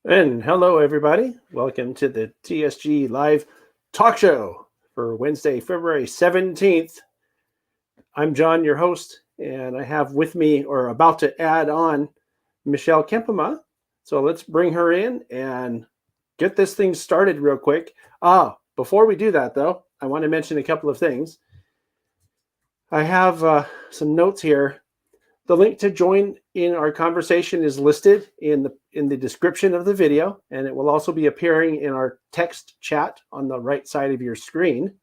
And hello, everybody. Welcome to the TSG live talk show for Wednesday, February 17th. I'm John, your host, and I have with me, or about to add on, Michelle Kempema. So let's bring her in and get this thing started real quick. Before we do that, though, I want to mention a couple of things. I have some notes here. The link to join in our conversation is listed in the description of the video, and it will also be appearing in our text chat on the right side of your screen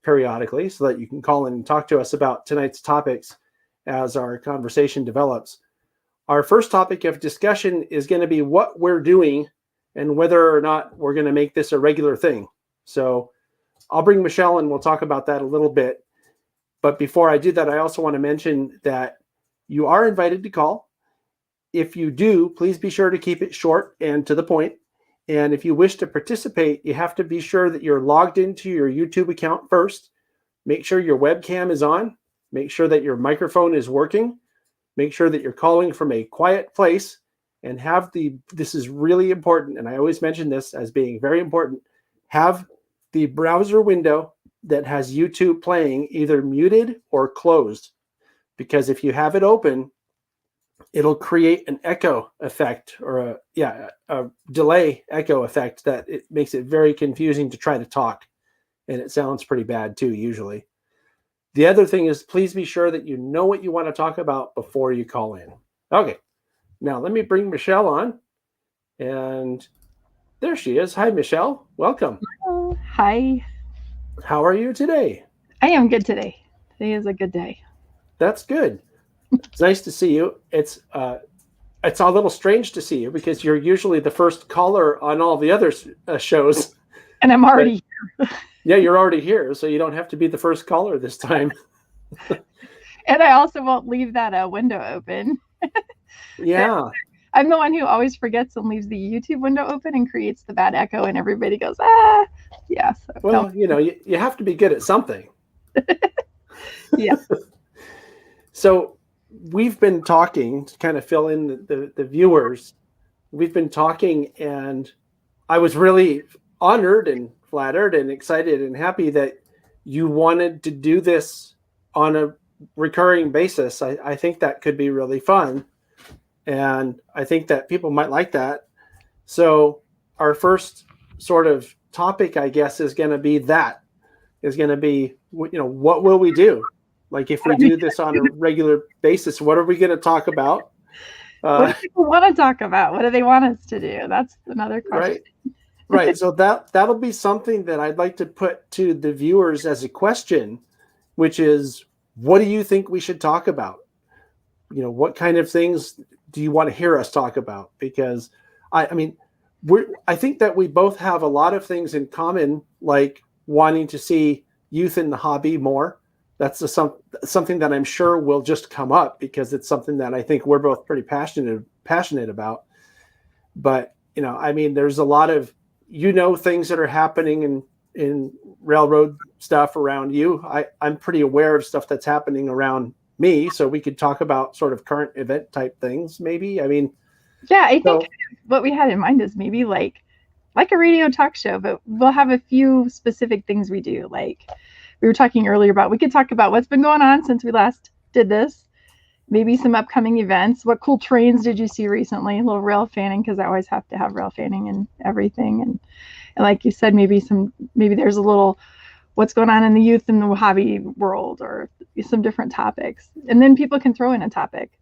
periodically so that you can call in and talk to us about tonight's topics as our conversation develops. Our first topic of discussion is going to be what we're doing and whether or not we're going to make this a regular thing. So I'll bring Michelle and we'll talk about that a little bit. But before I do that, I also want to mention that you are invited to call. If you do, please be sure to keep it short and to the point. And if you wish to participate, you have to be sure that you're logged into your YouTube account first. Make sure your webcam is on. Make sure that your microphone is working. Make sure that you're calling from a quiet place and this is really important, and I always mention this as being very important, have the browser window that has YouTube playing either muted or closed. Because if you have it open, it'll create an echo effect or a delay echo effect that it makes it very confusing to try to talk. And it sounds pretty bad too, usually. The other thing is, please be sure that you know what you want to talk about before you call in. Okay, now let me bring Michelle on. And there she is. Hi, Michelle. Welcome. Hello. Hi. How are you today? I am good today. Today is a good day. That's good. It's nice to see you. It's a little strange to see you because you're usually the first caller on all the other shows. And I'm already here. Yeah, you're already here, so you don't have to be the first caller this time. And I also won't leave that window open. Yeah. I'm the one who always forgets and leaves the YouTube window open and creates the bad echo, and everybody goes, ah. Yeah. So well, you have to be good at something. Yeah. So we've been talking to kind of fill in the viewers. We've been talking, and I was really honored and flattered and excited and happy that you wanted to do this on a recurring basis. I think that could be really fun. And I think that people might like that. So our first sort of topic, I guess, is going to be what will we do? Like if we do this on a regular basis, what are we going to talk about? What do people want to talk about? What do they want us to do? That's another question. Right. So that'll be something that I'd like to put to the viewers as a question, which is, what do you think we should talk about? What kind of things do you want to hear us talk about? Because I think that we both have a lot of things in common, like wanting to see youth in the hobby more. That's something that I'm sure will just come up because it's something that I think we're both pretty passionate about. But there's a lot of things that are happening in railroad stuff around you. I'm pretty aware of stuff that's happening around me, so we could talk about sort of current event type things, maybe. I think what we had in mind is maybe like a radio talk show, but we'll have a few specific things we do. Like we were talking earlier about, we could talk about what's been going on since we last did this, maybe some upcoming events. What cool trains did you see recently? A little rail fanning, because I always have to have rail fanning and everything. And like you said, maybe there's a little what's going on in the youth and the hobby world, or some different topics. And then people can throw in a topic.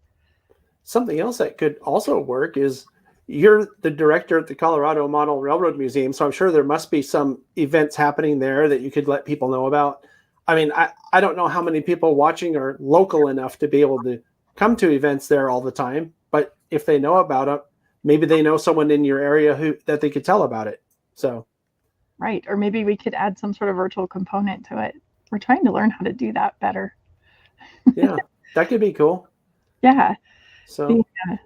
Something else that could also work is, you're the director at the Colorado Model Railroad Museum, so I'm sure there must be some events happening there that you could let people know about. I don't know how many people watching are local enough to be able to come to events there all the time, but if they know about it, maybe they know someone in your area that they could tell about it. So, right. Or maybe we could add some sort of virtual component to it. We're trying to learn how to do that better. Yeah, that could be cool. Yeah. So being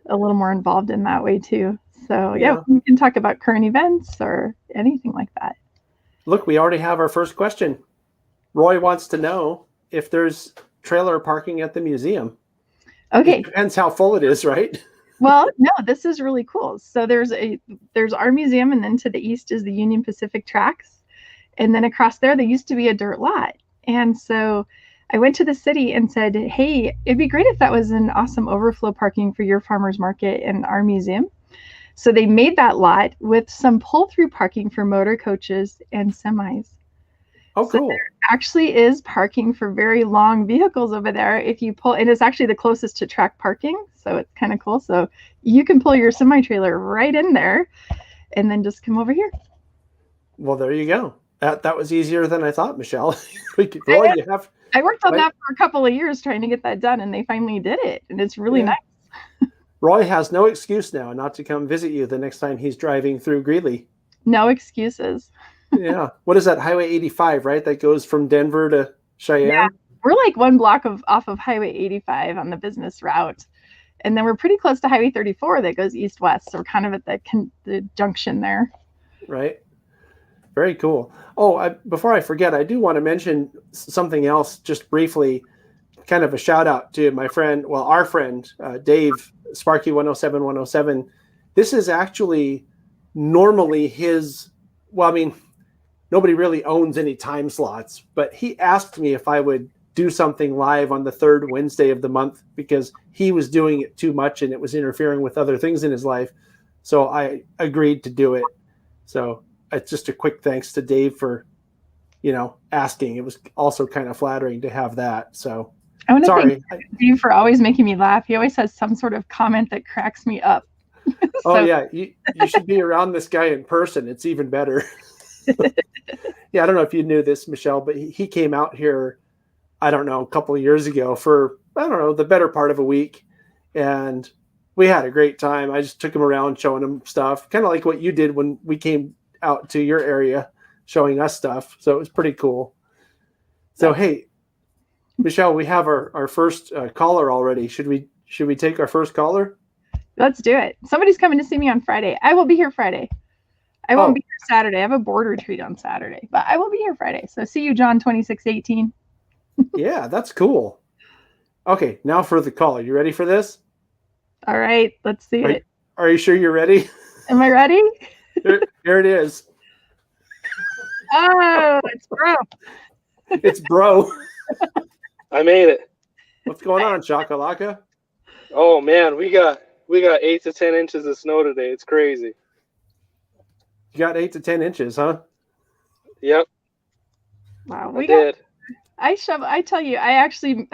a little more involved in that way too. So yeah, we can talk about current events or anything like that. Look, we already have our first question. Roy wants to know if there's trailer parking at the museum. Okay. It depends how full it is, right? Well, no, this is really cool. So there's our museum, and then to the east is the Union Pacific tracks. And then across there used to be a dirt lot. And so I went to the city and said, hey, it'd be great if that was an awesome overflow parking for your farmers market and our museum. So they made that lot with some pull-through parking for motor coaches and semis. Oh, So cool. there actually is parking for very long vehicles over there if you pull, and it's actually the closest to track parking. So it's kind of cool. So you can pull your semi-trailer right in there and then just come over here. Well, there you go. That was easier than I thought, Michelle. I worked on that for a couple of years trying to get that done, and they finally did it, and it's really nice. Roy has no excuse now not to come visit you the next time he's driving through Greeley. No excuses. Yeah. What is that? Highway 85, right? That goes from Denver to Cheyenne? Yeah. We're like one block off of Highway 85 on the business route. And then we're pretty close to Highway 34 that goes east-west. So we're kind of at the junction there. Right. Very cool. Oh, before I forget, I do want to mention something else just briefly, kind of a shout out to my friend, our friend, Dave, Sparky 107. This is actually normally his, nobody really owns any time slots, but he asked me if I would do something live on the third Wednesday of the month because he was doing it too much and it was interfering with other things in his life. So I agreed to do it. So it's just a quick thanks to Dave for, asking. It was also kind of flattering to have that. So I want to thank Dave for always making me laugh. He always has some sort of comment that cracks me up. Oh yeah, you should be around this guy in person. It's even better. Yeah, I don't know if you knew this, Michelle, but he came out here, I don't know, a couple of years ago for, the better part of a week. And we had a great time. I just took him around showing him stuff, kind of like what you did when we came out to your area, showing us stuff. So it was pretty cool. So, hey, Michelle, we have our first caller already. Should we take our first caller? Let's do it. Somebody's coming to see me on Friday. I will be here Friday. I won't be here Saturday. I have a board retreat on Saturday, but I will be here Friday. So see you, John 2618. Yeah, that's cool. Okay, now for the call. You ready for this? All right, let's see it. Are you sure you're ready? Am I ready? Here it is. Oh, it's bro. It's bro. I made it. What's going on, Shakalaka? Oh man, we got 8 to 10 inches of snow today. It's crazy. You got 8 to 10 inches, huh? Yep. Wow, I did. I tell you, I actually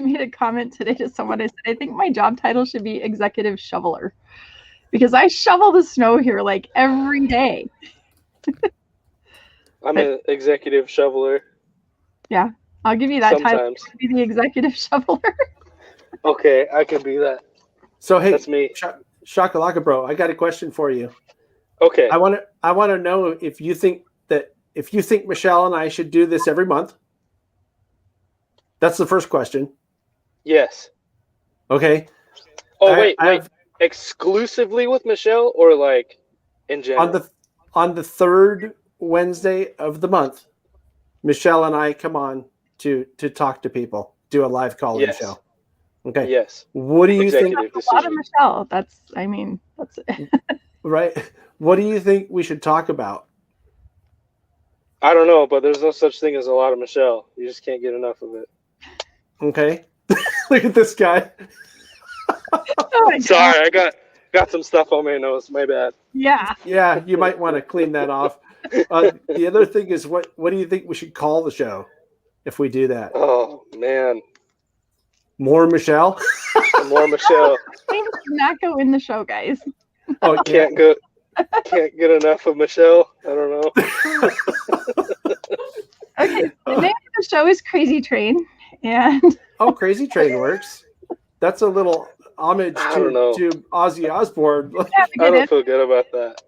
made a comment today to someone. I said, I think my job title should be executive shoveler because I shovel the snow here like every day. I'm an executive shoveler. Yeah, I'll give you that title. Sometimes. Be the executive shoveler. Okay, I can be that. So hey, that's me. Shakalaka bro, I got a question for you. Okay. I want to know if you think Michelle and I should do this every month. That's the first question. Yes. Okay. Oh wait. Exclusively with Michelle or like in general? On the third Wednesday of the month, Michelle and I come on to talk to people, do a live call in show. Okay. Yes. What do you think? A lot of Michelle. That's it. Right. What do you think we should talk about? I don't know, but there's no such thing as a lot of Michelle. You just can't get enough of it. Okay. Look at this guy. Sorry, I got some stuff on my nose. My bad. Yeah. Yeah, you might want to clean that off. The other thing is, what do you think we should call the show if we do that? Oh man. More Michelle? More Michelle. Not go in the show, guys. Oh, can't get enough of Michelle. I don't know. Okay, the name of the show is Crazy Train, and Crazy Train works. That's a little homage to Ozzy Osbourne. I don't feel good about that.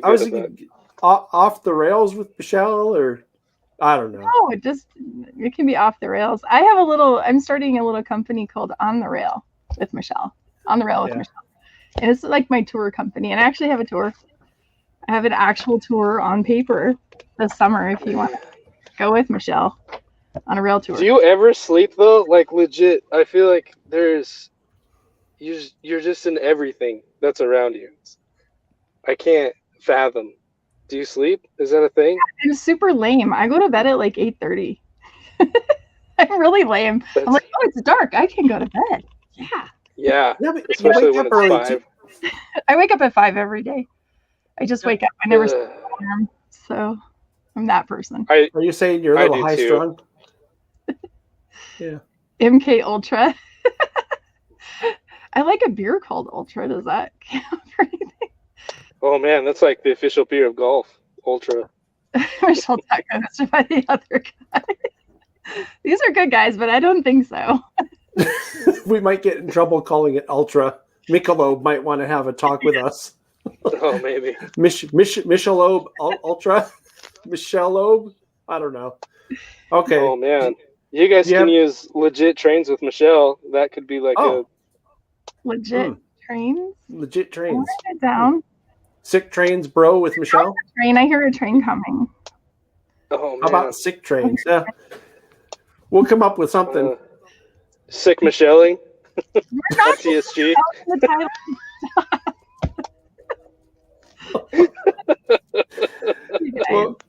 I was thinking off the rails with Michelle, or I don't know. No, it can be off the rails. I'm starting a little company called On the Rail with Michelle. On the Rail with Michelle. And it's like my tour company. And I actually have a tour. I have an actual tour on paper this summer if you want to go with Michelle on a rail tour. Do you ever sleep though? Like legit, I feel like there's you're just in everything that's around you. I can't fathom. Do you sleep? Is that a thing? I'm super lame. I go to bed at like 8:30. I'm really lame. I'm like, oh, it's dark. I can go to bed. Yeah, but especially you wake when up it's early 5. I wake up at 5 every day. I just wake up. I never set an alarm. So I'm that person. Are you saying you're a little do high too. strung? Yeah. MK Ultra. I like a beer called Ultra. Does that count for anything? Oh man, that's like the official beer of golf. Ultra. Michelle Tucker by the other guy. These are good guys, but I don't think so. We might get in trouble calling it Ultra. Michelob might want to have a talk with us. Oh, maybe. Michelob Ultra? Michelob? I don't know. Okay. Oh man. You guys can use legit trains with Michelle. That could be like a legit trains. Legit trains. Write it down. Sick trains, bro, with Michelle. Train. I hear a train coming. Oh man. How about sick trains? Yeah. We'll come up with something. Sick Michelling. At TSG. Well,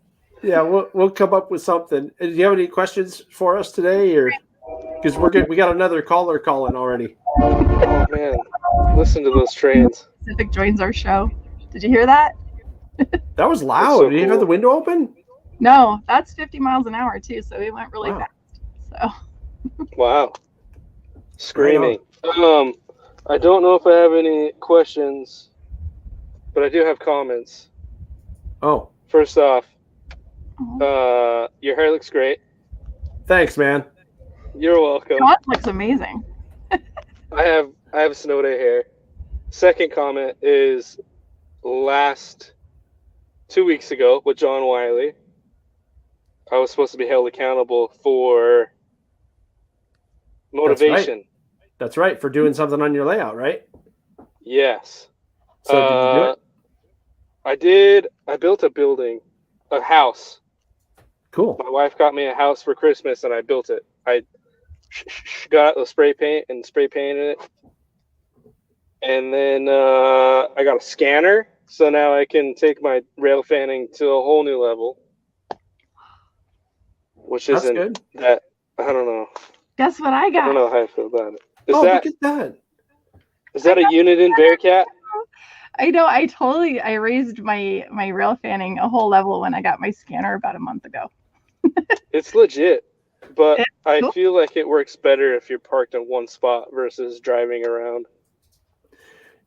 yeah, we'll come up with something. Do you have any questions for us today, or because we got another caller calling already? Oh man, listen to those trains. Pacific joins our show. Did you hear that? That was loud. So Did you have the window open? No, that's 50 miles an hour too, so it went really fast. So. Wow. Screaming. I don't know if I have any questions, but I do have comments. Oh. First off, your hair looks great. Thanks, man. You're welcome. John looks amazing. I have snow day hair. Second comment is last 2 weeks ago with John Wiley, I was supposed to be held accountable for motivation. That's right. For doing something on your layout, right? Yes. So did you do it? I did. I built a house. Cool. My wife got me a house for Christmas, and I built it. I got the spray paint and spray painted it. And then I got a scanner, so now I can take my rail fanning to a whole new level. Which That's isn't good. that, I don't know. Guess what I got? I don't know how I feel about it. Look at that. Is that a Uniden Bearcat? I know. I raised my rail fanning a whole level when I got my scanner about a month ago. It's legit, but I cool. feel like it works better if you're parked in one spot versus driving around.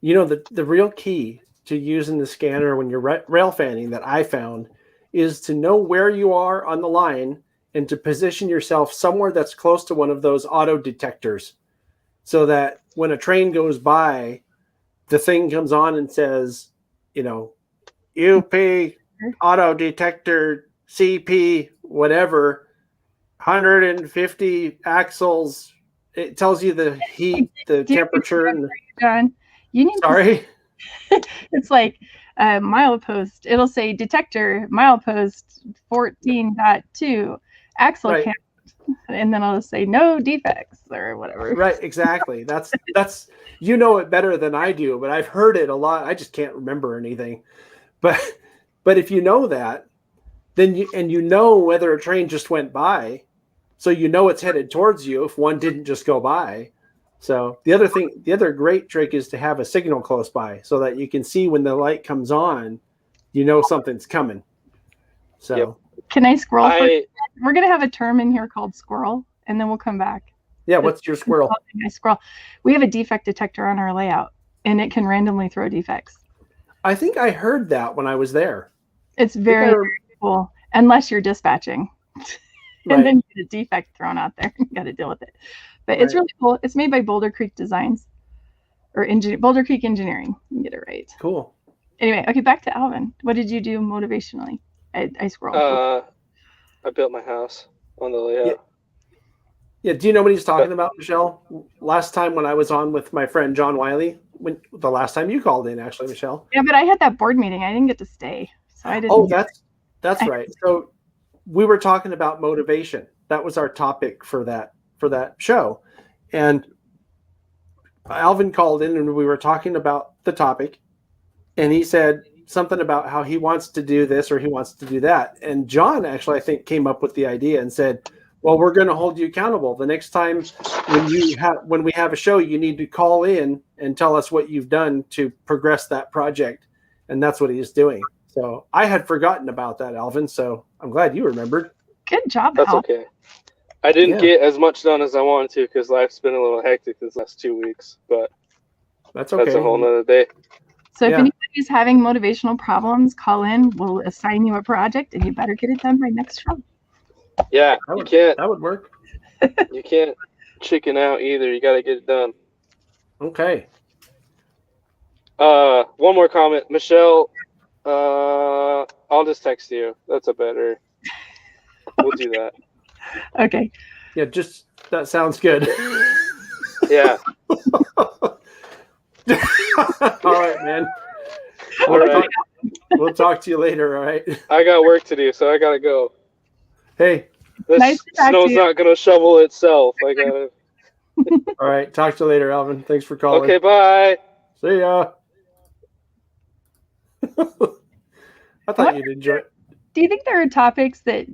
You know, the real key to using the scanner when you're rail fanning that I found is to know where you are on the line and to position yourself somewhere that's close to one of those auto detectors so that when a train goes by, the thing comes on and says, you know, UP auto detector CP, whatever, 150 axles. It tells you the heat, the temperature. And John, you need sorry. It's like milepost. It'll say detector milepost 14.2 axle count, and then I'll say no defects or whatever. Right, exactly. That's you know it better than I do, but I've heard it a lot. I just can't remember anything. But if you know that, then you know whether a train just went by, so you know it's headed towards you if one didn't just go by. So the other great trick is to have a signal close by so that you can see when the light comes on, you know something's coming. So yep. Can I scroll? We're gonna have a term in here called squirrel, and then we'll come back. Yeah, what's your squirrel? I scroll. We have a defect detector on our layout, and it can randomly throw defects. I think I heard that when I was there. It's very cool, unless you're dispatching, and then you get a defect thrown out there. You got to deal with it. But it's really cool. It's made by Boulder Creek Designs, or Boulder Creek Engineering. You get it right. Cool. Anyway, okay, back to Alvin. What did you do motivationally? I scrolled. I built my house on the layout. Yeah. Do you know what he's talking about, Michelle? Last time when I was on with my friend John Wiley, the last time you called in, actually, Michelle. Yeah, but I had that board meeting. I didn't get to stay, so I didn't. Oh, that's right. So we were talking about motivation. That was our topic for that show, and Alvin called in and we were talking about the topic, and he said something about how he wants to do this or he wants to do that. And John actually, I think, came up with the idea and said, well, we're going to hold you accountable. The next time when we have a show, you need to call in and tell us what you've done to progress that project. And that's what he's doing. So I had forgotten about that, Alvin. So I'm glad you remembered. Good job, That's Al. okay. I didn't get as much done as I wanted to because life's been a little hectic these last 2 weeks, but that's okay. That's a whole nother day. So if anybody's having motivational problems, call in. We'll assign you a project, and you better get it done by next show. Yeah, that would work. You can't chicken out either. You got to get it done. Okay. One more comment, Michelle. I'll just text you. That's a better. We'll do that. Okay. Yeah, just that sounds good. Yeah. All right, man. All right. We'll talk to you later. All right. I got work to do, so I gotta go. Hey. This snow's not gonna shovel itself. I gotta. All right. Talk to you later, Alvin. Thanks for calling. Okay. Bye. See ya. I thought you'd enjoy it. Do you think there are topics that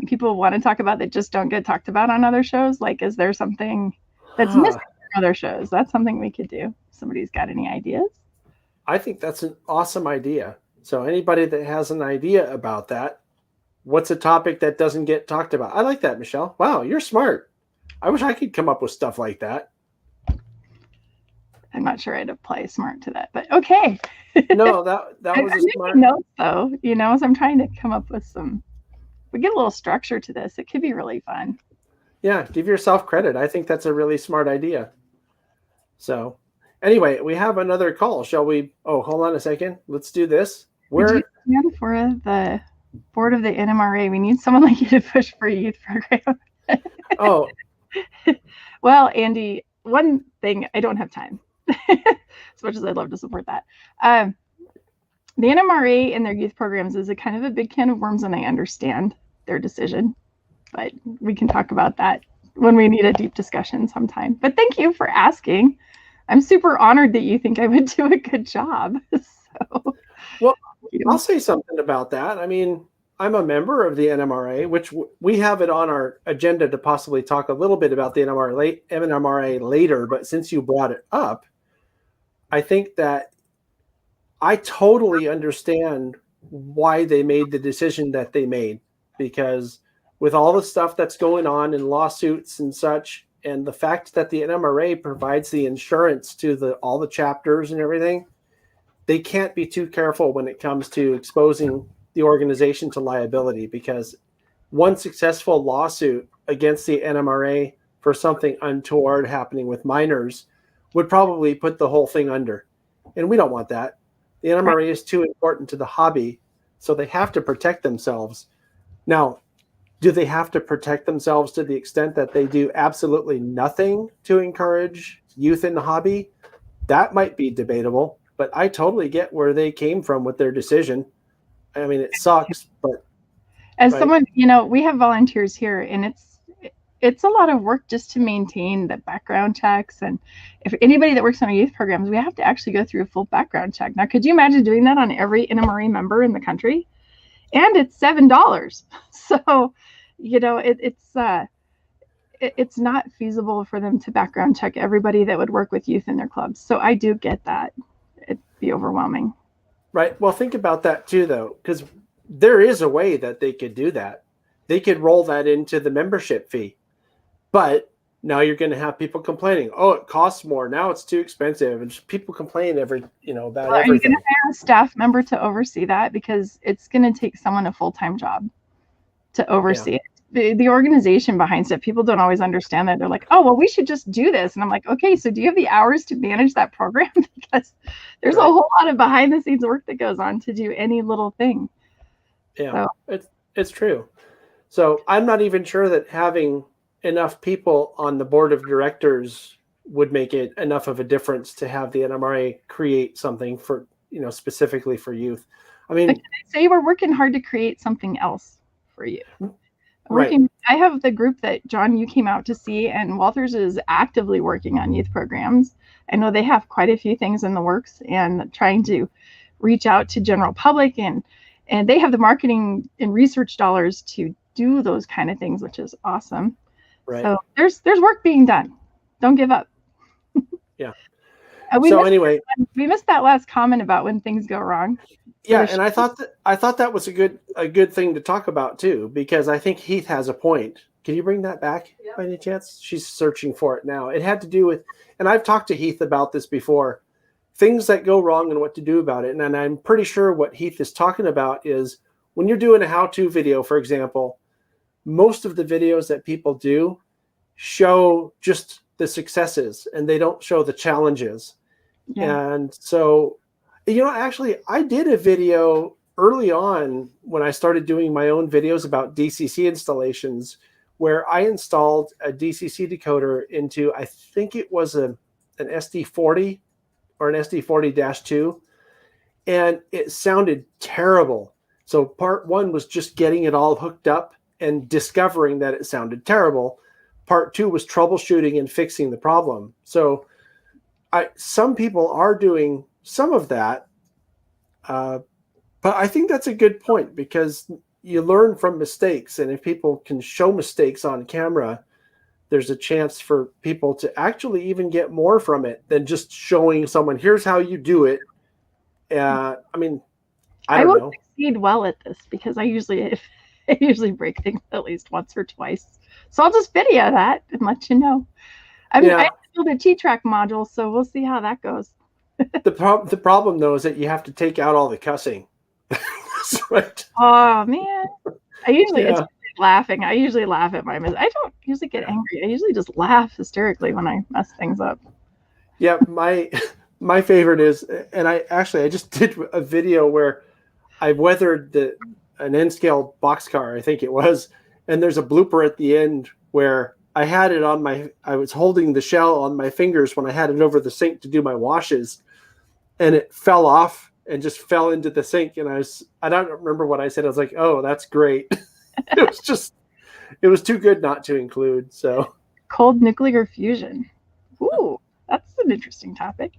people want to talk about that just don't get talked about on other shows? Like, is there something that's missing from other shows? That's something we could do. Somebody's got any ideas? I think that's an awesome idea. So anybody that has an idea about that, what's a topic that doesn't get talked about? I like that, Michelle. Wow, you're smart. I wish I could come up with stuff like that. I'm not sure I'd apply smart to that, but okay. No, that was a smart note, though. So I'm trying to come up with we get a little structure to this. It could be really fun. Yeah, give yourself credit. I think that's a really smart idea. So anyway, we have another call. Shall we? Oh, hold on a second. Let's do this. For the board of the NMRA, we need someone like you to push for a youth program. Oh. Well, Andy, one thing, I don't have time. As much as I'd love to support that. The NMRA and their youth programs is a kind of a big can of worms, and I understand their decision, but we can talk about that when we need a deep discussion sometime. But thank you for asking. I'm super honored that you think I would do a good job. So, well, I'll say something about that. I mean, I'm a member of the NMRA, which we have it on our agenda to possibly talk a little bit about the NMRA later. But since you brought it up, I think that I totally understand why they made the decision that they made, because with all the stuff that's going on in lawsuits and such, and the fact that the NMRA provides the insurance to all the chapters and everything, they can't be too careful when it comes to exposing the organization to liability, because one successful lawsuit against the NMRA for something untoward happening with minors would probably put the whole thing under. And we don't want that. The NMRA is too important to the hobby, so they have to protect themselves. Now, do they have to protect themselves to the extent that they do absolutely nothing to encourage youth in the hobby? That might be debatable, but I totally get where they came from with their decision. I mean, it sucks, but as someone, we have volunteers here, and it's a lot of work just to maintain the background checks. And if anybody that works on our youth programs, we have to actually go through a full background check. Now, could you imagine doing that on every NMRA member in the country? And it's $7. So, it's not feasible for them to background check everybody that would work with youth in their clubs. So I do get that. It'd be overwhelming. Right. Well, think about that too, though, because there is a way that they could do that. They could roll that into the membership fee. But now you're going to have people complaining, oh, it costs more. Now it's too expensive. And just people complain about everything. Are you going to hire a staff member to oversee that? Because it's going to take someone a full-time job to oversee it. The organization behind stuff, people don't always understand that. They're like, oh, well, we should just do this. And I'm like, okay, so do you have the hours to manage that program? Because there's a whole lot of behind-the-scenes work that goes on to do any little thing. Yeah, so. It's true. So I'm not even sure that having enough people on the board of directors would make it enough of a difference to have the NMRA create something for, specifically for youth. I mean, say we're working hard to create something else for you. working. I have the group that John, you came out to see, and Walters is actively working on youth programs. I know they have quite a few things in the works and trying to reach out to general public, and they have the marketing and research dollars to do those kind of things, which is awesome. Right. So there's work being done. Don't give up. Yeah. We missed that last comment about when things go wrong. Yeah, and I thought that was a good thing to talk about too, because I think Heath has a point. Can you bring that back by any chance? She's searching for it now. It had to do with, and I've talked to Heath about this before, things that go wrong and what to do about it. And I'm pretty sure what Heath is talking about is when you're doing a how-to video, for example, most of the videos that people do show just the successes and they don't show the challenges. Yeah. And so, actually, I did a video early on when I started doing my own videos about DCC installations where I installed a DCC decoder into, I think it was an SD40 or an SD40-2, and it sounded terrible. So part one was just getting it all hooked up and discovering that it sounded terrible. Part two was troubleshooting and fixing the problem. So some people are doing some of that, but I think that's a good point because you learn from mistakes, and if people can show mistakes on camera, there's a chance for people to actually even get more from it than just showing someone, here's how you do it. I don't know. Succeed well at this because I usually break things at least once or twice. So I'll just video that and let you know. I built a T-Track module, so we'll see how that goes. The problem though is that you have to take out all the cussing. That's right. Oh man, it's laughing. I usually laugh at my mistakes. I don't usually get angry. I usually just laugh hysterically when I mess things up. Yeah, my favorite is, and I just did a video where I weathered an N-scale boxcar, I think it was, and there's a blooper at the end where I had it I was holding the shell on my fingers when I had it over the sink to do my washes, and it fell off and just fell into the sink. And I don't remember what I said. I was like, oh, that's great. It was too good not to include. So cold nuclear fusion. Ooh, that's an interesting topic.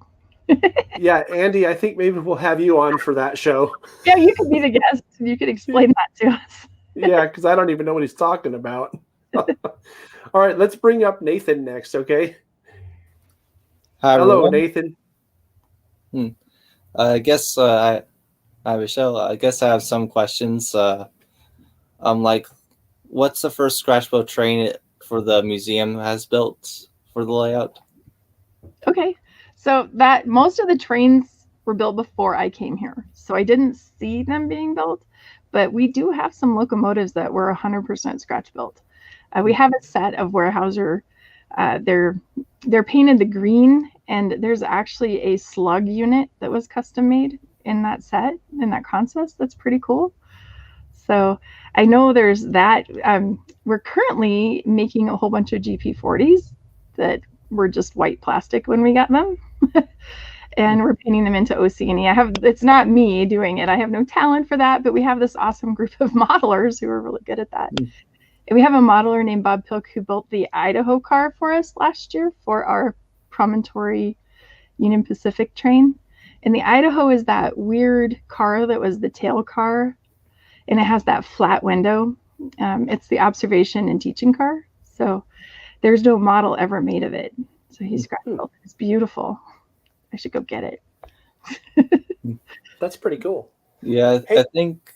Yeah, Andy, I think maybe we'll have you on for that show. Yeah, you could be the guest. You could explain that to us. Yeah, because I don't even know what he's talking about. All right, let's bring up Nathan next, okay? Hi, hello, everyone. Nathan. I guess hi, Michelle. I guess I have some questions. Like, what's the first scratch build train for the museum has built for the layout? Okay, so that most of the trains were built before I came here, so I didn't see them being built. But we do have some locomotives that were 100% scratch built. We have a set of Weyerhaeuser. They're painted the green, and there's actually a slug unit that was custom made in that set, in that consist. That's pretty cool. So I know there's that. We're currently making a whole bunch of GP40s that were just white plastic when we got them. And we're painting them into OC&E. It's not me doing it. I have no talent for that, but we have this awesome group of modelers who are really good at that. And we have a modeler named Bob Pilk who built the Idaho car for us last year for our Promontory Union Pacific train. And the Idaho is that weird car that was the tail car, and it has that flat window. It's the observation and teaching car. So there's no model ever made of it. So he's scratch built. It's beautiful. I should go get it. That's pretty cool. Yeah, hey. I think.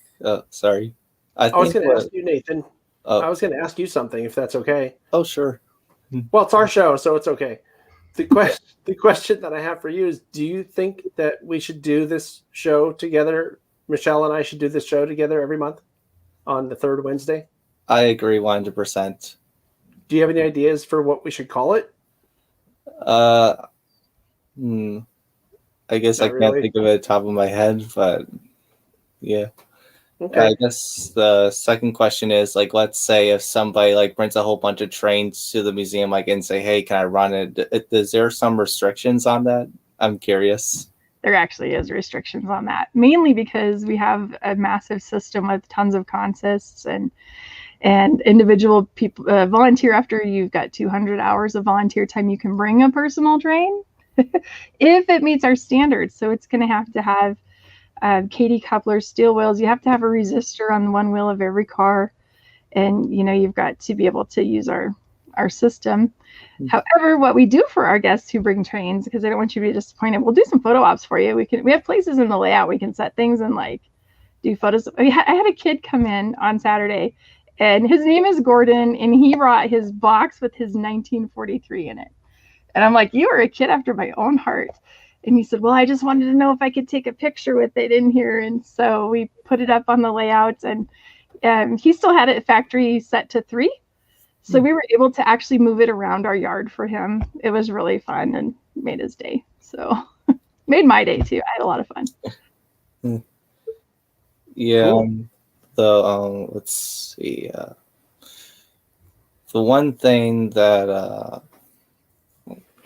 Sorry. I was going to ask you, Nathan. I was going to ask you something, if that's okay. Oh, sure. Well, it's our show, so it's okay. The question that I have for you is: do you think that we should do this show together? Michelle and I should do this show together every month on the third Wednesday. I agree 100%. Do you have any ideas for what we should call it? I guess I can't think of it at the top of my head, but yeah. Okay. I guess the second question is, like, let's say if somebody like brings a whole bunch of trains to the museum, like, and say, hey, can I run it? Is there some restrictions on that? I'm curious. There actually is restrictions on that, mainly because we have a massive system with tons of consists, and And individual people volunteer after you've got 200 hours of volunteer time. You can bring a personal train if it meets our standards. So it's going to have Katie couplers, steel wheels. You have to have a resistor on one wheel of every car. And, you've got to be able to use our system. However, what we do for our guests who bring trains, because I don't want you to be disappointed, we'll do some photo ops for you. We have places in the layout we can set things and do photos. I had a kid come in on Saturday, and his name is Gordon, and he brought his box with his 1943 in it. And I'm like, you are a kid after my own heart. And he said, well, I just wanted to know if I could take a picture with it in here. And so we put it up on the layout, and he still had it factory set to 3. So we were able to actually move it around our yard for him. It was really fun and made his day. So made my day too. I had a lot of fun. Yeah. Cool. Let's see. The one thing that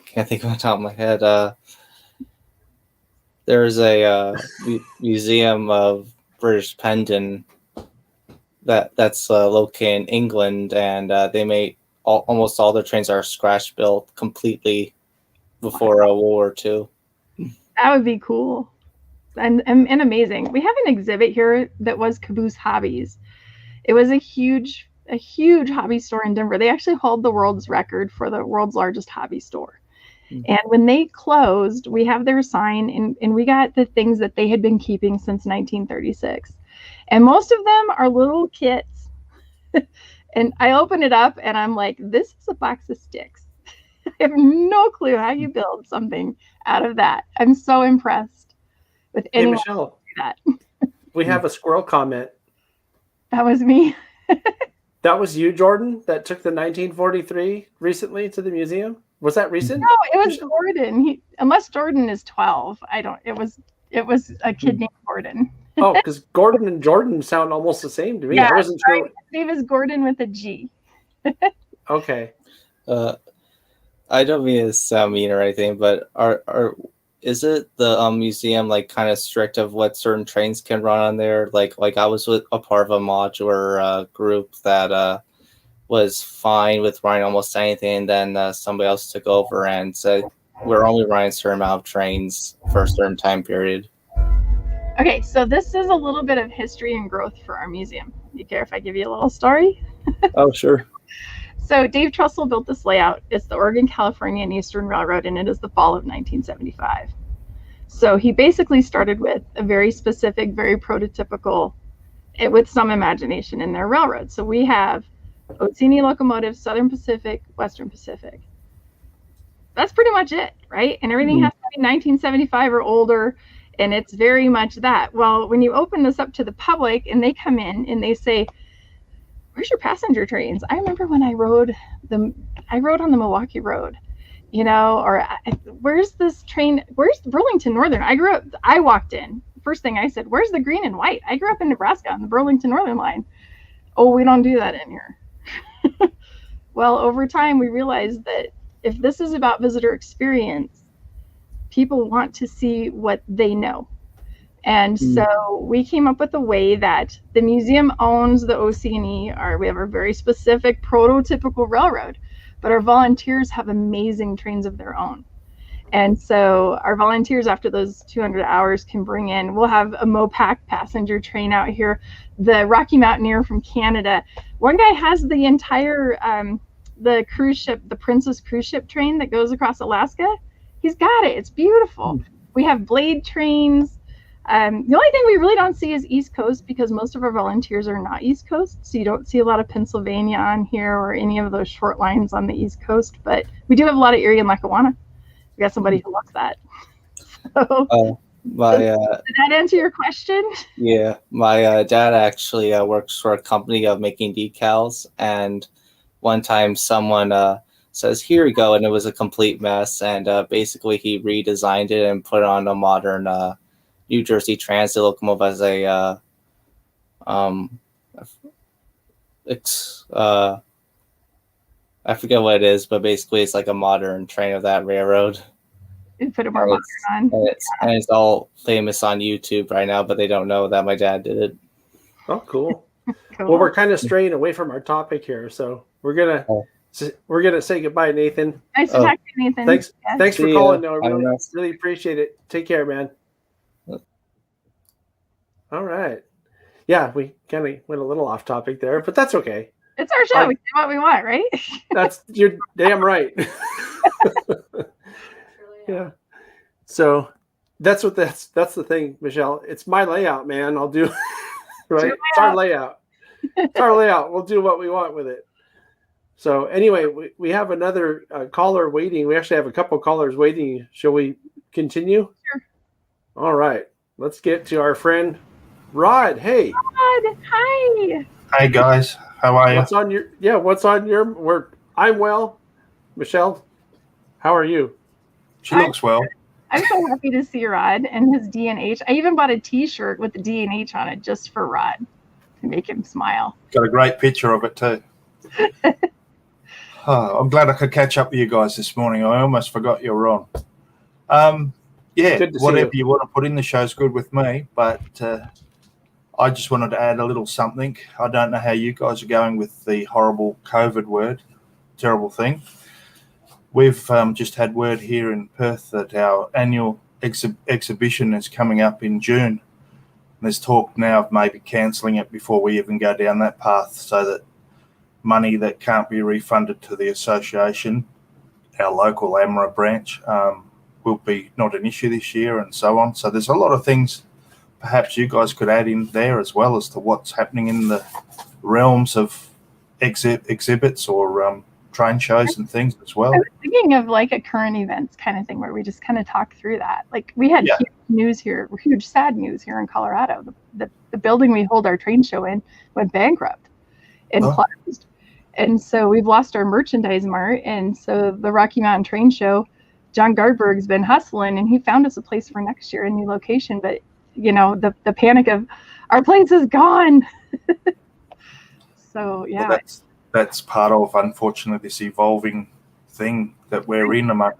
can't think of the top of my head. There's a museum of British Pendon that's located in England, and they made almost all their trains are scratch built completely before World War II. That would be cool and amazing. We have an exhibit here that was Caboose Hobbies. It was a huge hobby store in Denver. They actually hold the world's record for the world's largest hobby store. And when they closed, we have their sign, and we got the things that they had been keeping since 1936. And most of them are little kits. And I open it up and I'm like, this is a box of sticks. I have no clue how you build something out of that. I'm so impressed with anyone. Hey, Michelle, that. We have a squirrel comment. That was me. That was you, Jordan, that took the 1943 recently to the museum? Was that recent? No, it was Gordon. Unless Jordan is 12. It was a kid named Gordon. Oh, because Gordon and Jordan sound almost the same to me. Yeah, I wasn't sure. His name is Gordon with a G. Okay. I don't mean to sound mean or anything, but is it the museum kind of strict of what certain trains can run on there? Like I was with a part of a modular group that was fine with running almost anything, and then somebody else took over and said we're only running a certain amount of trains for a certain time period. Okay, so this is a little bit of history and growth for our museum. You care if I give you a little story? Oh, sure. So Dave Trussell built this layout. It's the Oregon, California, and Eastern Railroad, and it is the fall of 1975. So he basically started with a very specific, very prototypical, with some imagination in their railroad. So we have Otsini locomotives, Southern Pacific, Western Pacific. That's pretty much it, right? And everything has to be 1975 or older. And it's very much that. Well, when you open this up to the public and they come in and they say, where's your passenger trains? I remember when I rode on the Milwaukee Road, or where's this train? Where's Burlington Northern? I walked in. First thing I said, where's the green and white? I grew up in Nebraska on the Burlington Northern line. Oh, we don't do that in here. Well, over time, we realized that if this is about visitor experience, people want to see what they know. And so we came up with a way that the museum owns the OC&E. We have a very specific prototypical railroad, but our volunteers have amazing trains of their own. And so our volunteers, after those 200 hours, can bring in, we'll have a Mopac passenger train out here, the Rocky Mountaineer from Canada. One guy has the entire, the cruise ship, the Princess cruise ship train that goes across Alaska. He's got it. It's beautiful. We have blade trains. The only thing we really don't see is East Coast, because most of our volunteers are not East Coast. So you don't see a lot of Pennsylvania on here or any of those short lines on the East Coast. But we do have a lot of Erie and Lackawanna. We got somebody who loves that. So, did that answer your question? Yeah, my dad actually works for a company of making decals, and one time someone says, "Here we go," and it was a complete mess. And basically, he redesigned it and put on a modern New Jersey Transit locomotive as a I forget what it is, but basically it's like a modern train of that railroad. And put a more modern on. And it's all famous on YouTube right now, but they don't know that my dad did it. Oh, cool. Cool. Well, we're kind of straying away from our topic here, so we're gonna say goodbye, Nathan. Nice to talk to you, Nathan. Thanks for See calling. ya. No, really appreciate it. Take care, man. All right. Yeah, we kind of went a little off topic there, but that's okay. It's our show. We do what we want, right? You're damn right. Yeah. So that's the thing, Michelle. It's my layout, man. I'll do right. It's our layout. It's our layout. We'll do what we want with it. So anyway, we have another caller waiting. We actually have a couple callers waiting. Shall we continue? Sure. All right. Let's get to our friend Rod. Hey. Rod, hi. Hey guys, how are you? What's on your I'm well. Michelle, how are you? She looks well. I'm so happy to see Rod and his D&H. I even bought a t-shirt with the D&H on it just for Rod to make him smile. Got a great picture of it too. I'm glad I could catch up with you guys this morning. I almost forgot you were on. Whatever you want to put in the show's good with me, but I just wanted to add a little something. I don't know how you guys are going with the horrible COVID word, terrible thing. We've just had word here in Perth that our annual exhibition is coming up in June. There's talk now of maybe cancelling it before we even go down that path, so that money that can't be refunded to the association, our local NMRA branch, will be not an issue this year, and so on. So there's a lot of things perhaps you guys could add in there, as well as to what's happening in the realms of exhibits or train shows and things as well. I was thinking of like a current events kind of thing where we just kind of talk through that. Like we had huge sad news here in Colorado. The building we hold our train show in went bankrupt and closed. And so we've lost our merchandise mart. And so the Rocky Mountain Train Show, John Gardberg's been hustling, and he found us a place for next year, a new location. But you know, the panic of our place is gone. So yeah. Well, that's part of, unfortunately, this evolving thing that we're in among.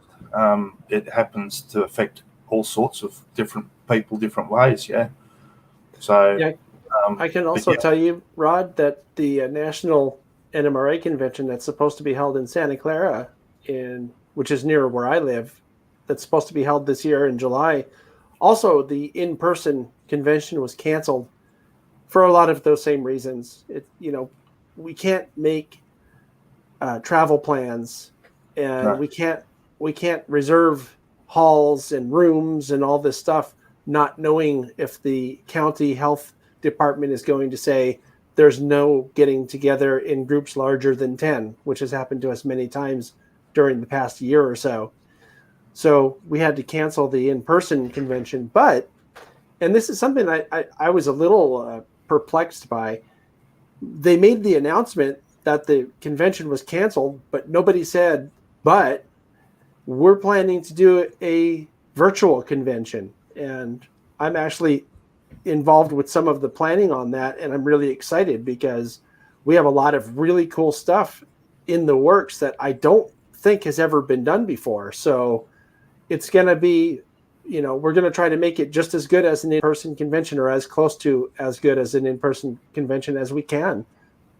It happens to affect all sorts of different people, different ways. Yeah. So yeah, I can also tell you, Rod, that the National NMRA convention that's supposed to be held in Santa Clara, which is near where I live, that's supposed to be held this year in July. Also, the in-person convention was canceled for a lot of those same reasons. We can't make travel plans, and we can't reserve halls and rooms and all this stuff, not knowing if the county health department is going to say there's no getting together in groups larger than 10, which has happened to us many times during the past year or so. So we had to cancel the in-person convention. And this is something I was a little perplexed by. They made the announcement that the convention was canceled, but nobody said, but we're planning to do a virtual convention. And I'm actually involved with some of the planning on that, and I'm really excited because we have a lot of really cool stuff in the works that I don't think has ever been done before. So it's going to be, we're going to try to make it just as good as an in-person convention, or as close to as good as an in-person convention as we can.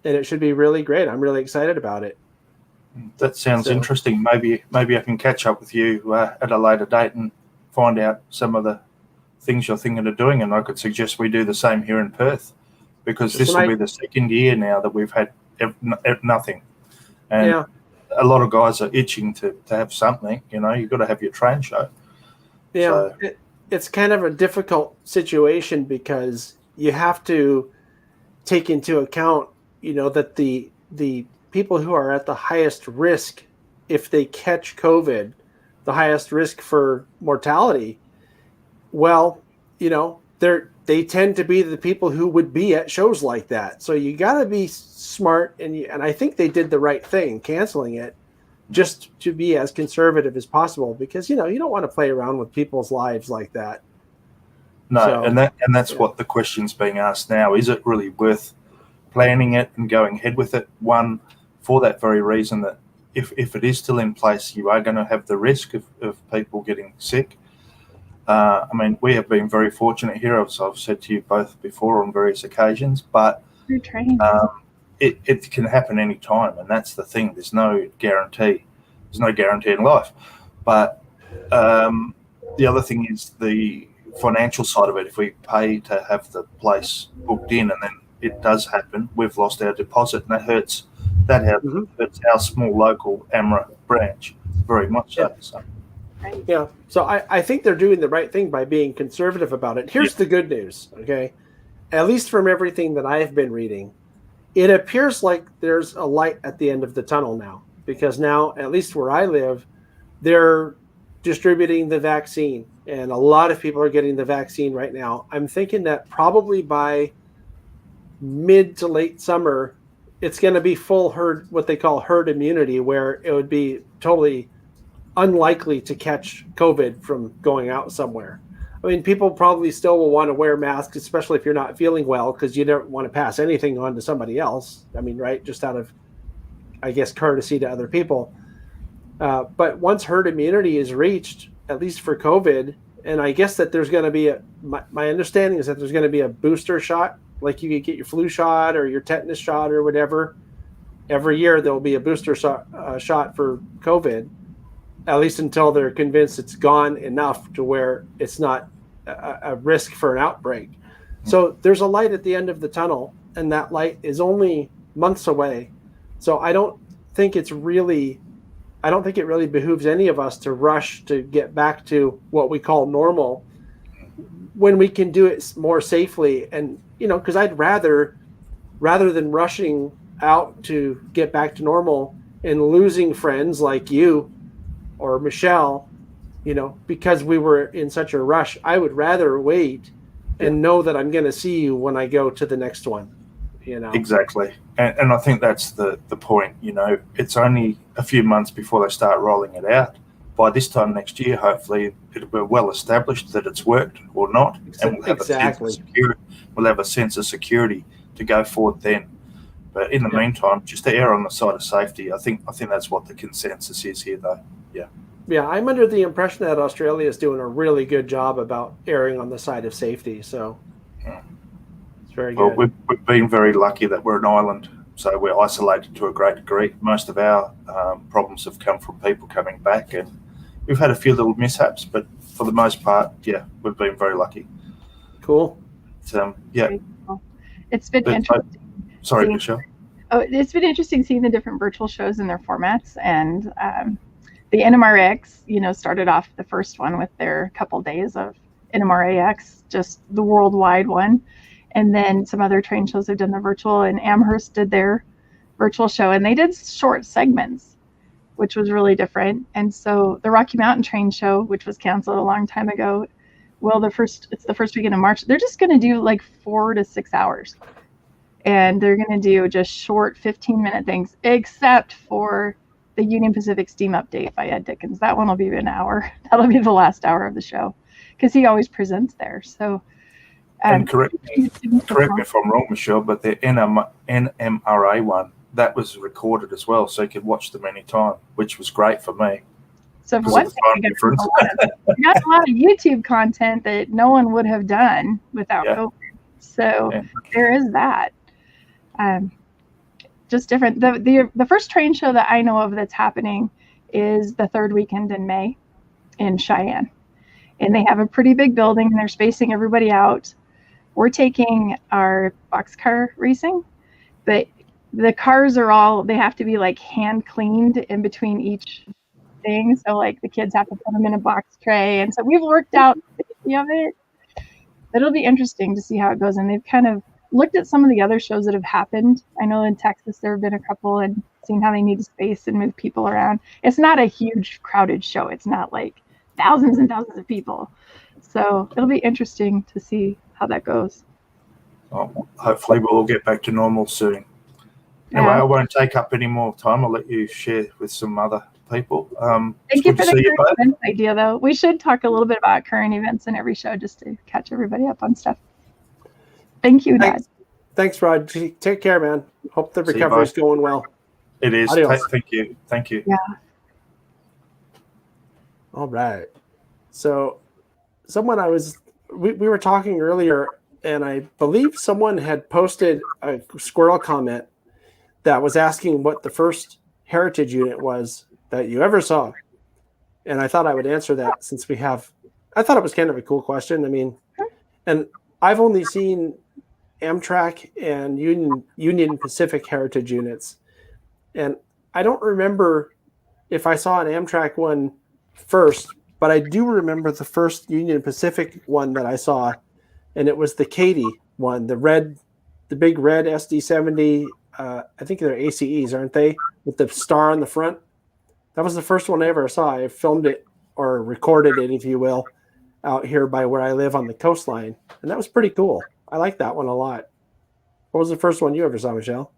And it should be really great. I'm really excited about it. That sounds interesting. Maybe I can catch up with you at a later date and find out some of the things you're thinking of doing, and I could suggest we do the same here in Perth, because this will be the second year now that we've had nothing. And a lot of guys are itching to have something. You've got to have your train show. Yeah, so it's kind of a difficult situation, because you have to take into account, that the people who are at the highest risk, if they catch COVID, the highest risk for mortality, well, they tend to be the people who would be at shows like that. So you got to be smart, and I think they did the right thing canceling it, just to be as conservative as possible, because you don't want to play around with people's lives like that. No, and that's what the question's being asked now. Is it really worth planning it and going ahead with it? One, for that very reason, that if it is still in place, you are going to have the risk of people getting sick. We have been very fortunate here, as I've said to you both before on various occasions, but Through trains. It can happen any time, and that's the thing. There's no guarantee. There's no guarantee in life. But the other thing is the financial side of it. If we pay to have the place booked in, and then it does happen, we've lost our deposit, and that hurts. That hurts our small local NMRA branch very much. So. Yeah. So I think they're doing the right thing by being conservative about it. Here's the good news. Okay. At least from everything that I've been reading, it appears like there's a light at the end of the tunnel now, because now, at least where I live, they're distributing the vaccine, and a lot of people are getting the vaccine right now. I'm thinking that probably by mid to late summer, it's going to be full herd, what they call herd immunity, where it would be totally unlikely to catch COVID from going out somewhere. I mean, people probably still will want to wear masks, especially if you're not feeling well, because you don't want to pass anything on to somebody else. I mean, right? Just out of, I guess, courtesy to other people. But once herd immunity is reached, at least for COVID, and I guess that there's going to be my understanding is that there's going to be a booster shot, like you could get your flu shot or your tetanus shot or whatever. Every year there will be a booster shot for COVID, at least until they're convinced it's gone enough to where it's not a risk for an outbreak. So there's a light at the end of the tunnel, and that light is only months away. So I don't think it really behooves any of us to rush to get back to what we call normal when we can do it more safely. And, because I'd rather than rushing out to get back to normal and losing friends like you or Michelle, because we were in such a rush, I would rather wait and know that I'm going to see you when I go to the next one. Exactly. And I think that's the point. It's only a few months before they start rolling it out. By this time next year, hopefully it'll be well established that it's worked or not. And we'll have a sense of security to go forward then. But in the meantime, just to err on the side of safety, I think that's what the consensus is here, though. Yeah, I'm under the impression that Australia is doing a really good job about erring on the side of safety. So it's very good. Well, we've been very lucky that we're an island, so we're isolated to a great degree. Most of our problems have come from people coming back, and we've had a few little mishaps, but for the most part, we've been very lucky. Cool. It's been interesting. Sorry, Michelle. Oh, it's been interesting seeing the different virtual shows and their formats, and the NMRX, started off the first one with their couple days of NMRAX, just the worldwide one. And then some other train shows have done the virtual, and Amherst did their virtual show, and they did short segments, which was really different. And so the Rocky Mountain Train Show, which was canceled a long time ago, it's the first weekend of March. They're just going to do like 4 to 6 hours. And they're going to do just short 15-minute things, except for the Union Pacific Steam Update by Ed Dickens. That one will be an hour. That'll be the last hour of the show, because he always presents there. So, and correct me if I'm wrong, Michelle, but the NMRA one, that was recorded as well, so you could watch them anytime, which was great for me. So for one thing, we got a lot of YouTube content that no one would have done without COVID. So there is that. Just different. The first train show that I know of that's happening is the third weekend in May in Cheyenne. And they have a pretty big building, and they're spacing everybody out. We're taking our boxcar racing, but the cars they have to be like hand cleaned in between each thing. So like the kids have to put them in a box tray. And so we've worked out the safety of it. It'll be interesting to see how it goes. And they've kind of looked at some of the other shows that have happened. I know in Texas there have been a couple, and seen how they need to space and move people around. It's not a huge crowded show. It's not like thousands and thousands of people. So it'll be interesting to see how that goes. Well, hopefully we'll all get back to normal soon. Anyway, I won't take up any more time. I'll let you share with some other people. Thank you for the current events idea, though. We should talk a little bit about current events in every show just to catch everybody up on stuff. Thank you, Dad. Thanks, Rod. Take care, man. Hope the recovery is going well. It is. Thank you. Yeah. All right. So we were talking earlier and I believe someone had posted a squirrel comment that was asking what the first heritage unit was that you ever saw. And I thought I would answer that since I thought it was kind of a cool question. I mean, and I've only seen Amtrak and Union Pacific heritage units. And I don't remember if I saw an Amtrak one first, but I do remember the first Union Pacific one that I saw, and it was the Katy one, the big red SD70. I think they're ACEs, aren't they? With the star on the front. That was the first one I ever saw. I filmed it or recorded it, if you will, out here by where I live on the coastline. And that was pretty cool. I like that one a lot. What was the first one you ever saw, Michelle?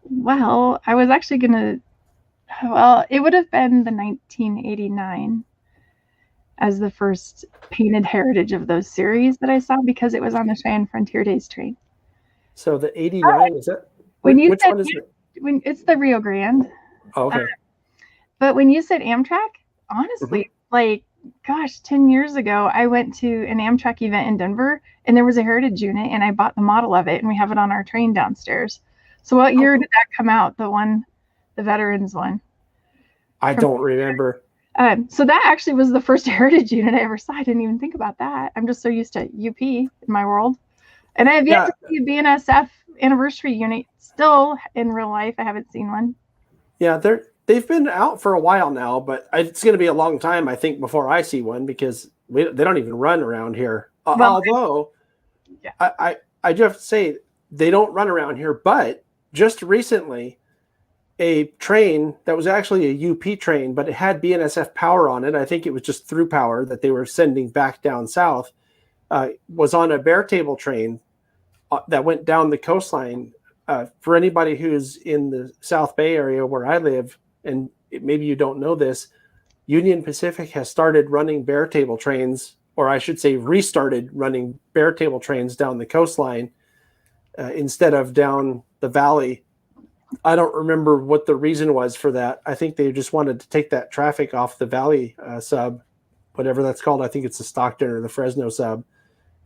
Well, I was actually it would have been the 1989 as the first painted heritage of those series that I saw because it was on the Cheyenne Frontier Days train. So the 89, is that? Which one is it? It's the Rio Grande. Oh, okay. But when you said Amtrak, honestly, like, gosh, 10 years ago, I went to an Amtrak event in Denver, and there was a heritage unit, and I bought the model of it, and we have it on our train downstairs. So what year did that come out, the veterans one? I don't remember. So that actually was the first heritage unit I ever saw. I didn't even think about that. I'm just so used to UP in my world. And I have yet to see a BNSF anniversary unit still in real life. I haven't seen one. Yeah, they've been out for a while now, but it's going to be a long time, I think, before I see one because they don't even run around here. Although, I do have to say, they don't run around here. But just recently, a train that was actually a UP train, but it had BNSF power on it. I think it was just through power that they were sending back down south. Was on a bare table train that went down the coastline. For anybody who's in the South Bay area where I live, and maybe you don't know this, Union Pacific has started running bare table trains, or I should say restarted running bare table trains down the coastline instead of down the valley. I don't remember what the reason was for that. I think they just wanted to take that traffic off the valley sub, whatever that's called. I think it's the Stockton or the Fresno sub,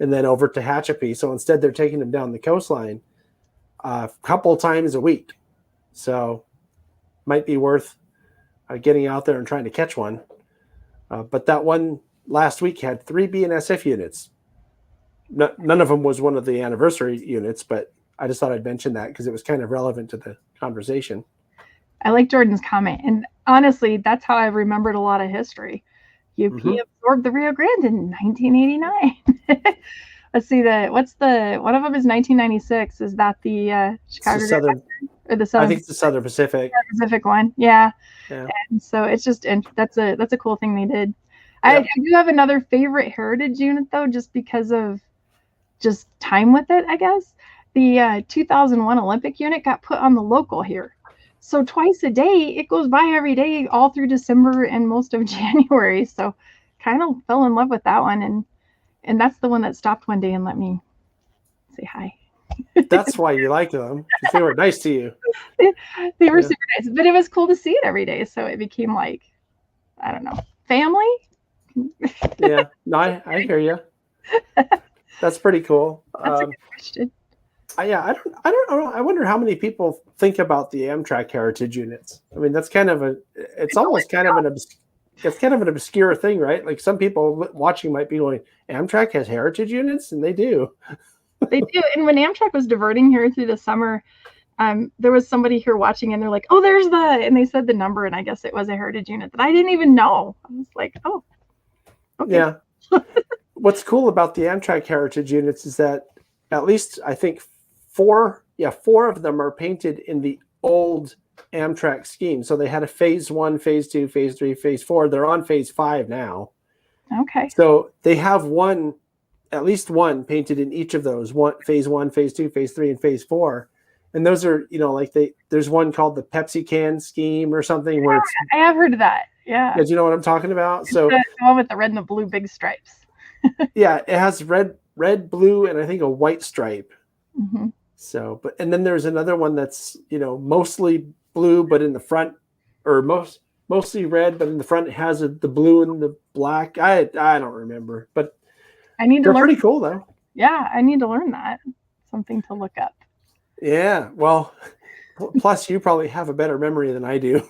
and then over to Tehachapi. So instead they're taking them down the coastline a couple times a week. So might be worth getting out there and trying to catch one. But that one last week had 3 BNSF units. None of them was one of the anniversary units, but I just thought I'd mention that because it was kind of relevant to the conversation. I like Jordan's comment. And honestly, that's how I've remembered a lot of history. UP absorbed the Rio Grande in 1989. Let's see, one of them is 1996. Is that the Chicago Southern, or the Southern? I think it's the Southern Pacific. Pacific one, yeah. Yeah. And so it's just that's a cool thing they did. I do have another favorite heritage unit though, just because of just time with it, I guess. The 2001 Olympic unit got put on the local here. So twice a day, it goes by every day all through December and most of January. So kind of fell in love with that one. And that's the one that stopped one day and let me say hi. That's why you like them. They were nice to you. They were super nice. But it was cool to see it every day. So it became like, I don't know, family. Yeah. No, I hear you. That's pretty cool. That's a good question. I don't know. I wonder how many people think about the Amtrak heritage units. I mean, that's kind of it's almost kind of an obscure thing, right? Like some people watching might be going, Amtrak has heritage units, and they do. They do. And when Amtrak was diverting here through the summer, there was somebody here watching, and they're like, "Oh, there's and they said the number, and I guess it was a heritage unit that I didn't even know. I was like, "Oh, okay." Yeah. What's cool about the Amtrak heritage units is that at least I think four of them are painted in the old Amtrak scheme. So they had a phase 1, phase 2, phase 3, phase 4. They're on phase 5 now. Okay. So they have at least one painted in each of those, phase 1, phase 2, phase 3, and phase 4. And those are, there's one called the Pepsi can scheme or something where it's. I have heard of that. Yeah. Do you know what I'm talking about? So the one with the red and the blue big stripes. Yeah, it has red, blue, and I think a white stripe. Mm-hmm. So, and then there's another one that's, mostly blue, but in the front, or mostly red, but in the front it has the blue and the black. I don't remember, but I need to they're learn. pretty cool though. Yeah, I need to learn that. Something to look up. Yeah. Well, plus you probably have a better memory than I do.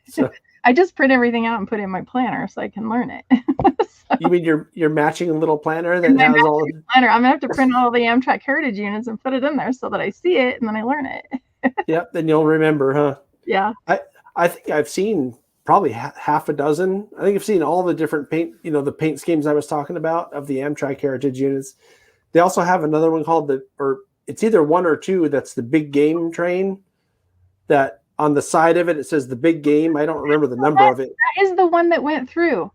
So I just print everything out and put it in my planner so I can learn it. So, you mean your matching little planner that has all of planner. I'm gonna have to print all the Amtrak heritage units and put it in there so that I see it and then I learn it. Yep, then you'll remember, huh? Yeah. I think I've seen probably half a dozen. I think I've seen all the different paint, the paint schemes I was talking about of the Amtrak heritage units. They also have another one called it's either one or two. That's the big game train that on the side of it, it says the big game. I don't remember the number of it. That is the one that went through.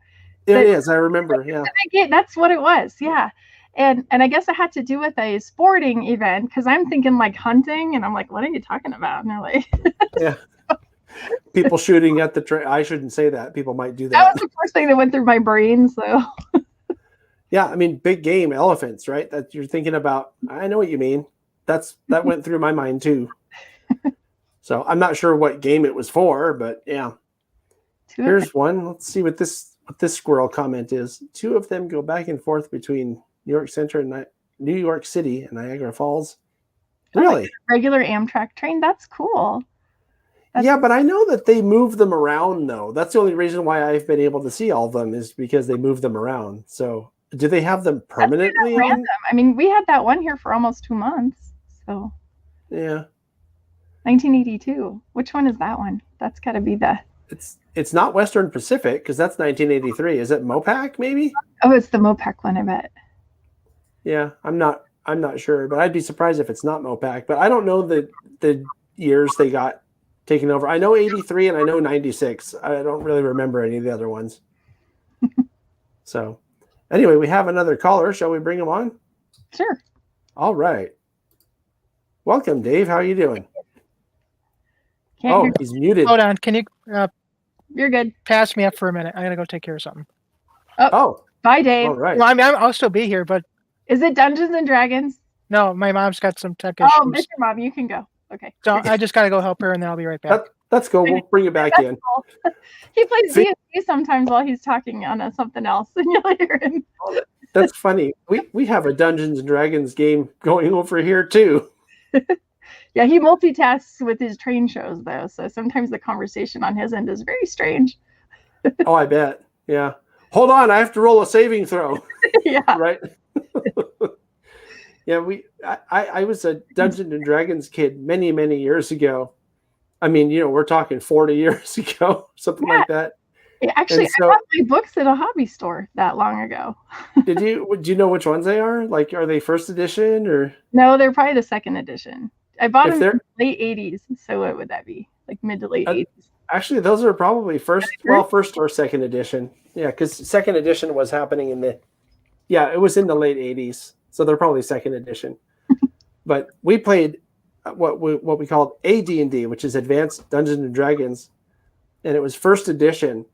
It is. I remember. Yeah. That's what it was. Yeah. And I guess it had to do with a sporting event because I'm thinking like hunting and I'm like, what are you talking about? And they're like, yeah. People shooting at the train. I shouldn't say that. People might do that. That was the first thing that went through my brain. So yeah, I mean, big game elephants, right? That you're thinking about. I know what you mean. That went through my mind too. So I'm not sure what game it was for, but yeah. Here's one. Let's see what this squirrel comment is. Two of them go back and forth between New York New York City and Niagara Falls. Really? Like regular Amtrak train? That's cool. Yeah, but I know that they move them around, though. That's the only reason why I've been able to see all of them is because they move them around. So do they have them permanently? Random. I mean, we had that one here for almost 2 months. So yeah. 1982. Which one is that one? That's got to be the... It's not Western Pacific because that's 1983. Is it Mopac maybe? Oh, it's the Mopac one, I bet. Yeah, I'm not sure, but I'd be surprised if it's not Mopac. But I don't know the years they got taken over. I know 83 and I know 96. I don't really remember any of the other ones. So anyway, we have another caller. Shall we bring him on? Sure. All right. Welcome, Dave. How are you doing? He's muted. Hold on. Can you You're good. pass me up for a minute? I got to go take care of something. Oh. Bye, Dave. All right. Well, I'll still be here, but Is it Dungeons and Dragons? no, my mom's got some tech issues. Oh, Mr. Mom, you can go. Okay. So I just got to go help her, and then I'll be right back. Let's go. We'll bring you back in. Cool. He plays D&D sometimes while he's talking on something else, and you'll hear him. That's funny. We have a Dungeons and Dragons game going over here too. Yeah, he multitasks with his train shows though, so sometimes the conversation on his end is very strange. Oh, I bet. Yeah. Hold on, I have to roll a saving throw. Yeah. Right. Yeah, I was a Dungeons and Dragons kid many, many years ago. I mean, we're talking 40 years ago, something like that. Yeah, actually, I bought my books at a hobby store that long ago. Do you know which ones they are? Like, are they first edition or? No, they're probably the second edition. I bought them in they're the late 80s. So what would that be? Like mid to late 80s? Actually, those are probably first or second edition. Yeah, because second edition was happening it was in the late 80s. So they're probably second edition. But we played what we called AD&D, which is Advanced Dungeons and Dragons, and it was first edition.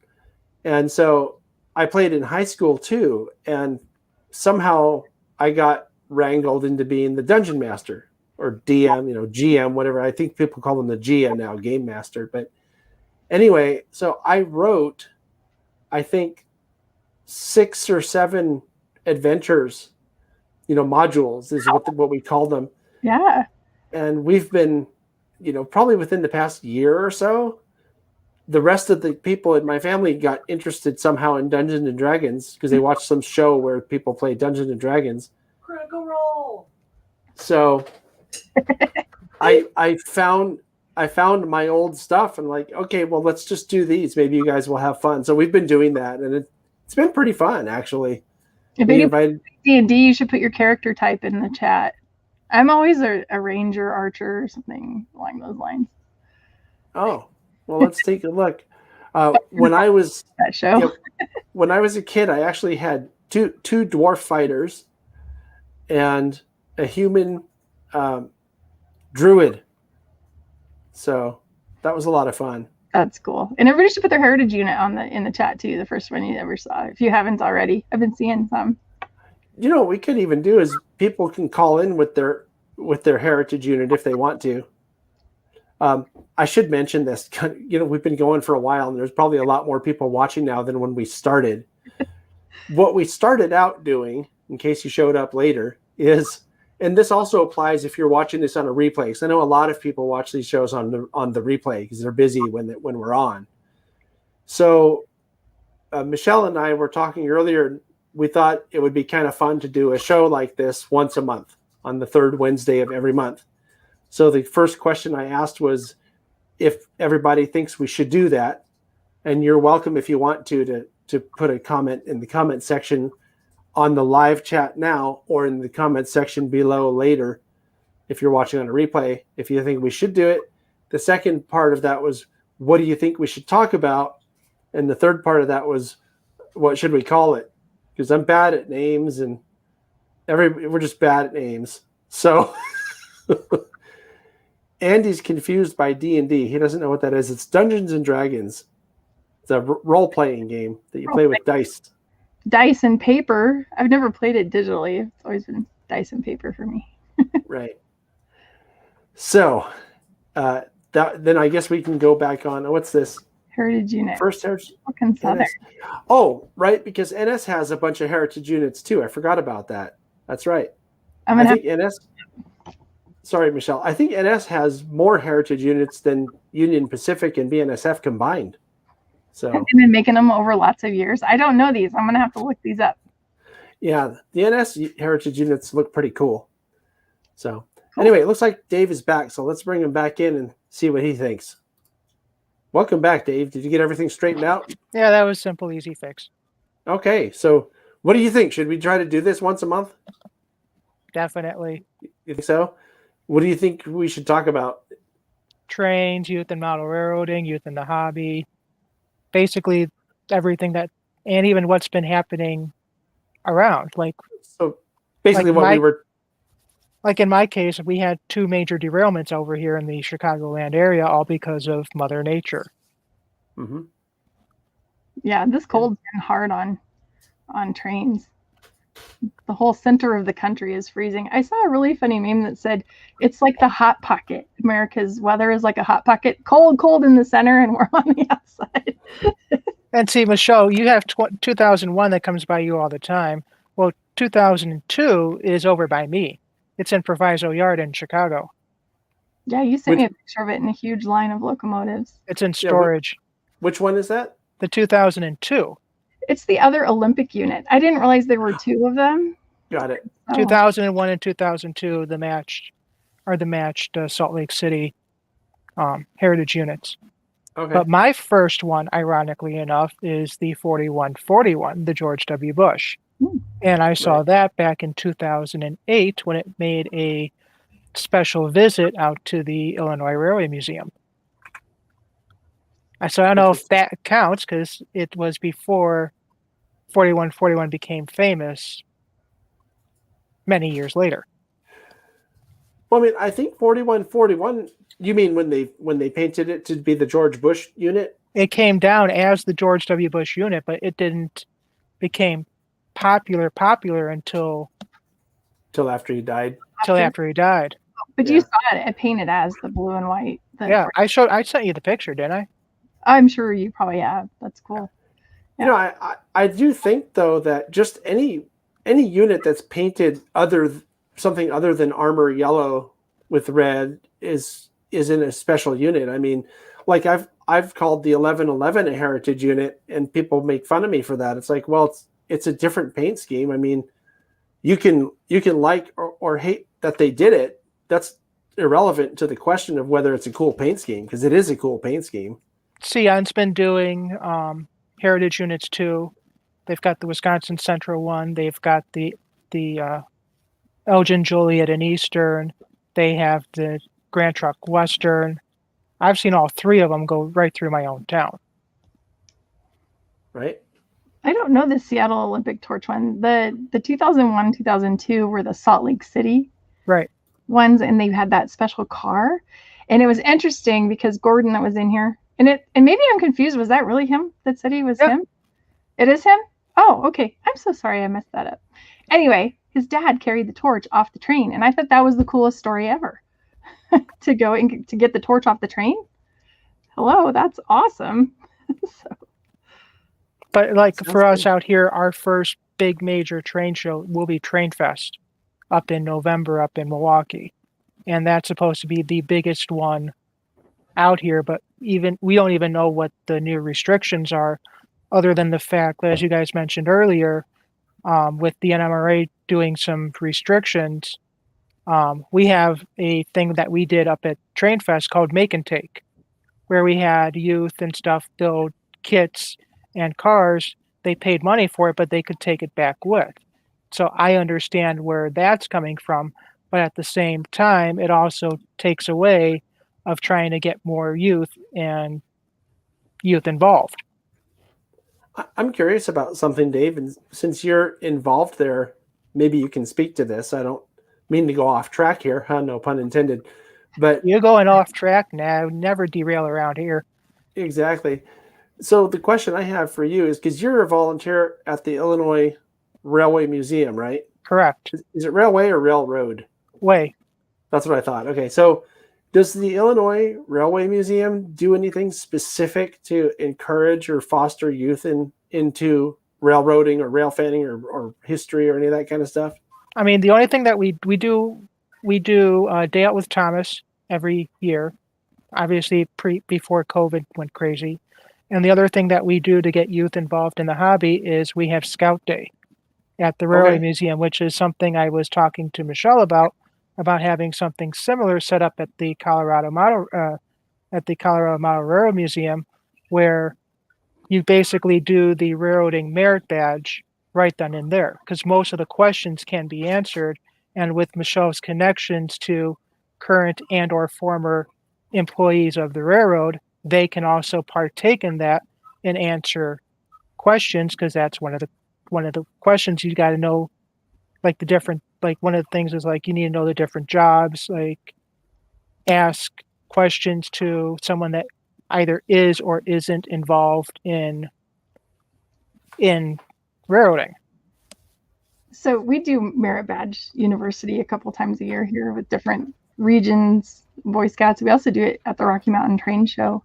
And so I played in high school too, and somehow I got wrangled into being the dungeon master or DM, GM, whatever. I think people call them the GM now, game master. But anyway, so I wrote, I think, 6 or 7 adventures, modules is what we call them. Yeah. And we've been, probably within the past year or so, the rest of the people in my family got interested somehow in Dungeons and Dragons because they watched some show where people play Dungeons and Dragons. Critical Role. So I found my old stuff and like, okay, well, let's just do these. Maybe you guys will have fun. So we've been doing that, and it's been pretty fun actually. If you play D&D, you should put your character type in the chat. I'm always a ranger, archer, or something along those lines. Oh, well, let's take a look. When I was that show, when I was a kid, I actually had two dwarf fighters and a human druid. So that was a lot of fun. That's cool. And everybody should put their heritage unit in the chat too. The first one you ever saw, if you haven't already. I've been seeing some. What we could even do is people can call in with their heritage unit if they want to. I should mention this. We've been going for a while, and there's probably a lot more people watching now than when we started. What we started out doing, in case you showed up later, is, and this also applies if you're watching this on a replay, because I know a lot of people watch these shows on the replay because they're busy when we're on. So Michelle and I were talking earlier. We thought it would be kind of fun to do a show like this once a month on the third Wednesday of every month. So the first question I asked was if everybody thinks we should do that, and you're welcome if you want to put a comment in the comment section on the live chat now or in the comment section below later if you're watching on a replay, if you think we should do it. The second part of that was, what do you think we should talk about? And the third part of that was, what should we call it? Because I'm bad at names and we're just bad at names. So Andy's confused by D&D. He doesn't know what that is. It's Dungeons and Dragons. It's a role-playing game that you play with dice. Dice and paper. I've never played it digitally. It's always been dice and paper for me. Right. So then I guess we can go back on. What's this? Heritage unit. First heritage. Fucking Southern. Oh, right, because NS has a bunch of heritage units too. I forgot about that. That's right. I think NS. Sorry, Michelle. I think NS has more heritage units than Union Pacific and BNSF combined. So have they been making them over lots of years? I don't know these. I'm gonna have to look these up. Yeah, the NS heritage units look pretty cool. So anyway, it looks like Dave is back. So let's bring him back in and see what he thinks. Welcome back, Dave. Did you get everything straightened out? Yeah, that was simple, easy fix. Okay, so what do you think? Should we try to do this once a month? Definitely. You think so? What do you think we should talk about? Trains, youth and model railroading, youth in the hobby, basically everything that, and even what's been happening around. So basically like in my case, we had 2 major derailments over here in the Chicagoland area, all because of Mother Nature. Mm-hmm. Yeah, this cold's been hard on trains. The whole center of the country is freezing. I saw a really funny meme that said it's like the hot pocket. America's weather is like a hot pocket, cold in the center, and we're on the outside. And see, Michelle, you have 2001 that comes by you all the time. Well, 2002 is over by me. It's in Proviso Yard in Chicago. Yeah, you sent me a picture of it in a huge line of locomotives. It's in storage. Which one is that? The 2002. It's the other Olympic unit. I didn't realize there were 2 of them. Got it. 2001 and 2002, the matched Salt Lake City heritage units. Okay. But my first one, ironically enough, is the 4141, the George W. Bush. And I saw that back in 2008 when it made a special visit out to the Illinois Railway Museum. So I don't know if that counts because it was before 4141 became famous many years later. Well, I mean, I think 4141, you mean when they painted it to be the George Bush unit? It came down as the George W. Bush unit, but it didn't became popular until after he died. After he died. But you saw it painted as the blue and white. Yeah, I sent you the picture, didn't I? I'm sure you probably have. That's cool. Yeah. You know, I do think though that just any unit that's painted something other than armor yellow with red is in a special unit. I mean, like I've called the 1111 a heritage unit, and people make fun of me for that. It's like, well, it's a different paint scheme. I mean, you can like or hate that they did it. That's irrelevant to the question of whether it's a cool paint scheme, because it is a cool paint scheme. Sion's been doing heritage units too. They've got the Wisconsin Central one. They've got the Elgin Joliet and Eastern. They have the Grand Trunk Western. I've seen all 3 of them go right through my own town. Right. I don't know the Seattle Olympic Torch one. The 2001, 2002 were the Salt Lake City ones, and they had that special car. And it was interesting because Gordon that was in here, and maybe I'm confused. Was that really him that said he was him? It is him? Oh, okay. I'm so sorry I messed that up. Anyway, his dad carried the torch off the train, and I thought that was the coolest story ever. To go and to get the torch off the train. Hello, that's awesome. But like for us out here, our first big major train show will be Train Fest up in November up in Milwaukee. And that's supposed to be the biggest one out here, but even we don't even know what the new restrictions are, other than the fact that, as you guys mentioned earlier, with the NMRA doing some restrictions, we have a thing that we did up at Train Fest called Make and Take, where we had youth and stuff build kits and cars. They paid money for it, but they could take it back with. So I understand where that's coming from, but at the same time, it also takes away of trying to get more youth involved. I'm curious about something, Dave, and since you're involved there, maybe you can speak to this. I don't mean to go off track here, huh? No pun intended. But you're going off track now. Never derail around here. Exactly. So the question I have for you is, because you're a volunteer at the Illinois Railway Museum, right? Correct. Is it railway or railroad? Way. That's what I thought. Okay, so does the Illinois Railway Museum do anything specific to encourage or foster youth into railroading or rail fanning or history or any of that kind of stuff? I mean, the only thing that we do Day Out with Thomas every year, obviously before COVID went crazy. And the other thing that we do to get youth involved in the hobby is we have Scout Day at the Railway Museum, which is something I was talking to Michelle about having something similar set up at the Colorado Model Railroad Museum, where you basically do the railroading merit badge right then and there, because most of the questions can be answered. And with Michelle's connections to current and or former employees of the railroad, they can also partake in that and answer questions, because that's one of the questions you got to know, like the different, like one of the things is like you need to know the different jobs, like ask questions to someone that either is or isn't involved in railroading. So we do Merit Badge University a couple times a year here with different regions, Boy Scouts. We also do it at the Rocky Mountain Train Show.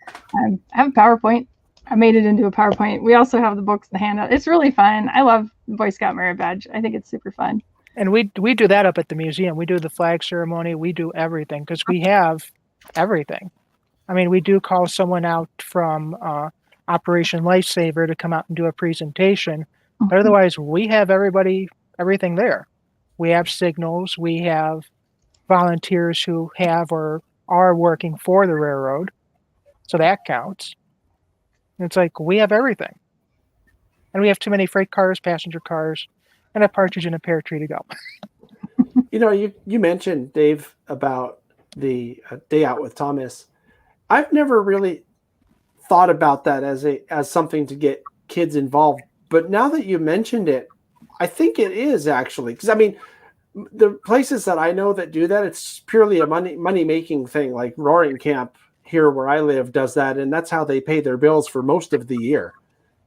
I have a PowerPoint. I made it into a PowerPoint. We also have the books, the handout. It's really fun. I love Boy Scout Merit Badge. I think it's super fun. And we do that up at the museum. We do the flag ceremony. We do everything because we have everything. I mean, we do call someone out from Operation Lifesaver to come out and do a presentation. Mm-hmm. But otherwise, we have everything there. We have signals. We have volunteers who have or are working for the railroad. So that counts. And it's like we have everything. And we have too many freight cars, passenger cars, and a partridge in a pear tree to go. You know, you mentioned, Dave, about the Day Out with Thomas. I've never really thought about that as something to get kids involved. But now that you mentioned it, I think it is actually. Because, I mean, the places that I know that do that, it's purely a money-making thing. Like Roaring Camp here where I live does that, and that's how they pay their bills for most of the year,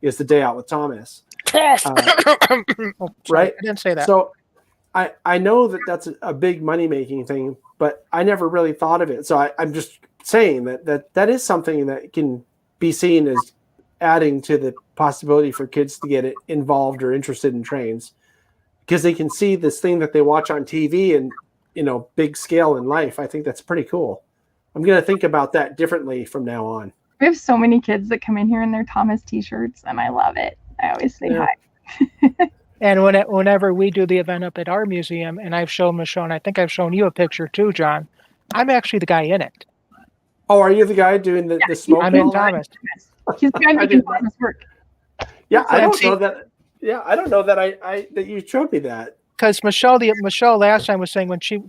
is the Day Out with Thomas. Right? I didn't say that. So I know that that's a big money-making thing, but I never really thought of it. So I'm just saying that is something that can be seen as adding to the possibility for kids to get involved or interested in trains, because they can see this thing that they watch on TV and, you know, big scale in life. I think that's pretty cool. I'm going to think about that differently from now on. We have so many kids that come in here in their Thomas t-shirts, and I love it. I always say hi. And whenever we do the event up at our museum, and I've shown Michelle, and I think I've shown you a picture too, John, I'm actually the guy in it. Oh, are you the guy doing the smoke? I'm in Thomas. He's the guy making Thomas work. Yeah, I don't know that. Yeah, I don't know that that you showed me that. Because Michelle last time was saying when she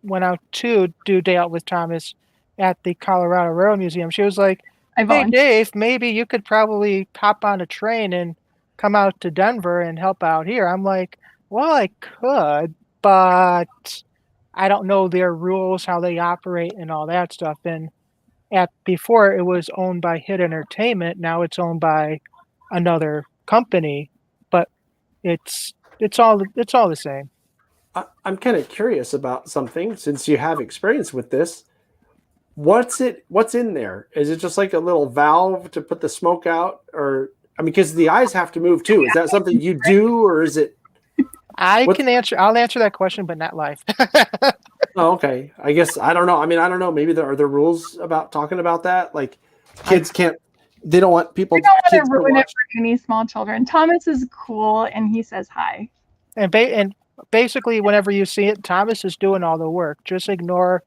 went out to do Day Out with Thomas at the Colorado Railroad Museum, she was like, "Hey Dave, maybe you could probably hop on a train and come out to Denver and help out here." I'm like, "Well, I could, but I don't know their rules, how they operate, and all that stuff." And before it was owned by Hit Entertainment, now it's owned by another company, but it's all the same. I'm kind of curious about something, since you have experience with this. What's in there? Is it just like a little valve to put the smoke out, or I mean, because the eyes have to move too. Is that something you do, or is it? I'll answer that question, but not live. Oh, okay. I guess I don't know. I mean, I don't know. Maybe there are there rules about talking about that. Like, kids can't. They don't want people. We don't want kids to ruin it for any small children. Thomas is cool, and he says hi. And basically, whenever you see it, Thomas is doing all the work. Just ignore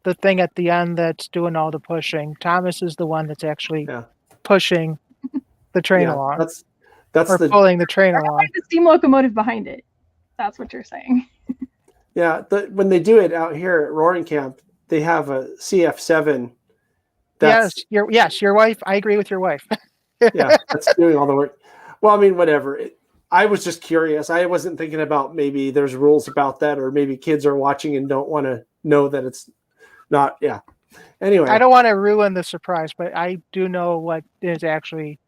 the thing at the end that's doing all the pushing. Thomas is the one that's actually pushing the train along. That's pulling the train along. The steam locomotive behind it. That's what you're saying. Yeah, when they do it out here at Roaring Camp, they have a CF7. Yes, your wife. I agree with your wife. Yeah, that's doing all the work. Well, I mean, whatever. I was just curious. I wasn't thinking about maybe there's rules about that, or maybe kids are watching and don't want to know that it's not. Yeah. Anyway, I don't want to ruin the surprise, but I do know what is actually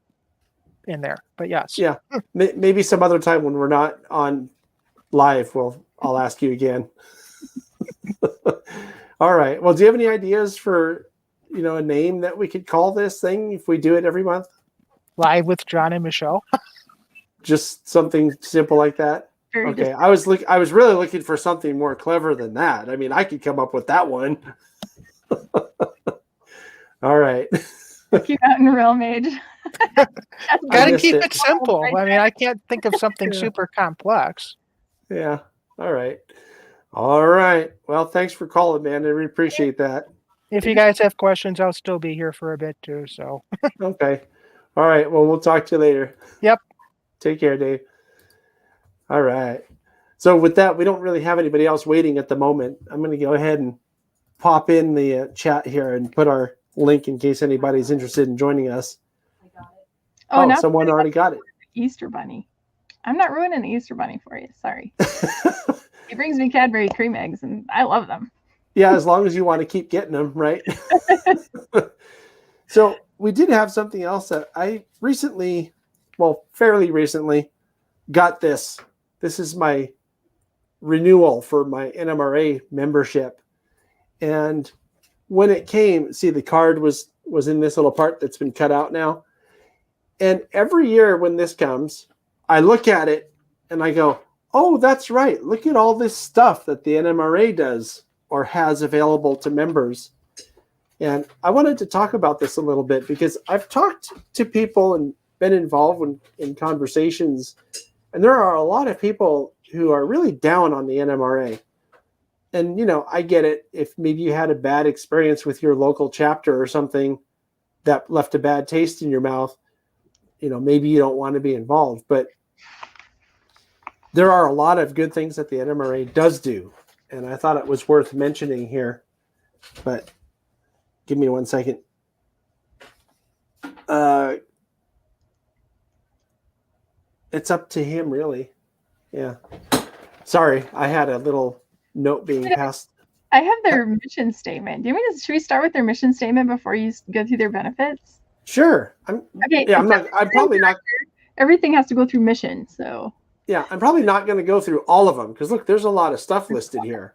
in there. But yes. Yeah. Maybe some other time when we're not on live, I'll ask you again. All right. Well, do you have any ideas for, a name that we could call this thing if we do it every month? Live with John and Michelle. Just something simple like that. Okay. I was really looking for something more clever than that. I mean, I could come up with that one. All right. Keep out in real mage. Gotta keep it simple. I mean, I can't think of something super complex. Yeah. All right. All right. Well, thanks for calling, man. I really appreciate that. If you guys have questions, I'll still be here for a bit too. So. Okay. All right. Well, we'll talk to you later. Yep. Take care, Dave. All right. So with that, we don't really have anybody else waiting at the moment. I'm going to go ahead and pop in the chat here and put our link in case anybody's interested in joining us. I got it. Oh, someone already got it. Easter Bunny. I'm not ruining the Easter Bunny for you. Sorry. He brings me Cadbury cream eggs, and I love them. Yeah, as long as you want to keep getting them, right? So we did have something else that I fairly recently, got this. This is my renewal for my NMRA membership. And when it came, see, the card was in this little part that's been cut out now. And every year when this comes, I look at it and I go, oh, that's right. Look at all this stuff that the NMRA does or has available to members. And I wanted to talk about this a little bit because I've talked to people and been involved in conversations, and there are a lot of people who are really down on the NMRA. And, I get it. If maybe you had a bad experience with your local chapter or something that left a bad taste in your mouth, maybe you don't want to be involved. But there are a lot of good things that the NMRA does do. And I thought it was worth mentioning here. But give me 1 second. It's up to him, really. Yeah. Sorry, I had a little note being passed. I have their mission statement. Should we start with their mission statement before you go through their benefits? Sure. I'm probably not. Everything has to go through mission, so. Yeah, I'm probably not going to go through all of them because look, there's a lot of stuff listed here.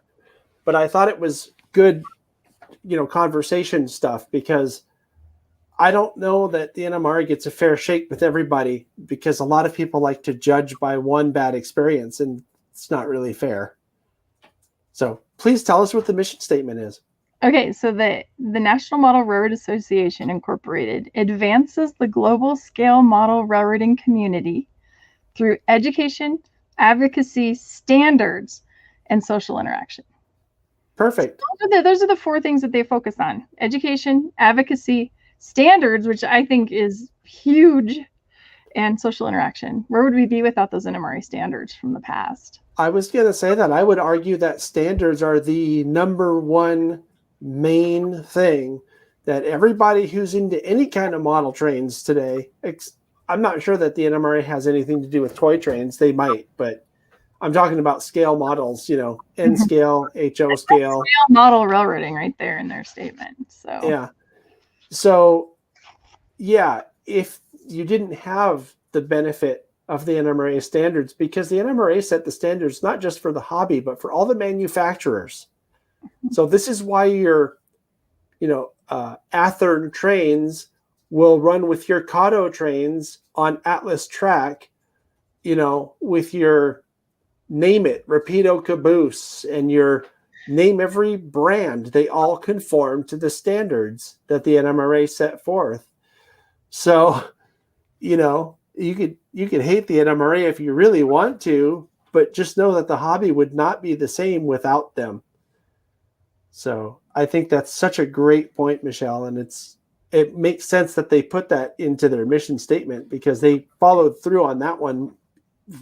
But I thought it was good, conversation stuff because I don't know that the NMRA gets a fair shake with everybody because a lot of people like to judge by one bad experience and it's not really fair. So please tell us what the mission statement is. Okay, so the National Model Railroad Association Incorporated advances the global scale model railroading community through education, advocacy, standards, and social interaction. Perfect. So those are the four things that they focus on: education, advocacy, standards, which I think is huge, and social interaction. Where would we be without those NMRA standards from the past? I was going to say that. I would argue that standards are the number one main thing that everybody who's into any kind of model trains today, I'm not sure that the NMRA has anything to do with toy trains. They might, but I'm talking about scale models, N scale, HO scale. Model railroading right there in their statement. So yeah. So yeah, if you didn't have the benefit of the NMRA standards, because the NMRA set the standards not just for the hobby, but for all the manufacturers. So this is why your, Athearn trains will run with your Kato trains on Atlas track, with your name it, Rapido Caboose, and your name every brand, they all conform to the standards that the NMRA set forth. So, you could hate the NMRA if you really want to, but just know that the hobby would not be the same without them. So I think that's such a great point, Michelle, and it makes sense that they put that into their mission statement because they followed through on that one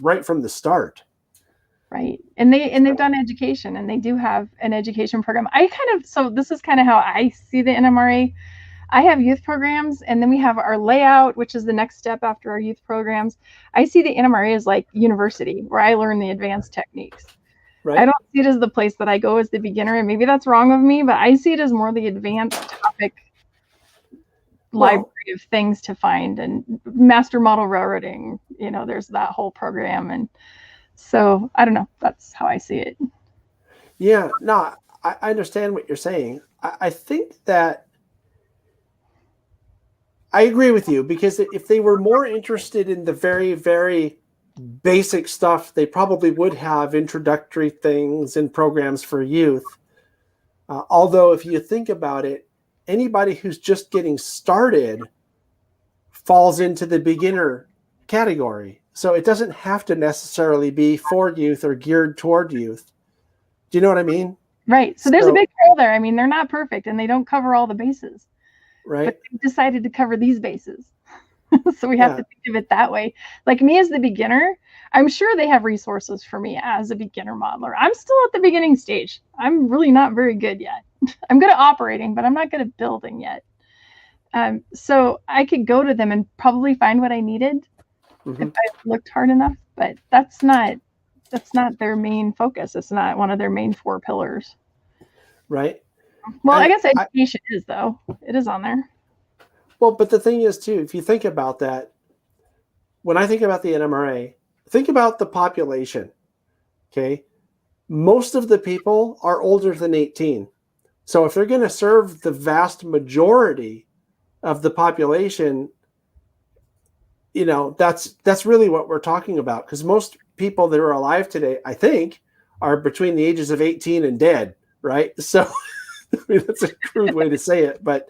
right from the start. Right. And they've done education, and they do have an education program. So this is kind of how I see the NMRA. I have youth programs, and then we have our layout, which is the next step after our youth programs. I see the NMRA as like university, where I learn the advanced techniques. Right. I don't see it as the place that I go as the beginner, and maybe that's wrong of me, but I see it as more the advanced topic library of things to find, and master model railroading, there's that whole program. And so I don't know, that's how I see it. Yeah, no, I understand what you're saying. I think that I agree with you, because if they were more interested in the very, very basic stuff, they probably would have introductory things and programs for youth. Although if you think about it, anybody who's just getting started falls into the beginner category. So it doesn't have to necessarily be for youth or geared toward youth. Do you know what I mean? Right. So there's a big hole there. I mean, they're not perfect, and they don't cover all the bases. Right. But they decided to cover these bases. So we have to think of it that way. Like me as the beginner, I'm sure they have resources for me as a beginner modeler. I'm still at the beginning stage. I'm really not very good yet. I'm good at operating, but I'm not good at building yet. So I could go to them and probably find what I needed if I looked hard enough, but that's not their main focus. It's not one of their main 4 pillars. Right. Well, I guess education is, though. It is on there. Well, but the thing is, too, if you think about that, when I think about the NMRA, think about the population. Okay. Most of the people are older than 18. So if they're going to serve the vast majority of the population, that's really what we're talking about. Because most people that are alive today, I think, are between the ages of 18 and dead. Right. So that's a crude way to say it, but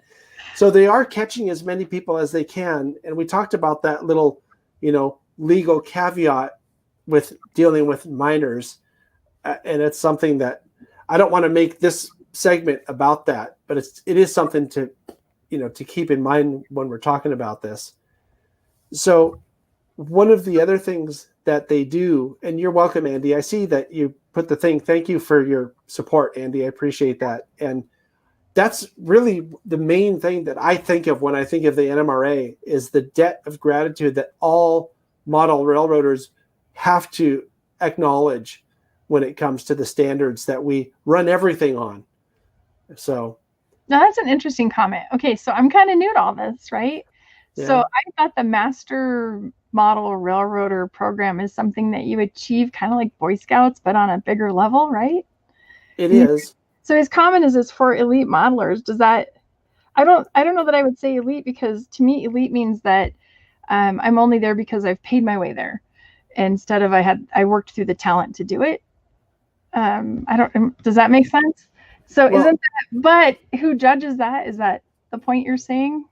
so they are catching as many people as they can. And we talked about that little, legal caveat with dealing with minors. And it's something that I don't want to make this segment about that, but it is something to keep in mind when we're talking about this. So one of the other things that they do, and you're welcome, Andy. I see that you put the thing. Thank you for your support, Andy. I appreciate that. And that's really the main thing that I think of when I think of the NMRA is the debt of gratitude that all model railroaders have to acknowledge when it comes to the standards that we run everything on. So now that's an interesting comment. Okay, so I'm kind of new to all this, right? Yeah. So I thought the master model railroader program is something that you achieve kind of like Boy Scouts, but on a bigger level, right? It is. So as common as it's for elite modelers, does that, I don't know that I would say elite, because to me, elite means that I'm only there because I've paid my way there, instead of I worked through the talent to do it. Does that make sense? So but who judges that? Is that the point you're saying?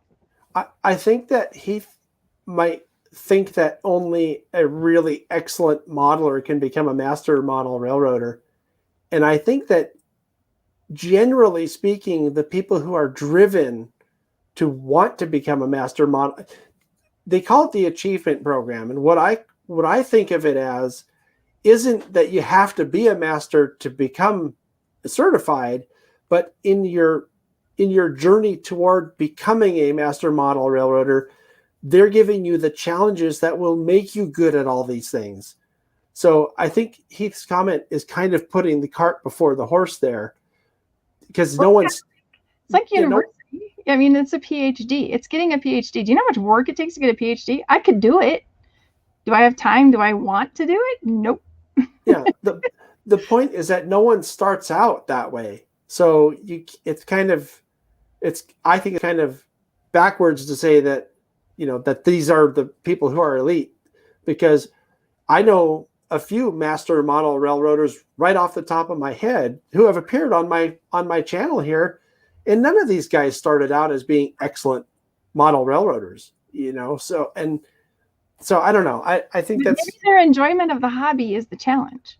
I think that he might think that only a really excellent modeler can become a master model railroader. And I think that generally speaking, the people who are driven to want to become a master model, they call it the achievement program. And what I think of it as isn't that you have to be a master to become certified, but in your journey toward becoming a master model railroader, they're giving you the challenges that will make you good at all these things. So I think Heath's comment is kind of putting the cart before the horse there, because it's like university. I mean, it's a PhD. It's getting a PhD. Do you know how much work it takes to get a PhD? I could do it. Do I have time? Do I want to do it? Nope. Yeah. The point is that no one starts out that way. So I think it's kind of backwards to say that, that these are the people who are elite, because I know a few master model railroaders right off the top of my head who have appeared on my channel here, and none of these guys started out as being excellent model railroaders, So I don't know. I think that's maybe their enjoyment of the hobby is the challenge,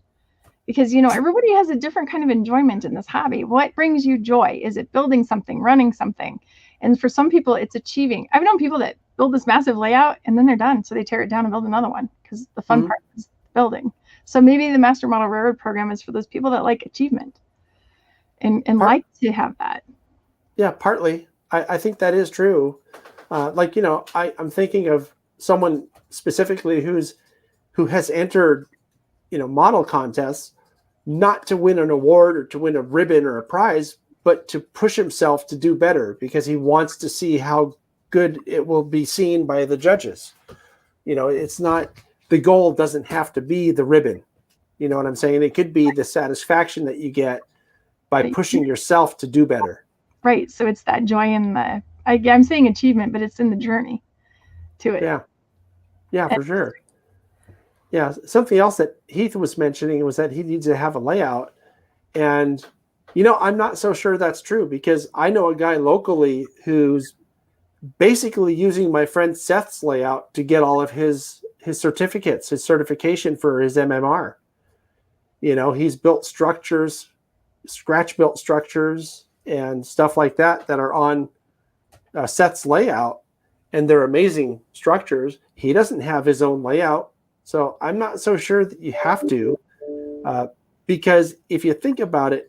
because everybody has a different kind of enjoyment in this hobby. What brings you joy? Is it building something, running something? And for some people, it's achieving. I've known people that build this massive layout and then they're done, so they tear it down and build another one because the fun part is building. So maybe the Master Model Railroad program is for those people that like achievement and like to have that. Yeah, partly. I think that is true. I'm thinking of someone specifically who has entered, model contests, not to win an award or to win a ribbon or a prize, but to push himself to do better because he wants to see how good it will be seen by the judges. It's not, the goal doesn't have to be the ribbon. You know what I'm saying? It could be the satisfaction that you get by pushing yourself to do better. Right. So it's that joy in I'm saying achievement, but it's in the journey to it. Yeah, for sure. Yeah. Something else that Heath was mentioning was that he needs to have a layout. And, I'm not so sure that's true because I know a guy locally who's basically using my friend Seth's layout to get all of his certificates, his certification for his MMR. He's built structures, scratch built structures and stuff like that are on Seth's layout, and they're amazing structures. He doesn't have his own layout, so I'm not so sure that you have to, because if you think about it,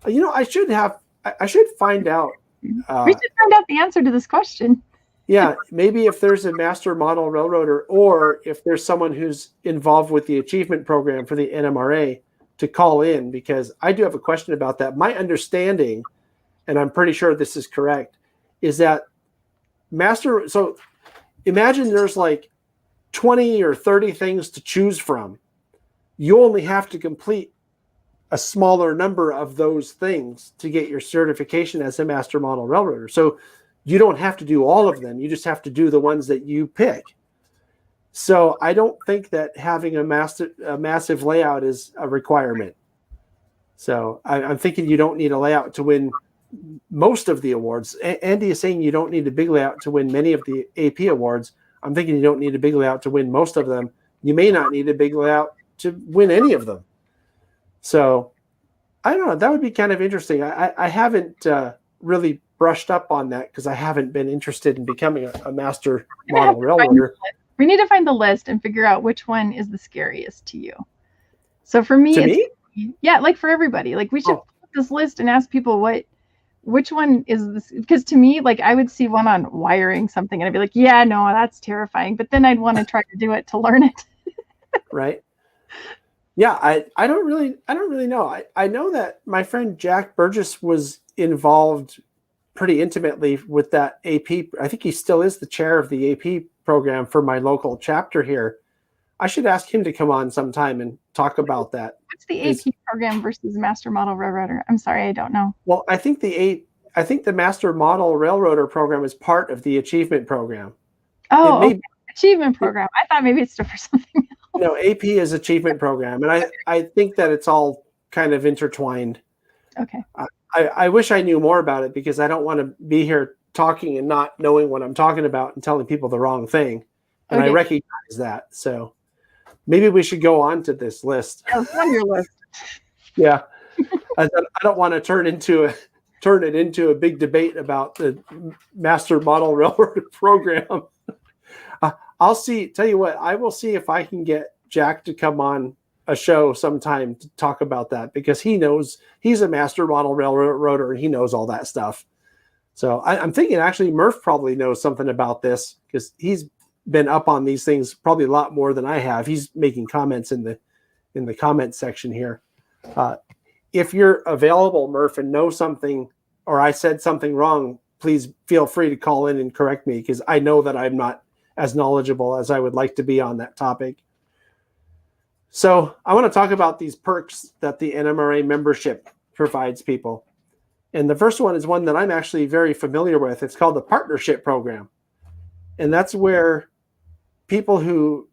I should find out. We should find out the answer to this question. Yeah, maybe if there's a master model railroader, or if there's someone who's involved with the achievement program for the NMRA to call in, because I do have a question about that. My understanding, and I'm pretty sure this is correct, is that so imagine there's like 20 or 30 things to choose from. You only have to complete a smaller number of those things to get your certification as a master model railroader. So you don't have to do all of them. You just have to do the ones that you pick. So I don't think that having a massive layout is a requirement. So I'm thinking you don't need a layout to win most of the awards. Andy is saying you don't need a big layout to win many of the AP awards. I'm thinking you don't need a big layout to win most of them. You may not need a big layout to win any of them. So I don't know. That would be kind of interesting. I haven't really brushed up on that because I haven't been interested in becoming a master model railroader. We need to find the list and figure out which one is the scariest to you. So for me, yeah, like for everybody, like we should put this list and ask people which one is this? Because to me, like I would see one on wiring something and I'd be like, yeah, no, that's terrifying. But then I'd want to try to do it to learn it. Right. Yeah, I don't really know. I know that my friend Jack Burgess was involved pretty intimately with that AP. I think he still is the chair of the AP program for my local chapter here. I should ask him to come on sometime and talk about that. What's the AP program versus Master Model Railroader? I'm sorry, I don't know. Well, I think the Master Model Railroader program is part of the Achievement program. Oh, okay. Achievement program. I thought maybe it's for something else. No, AP is Achievement program, and I think that it's all kind of intertwined. Okay. I wish I knew more about it because I don't want to be here talking and not knowing what I'm talking about and telling people the wrong thing. And I recognize that. So maybe we should go on to this list. Yeah, it's on your list. Yeah. I don't want to turn it into a big debate about the Master Model Railroad program. Tell you what, I will see if I can get Jack to come on a show sometime to talk about that because he's a master model railroader and he knows all that stuff. So I'm thinking actually Murf probably knows something about this because he's been up on these things probably a lot more than I have. He's making comments in the comment section here. If you're available, Murf, and know something or I said something wrong, please feel free to call in and correct me because I know that I'm not as knowledgeable as I would like to be on that topic. So I want to talk about these perks that the NMRA membership provides people. And the first one is one that I'm actually very familiar with. It's called the partnership program. And that's where people who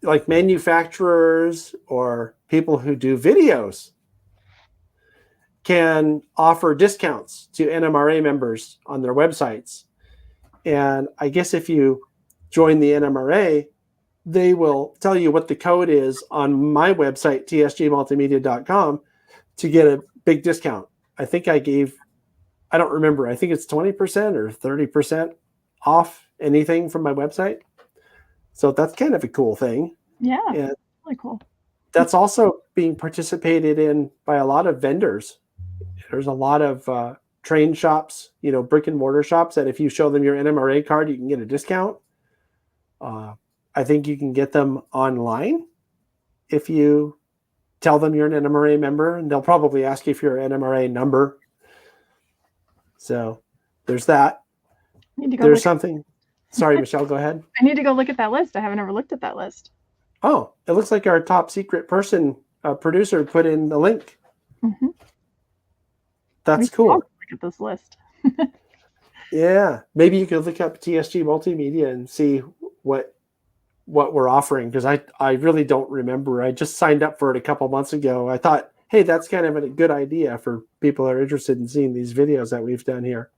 like manufacturers or people who do videos can offer discounts to NMRA members on their websites. And I guess if you join the NMRA, they will tell you what the code is on my website, tsgmultimedia.com, to get a big discount. I think I don't remember. I think it's 20% or 30% off anything from my website. So that's kind of a cool thing. Yeah, and really cool. That's also being participated in by a lot of vendors. There's a lot of train shops, brick and mortar shops, that if you show them your NMRA card, you can get a discount. I think you can get them online if you tell them you're an NMRA member, and they'll probably ask you for your NMRA number. So there's that. There's something. Sorry, Michelle, go ahead. I need to go look at that list. I haven't ever looked at that list. Oh, it looks like our top secret producer put in the link. Mm-hmm. That's cool. Look at this list. Yeah, maybe you could look up TSG Multimedia and see what we're offering, because I really don't remember. I just signed up for it a couple months ago. I thought, hey, that's kind of a good idea for people that are interested in seeing these videos that we've done here.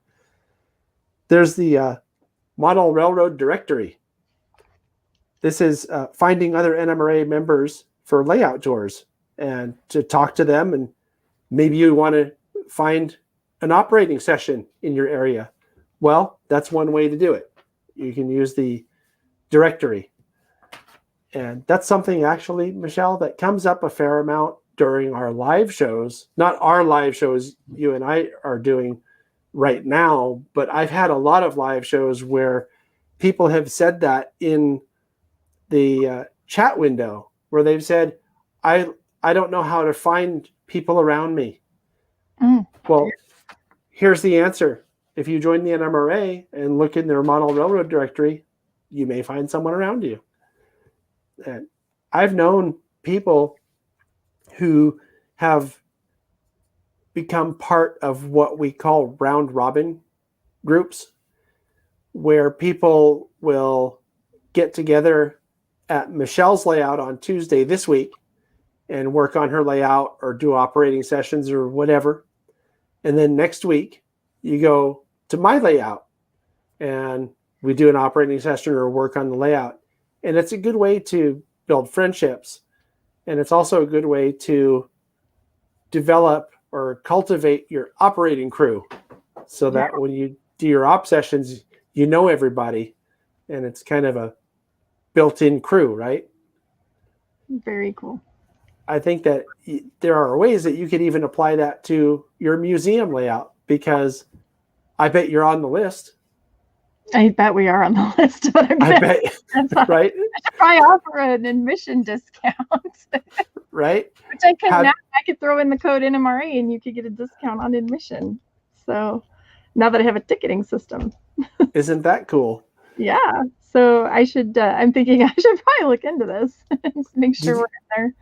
There's the Model Railroad Directory. This is finding other NMRA members for layout tours and to talk to them, and maybe you want to find an operating session in your area. Well, that's one way to do it. You can use the directory. And that's something, actually, Michelle, that comes up a fair amount during our live shows. Not our live shows you and I are doing right now, but I've had a lot of live shows where people have said that in the chat window, where they've said, I don't know how to find people around me. Well, here's the answer. If you join the NMRA and look in their Model Railroad Directory, you may find someone around you. And I've known people who have become part of what we call round robin groups, where people will get together at Michelle's layout on Tuesday this week and work on her layout or do operating sessions or whatever. And then next week you go to my layout and we do an operating session or work on the layout. And it's a good way to build friendships. And it's also a good way to develop or cultivate your operating crew, so that when you do your op sessions, you know everybody, and it's kind of a built-in crew, right? Very cool. I think that there are ways that you could even apply that to your museum layout, because I bet you're on the list. I bet we are on the list. But I bet, right? I should probably offer an admission discount. Right? Which I could now. I could throw in the code NMRA and you could get a discount on admission. So now that I have a ticketing system. Isn't that cool? Yeah. So I should, I'm thinking I should probably look into this and make sure we're in there.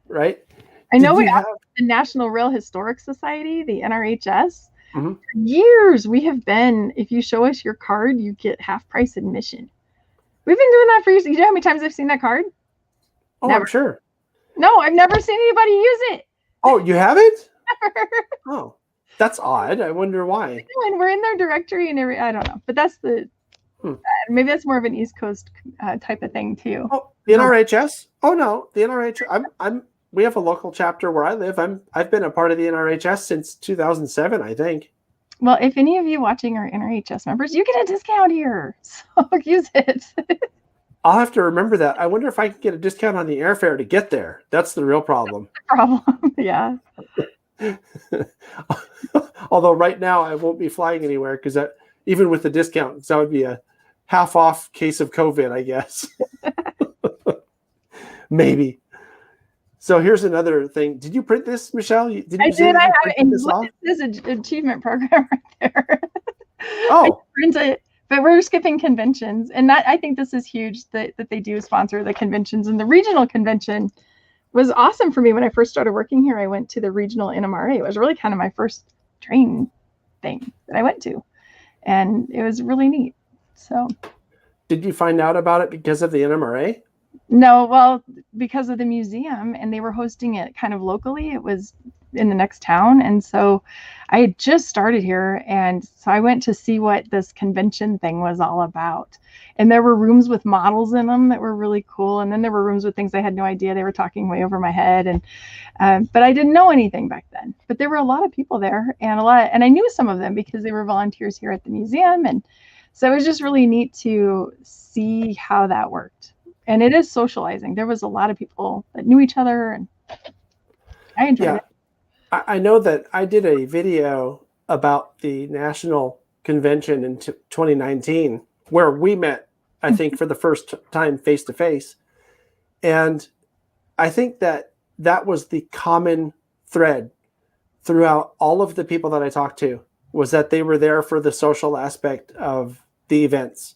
Right. I know we have the National Rail Historic Society, the NRHS. Mm-hmm. For years we have been, if you show us your card, you get half price admission. We've been doing that for years. You know how many times I've seen that card? Oh, Never. I'm sure. No, I've never seen anybody use it. Oh, you haven't? Never. Oh, that's odd. I wonder why. And we're in their directory and I don't know, but that's the maybe that's more of an East Coast type of thing too. Oh, the NRHS? Oh no, the NRHS. We have a local chapter where I live. I've been a part of the NRHS since 2007, I think. Well, if any of you watching are NRHS members, you get a discount here, so use it. I'll have to remember that. I wonder if I can get a discount on the airfare to get there. That's the real problem. Yeah. Although right now I won't be flying anywhere, because even with the discount, that would be a half off case of COVID, I guess. Maybe. So here's another thing. Did you print this, Michelle? I did. I have it. And look, this is an achievement program right there. Oh. I print it. But we're skipping conventions, and I think this is huge that they do sponsor the conventions. And the regional convention was awesome for me when I first started working here. I went to the regional NMRA. It was really kind of my first train thing that I went to, and it was really neat. So, did you find out about it because of the NMRA? No, well, because of the museum, and they were hosting it kind of locally. It was in the next town, and so I had just started here, and so I went to see what this convention thing was all about. And there were rooms with models in them that were really cool, and then there were rooms with things I had no idea. They were talking way over my head, and but I didn't know anything back then. But there were a lot of people there, and I knew some of them because they were volunteers here at the museum, and so it was just really neat to see how that worked. And it is socializing. There was a lot of people that knew each other, and I enjoyed it. I know that I did a video about the national convention in 2019 where we met, I think, for the first time face to face. And I think that was the common thread throughout all of the people that I talked to, was that they were there for the social aspect of the events.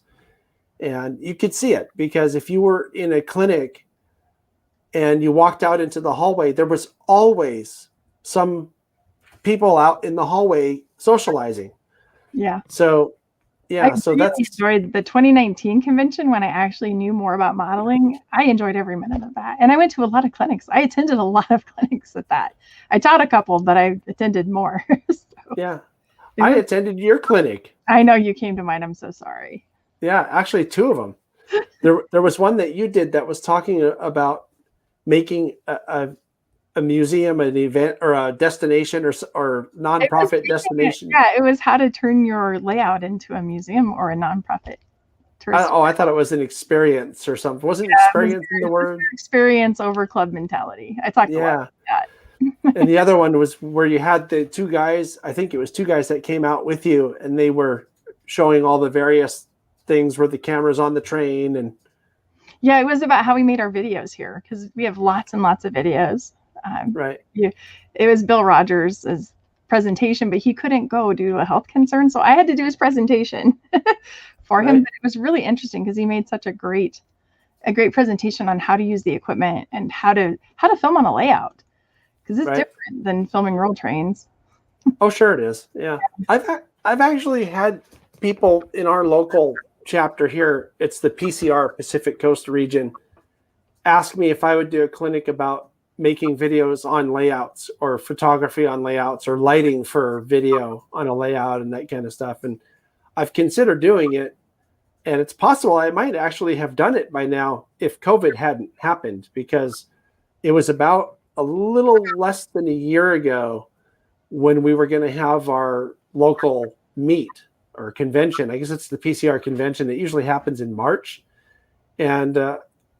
And you could see it, because if you were in a clinic and you walked out into the hallway, there was always some people out in the hallway socializing. Yeah. So, yeah. So really that's enjoyed the 2019 convention when I actually knew more about modeling. I enjoyed every minute of that. And I went to a lot of clinics. I attended a lot of clinics at that. I taught a couple, but I attended more. So yeah. I attended your clinic. I know you came to mine. I'm so sorry. Yeah, actually 2 of them. There was one that you did that was talking about making a museum, an event, or a destination, or nonprofit destination. Yeah, it was how to turn your layout into a museum or a nonprofit. I thought it was an experience or something. Wasn't experience in the word? Experience over club mentality. I talked a lot about that. And the other one was where you had the 2 guys, I think it was 2 guys that came out with you, and they were showing all the various things where the camera's on the train. And yeah, it was about how we made our videos here, because we have lots and lots of videos. Right. It was Bill Rogers' presentation, but he couldn't go due to a health concern, so I had to do his presentation for him. But it was really interesting because he made such a great presentation on how to use the equipment and how to film on a layout, because it's different than filming roll trains. Oh, sure it is. Yeah. I've actually had people in our local chapter here, it's the PCR Pacific Coast region, ask me if I would do a clinic about making videos on layouts, or photography on layouts, or lighting for video on a layout, and that kind of stuff. And I've considered doing it, and it's possible I might actually have done it by now if COVID hadn't happened, because it was about a little less than a year ago when we were going to have our local meet or convention. I guess it's the PCR convention that usually happens in March, and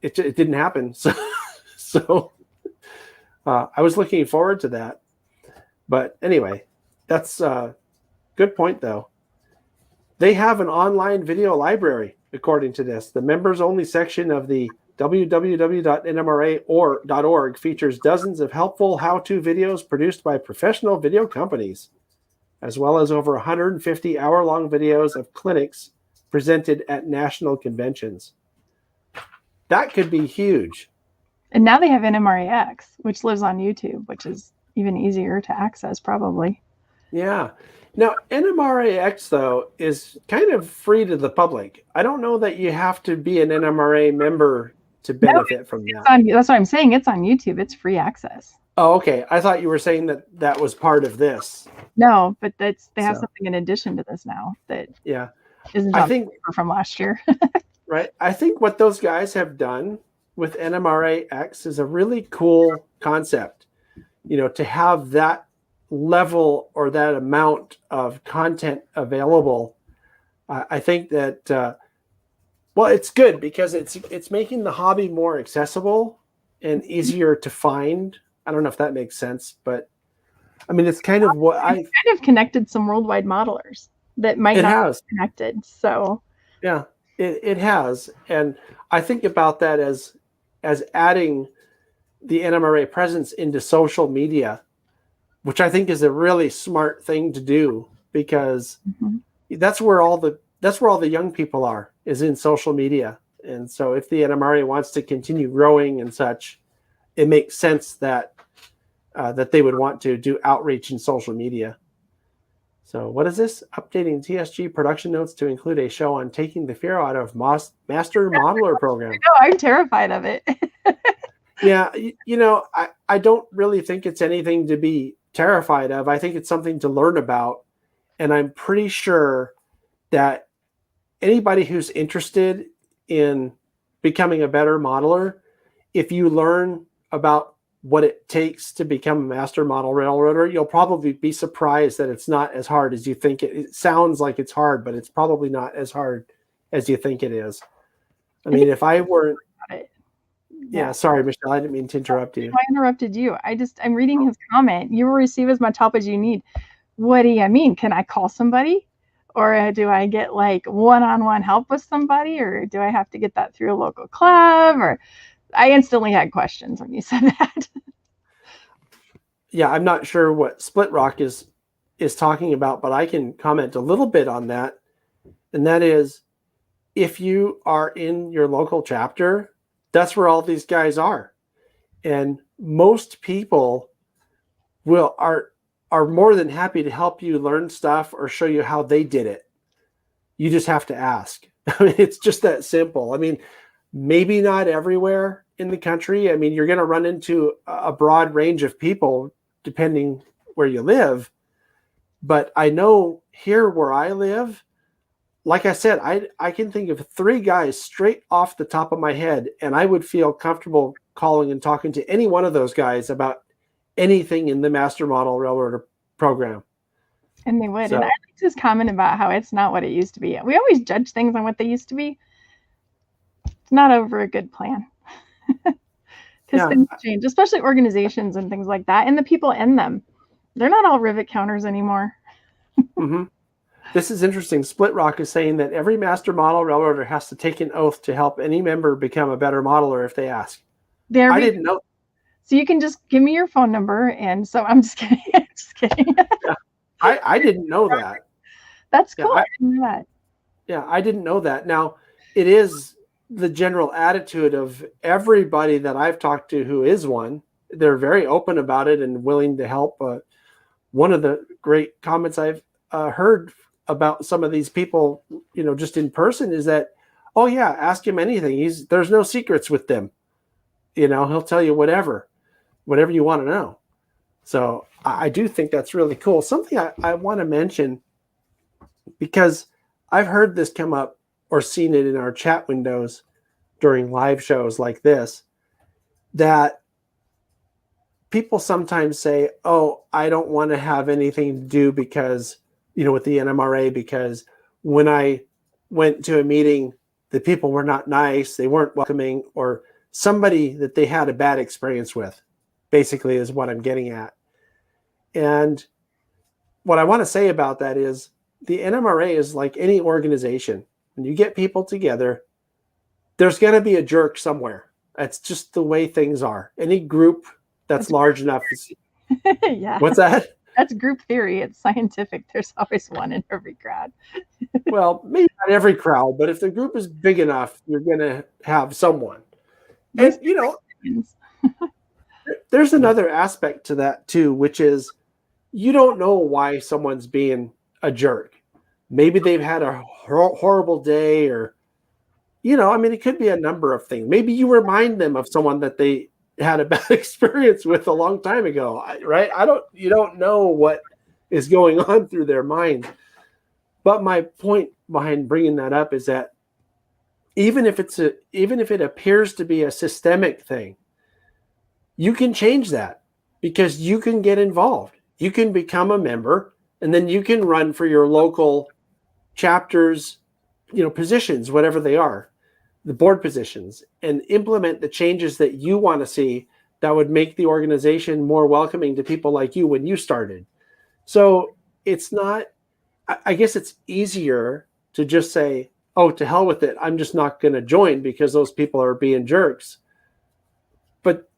it didn't happen. So I was looking forward to that. But anyway, that's a good point, though. They have an online video library, according to this. The members only section of the www.nmra.org features dozens of helpful how-to videos produced by professional video companies, as well as over 150 hour-long videos of clinics presented at national conventions. That could be huge. And now they have NMRAX, which lives on YouTube, which is even easier to access, probably. Yeah. Now, NMRAX, though, is kind of free to the public. I don't know that you have to be an NMRA member to benefit from that. That's what I'm saying. It's on YouTube. It's free access. Oh, okay. I thought you were saying that was part of this. No, but they have something in addition to this now that isn't from last year. Right. I think what those guys have done with NMRAX is a really cool concept, to have that level or that amount of content available. I think that, it's good because it's making the hobby more accessible and easier to find. I don't know if that makes sense, but I mean, it's kind of what I kind of connected some worldwide modelers that might not be connected. So yeah, it has. And I think about that as adding the NMRA presence into social media, which I think is a really smart thing to do, because that's where all the young people are, is in social media. And so if the NMRA wants to continue growing and such, it makes sense that they would want to do outreach in social media. So what is this? Updating TSG production notes to include a show on taking the fear out of Master Modeler program. No, I'm terrified of it. Yeah, I don't really think it's anything to be terrified of. I think it's something to learn about. And I'm pretty sure that anybody who's interested in becoming a better modeler, if you learn about what it takes to become a master model railroader, you'll probably be surprised that it's not as hard as you think it sounds like it's hard, but it's probably not as hard as you think it is. I mean, if I weren't, yeah, sorry, Michelle, I didn't mean to interrupt you. I interrupted you. I'm reading his comment. You will receive as much help as you need. What do you mean? Can I call somebody? Or do I get like one-on-one help with somebody? Or do I have to get that through a local club? Or I instantly had questions when you said that. Yeah, I'm not sure what Split Rock is talking about, but I can comment a little bit on that. And that is, if you are in your local chapter, that's where all these guys are. And most people are more than happy to help you learn stuff or show you how they did it. You just have to ask. I mean, it's just that simple. I mean, maybe not everywhere in the country. I mean, you're going to run into a broad range of people depending where you live. But I know here where I live, like I said, I can think of 3 guys straight off the top of my head, and I would feel comfortable calling and talking to any one of those guys about anything in the Master Model Railroader program. And they would. So, and I liked his comment about how it's not what it used to be. We always judge things on what they used to be. It's not over a good plan. Because things change, especially organizations and things like that. And the people in them, they're not all rivet counters anymore. Mm-hmm. This is interesting. Split Rock is saying that every Master Model Railroader has to take an oath to help any member become a better modeler if they ask. I didn't know. So you can just give me your phone number, and so I'm just kidding. I'm just kidding. Yeah, I didn't know that. That's cool. I didn't know that. Yeah, I didn't know that. Now, it is the general attitude of everybody that I've talked to who is one. They're very open about it and willing to help. One of the great comments I've heard about some of these people, just in person, is that, oh yeah, ask him anything. There's no secrets with them. He'll tell you whatever you want to know. So I do think that's really cool. Something I want to mention, because I've heard this come up or seen it in our chat windows during live shows like this, that people sometimes say, oh, I don't want to have anything to do because, with the NMRA, because when I went to a meeting, the people were not nice, they weren't welcoming, or somebody that they had a bad experience with, basically, is what I'm getting at. And what I want to say about that is the NMRA is like any organization. When you get people together, there's going to be a jerk somewhere. That's just the way things are. Any group that's large enough. Yeah. What's that? That's group theory. It's scientific. There's always one in every crowd. Well, maybe not every crowd, but if the group is big enough, you're going to have someone. And, there's another aspect to that too, which is you don't know why someone's being a jerk. Maybe they've had a horrible day, or, it could be a number of things. Maybe you remind them of someone that they had a bad experience with a long time ago, right? You don't know what is going on through their mind. But my point behind bringing that up is that even if it appears to be a systemic thing, you can change that, because you can get involved. You can become a member, and then you can run for your local chapters, positions, whatever they are, the board positions, and implement the changes that you want to see that would make the organization more welcoming to people like you when you started. So it's not, I guess it's easier to just say, oh, to hell with it, I'm just not going to join because those people are being jerks. But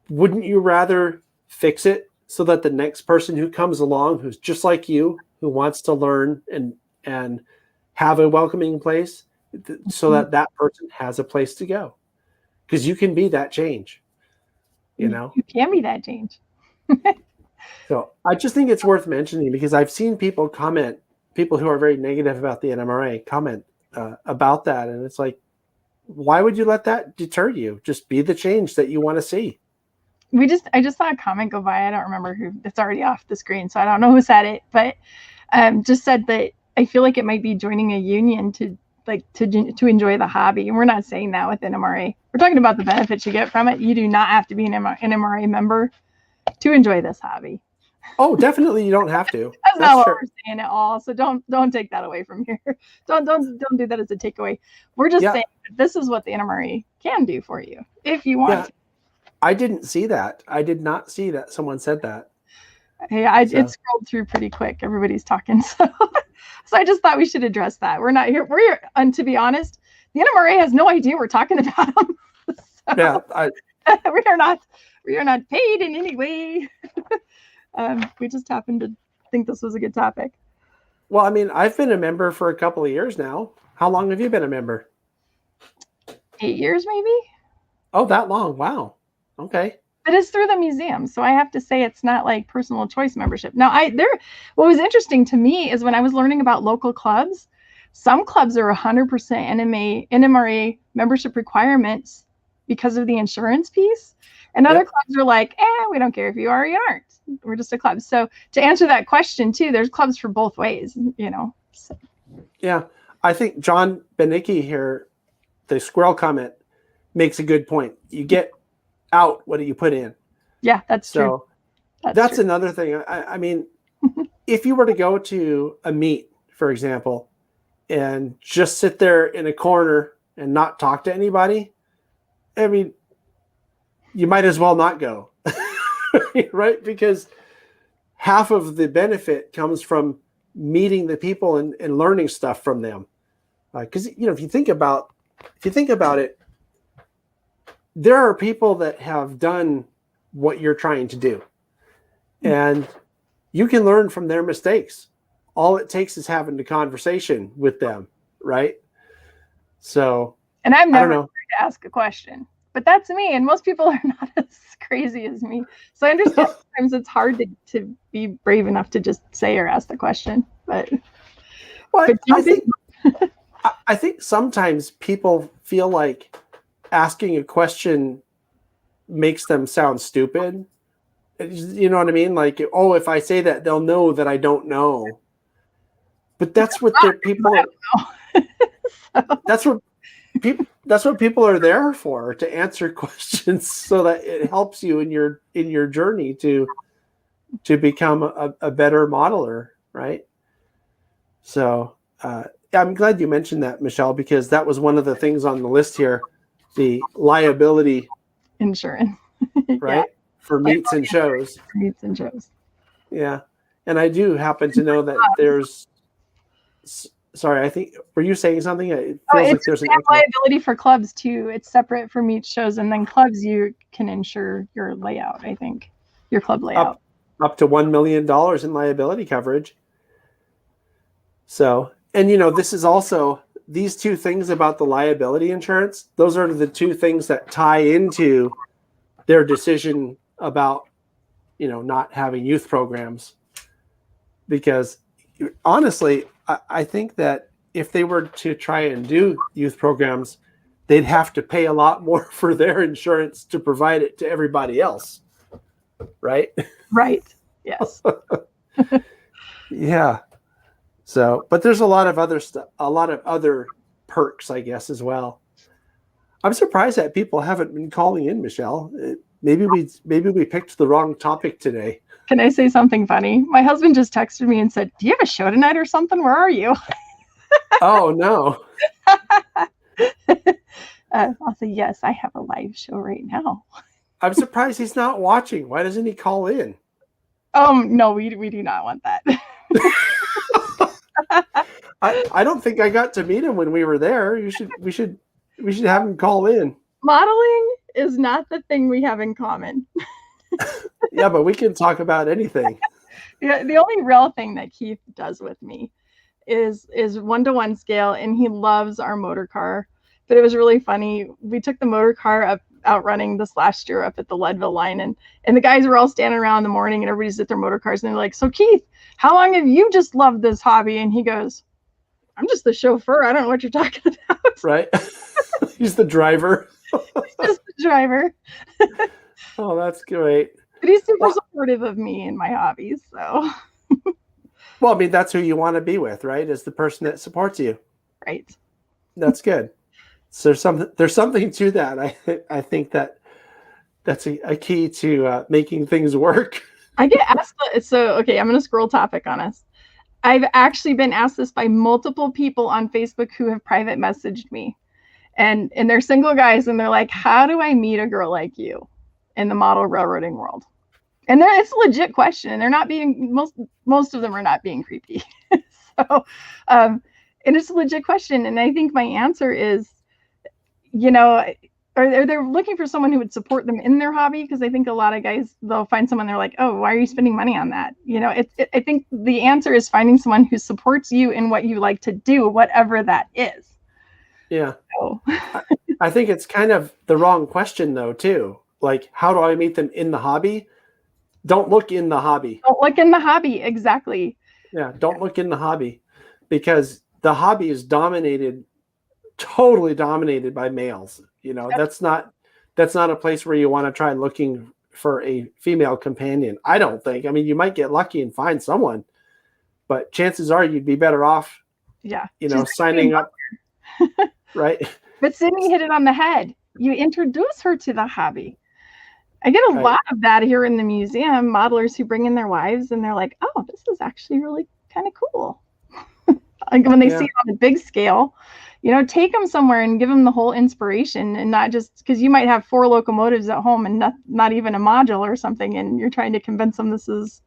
wouldn't you rather fix it so that the next person who comes along, who's just like you, who wants to learn and have a welcoming place, so that person has a place to go? Because you can be that change, You can be that change. So I just think it's worth mentioning because I've seen people who are very negative about the NMRA comment about that. And it's like, why would you let that deter you? Just be the change that you want to see. I just saw a comment go by. I don't remember who. It's already off the screen, so I don't know who said it, but just said that I feel like it might be joining a union to enjoy the hobby. And we're not saying that with NMRA. We're talking about the benefits you get from it. You do not have to be an NMRA member to enjoy this hobby. Oh, definitely, you don't have to. That's not what we're saying at all. So don't take that away from here. Don't do that as a takeaway. We're just saying this is what the NMRA can do for you if you want to. I didn't see that. I did not see that someone said that. Hey, it scrolled through pretty quick. Everybody's talking, so I just thought we should address that. We're not here. We're here, and to be honest, the NMRA has no idea we're talking about them. We are not paid in any way. We just happened to think this was a good topic. Well, I mean, I've been a member for a couple of years now. How long have you been a member? 8 years, maybe. Oh, that long. Wow. Okay. But it's through the museum, so I have to say it's not like personal choice membership. Now, what was interesting to me is when I was learning about local clubs, some clubs are 100% NMRA membership requirements because of the insurance piece, and other clubs are like, we don't care if you are or you aren't. We're just a club. So to answer that question too, there's clubs for both ways, So. Yeah, I think John Benicki here, the squirrel comment, makes a good point. You get out what do you put in. Yeah, that's true. That's true. Another thing. I mean, if you were to go to a meet, for example, and just sit there in a corner and not talk to anybody, I mean, you might as well not go, right? Because half of the benefit comes from meeting the people and learning stuff from them. Because if you think about it, there are people that have done what you're trying to do, and you can learn from their mistakes. All it takes is having a conversation with them, right? So, and I'm never afraid to ask a question, but that's me. And most people are not as crazy as me. So I understand sometimes it's hard to be brave enough to just say or ask the question. But I think sometimes people feel like asking a question makes them sound stupid. You know what I mean? Like, oh, if I say that, they'll know that I don't know. But that's what people are. That's what people are there for, to answer questions so that it helps you in your journey to become a better modeler, right? So I'm glad you mentioned that, Michelle, because that was one of the things on the list here. The liability insurance, right? For meets and shows. Meets and shows. Yeah. And I do happen to know that there's, sorry, I think, were you saying something? It feels like there's liability for clubs too. It's separate for meet shows, and then clubs, you can insure your layout, I think, your club layout. Up to $1 million in liability coverage. So, and this is also, these two things about the liability insurance, those are the two things that tie into their decision about, not having youth programs. Because honestly, I think that if they were to try and do youth programs, they'd have to pay a lot more for their insurance to provide it to everybody else. Right? Right. Yes. Yeah. So, but there's a lot of other stuff, a lot of other perks, I guess, as well. I'm surprised that people haven't been calling in, Michelle. Maybe we picked the wrong topic today. Can I say something funny? My husband just texted me and said, "Do you have a show tonight or something? Where are you?" Oh no. I'll say, yes, I have a live show right now. I'm surprised he's not watching. Why doesn't he call in? No, we do not want that. I don't think I got to meet him when we were there. We should have him call in. Modeling is not the thing we have in common. Yeah, but we can talk about anything. Yeah, the only real thing that Keith does with me is 1-to-1 scale, and he loves our motor car. But it was really funny. We took the motor car up out running this last year up at the Leadville line, and the guys were all standing around in the morning, and everybody's at their motor cars, and they're like, "So Keith, how long have you just loved this hobby?" And he goes, "I'm just the chauffeur. I don't know what you're talking about." Right. He's the driver. He's just the driver. Oh, that's great. But he's super supportive of me and my hobbies. So. Well, I mean, that's who you want to be with, right? Is the person that supports you. Right. That's good. So there's something to that. I think that's a key to making things work. I get asked. So, okay, I'm going to scroll topic on us. I've actually been asked this by multiple people on Facebook who have private messaged me, and they're single guys, and they're like, "How do I meet a girl like you in the model railroading world?" And it's a legit question, and they're not being most of them are not being creepy. So, and it's a legit question, and I think my answer is, or they're looking for someone who would support them in their hobby, because I think a lot of guys, they'll find someone, they're like, "Oh, why are you spending money on that?" I think the answer is finding someone who supports you in what you like to do, whatever that is. Yeah. So. I think it's kind of the wrong question though, too. Like, how do I meet them in the hobby? Don't look in the hobby. Don't look in the hobby. Exactly. Yeah. Don't look in the hobby, because the hobby is totally dominated by males. That's not a place where you want to try looking for a female companion. I don't think. I mean, you might get lucky and find someone, but chances are you'd be better off, signing up. Right. But Sydney hit it on the head. You introduce her to the hobby. I get a lot of that here in the museum, modelers who bring in their wives, and they're like, "Oh, this is actually really kind of cool." Like when they see it on a big scale, take them somewhere and give them the whole inspiration, and not just because you might have 4 locomotives at home and not even a module or something, and you're trying to convince them this is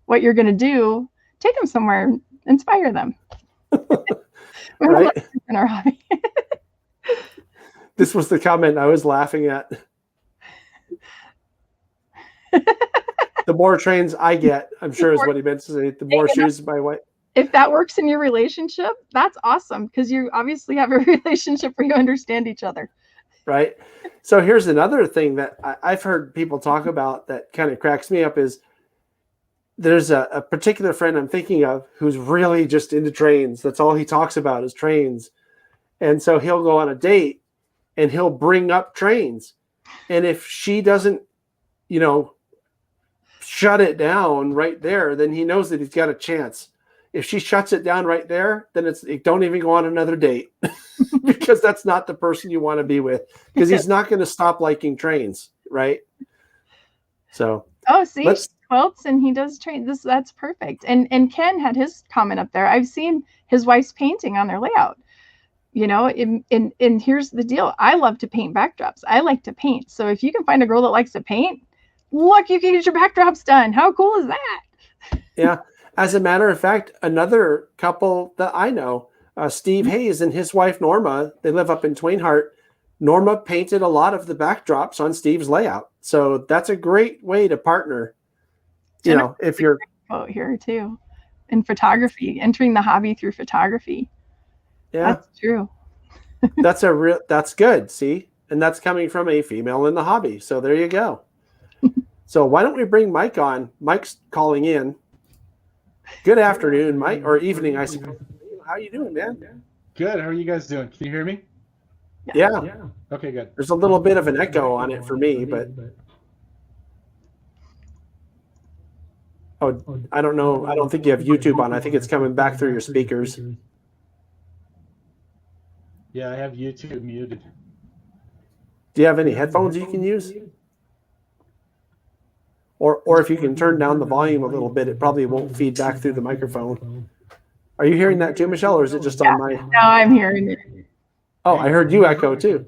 what you're going to do. Take them somewhere, inspire them. Right. In our hobby. This was the comment I was laughing at. The more trains I get, I'm sure is what he meant to say. The more shoes my wife. If that works in your relationship, that's awesome, because you obviously have a relationship where you understand each other. Right. So here's another thing that I've heard people talk about that kind of cracks me up is there's a particular friend I'm thinking of who's really just into trains. That's all he talks about is trains. And so he'll go on a date and he'll bring up trains. And if she doesn't, shut it down right there, then he knows that he's got a chance. If she shuts it down right there, then don't even go on another date because that's not the person you want to be with, because he's not going to stop liking trains. Right. So. Oh, see, she quilts and he does train. That's perfect. And Ken had his comment up there. I've seen his wife's painting on their layout. And here's the deal. I love to paint backdrops. I like to paint. So if you can find a girl that likes to paint, look, you can get your backdrops done. How cool is that? Yeah. As a matter of fact, another couple that I know, Steve Hayes and his wife, Norma, they live up in Twainhart. Norma painted a lot of the backdrops on Steve's layout. So that's a great way to partner. If you're out here too, in photography, entering the hobby through photography. Yeah, that's true. That's good. See, and that's coming from a female in the hobby. So there you go. So why don't we bring Mike on? Mike's calling in. Good afternoon, Mike, or evening, I suppose. How you doing, man? Good. How are you guys doing? Can you hear me? Yeah. Okay, good. There's a little bit of an echo on it for me, but I don't know. I don't think you have YouTube on. I think it's coming back through your speakers. Yeah, I have YouTube muted. Do you have any headphones you can use? Or if you can turn down the volume a little bit, it probably won't feed back through the microphone. Are you hearing that too, Michelle, or is it just on my? No, I'm hearing it. Oh, I heard you echo too.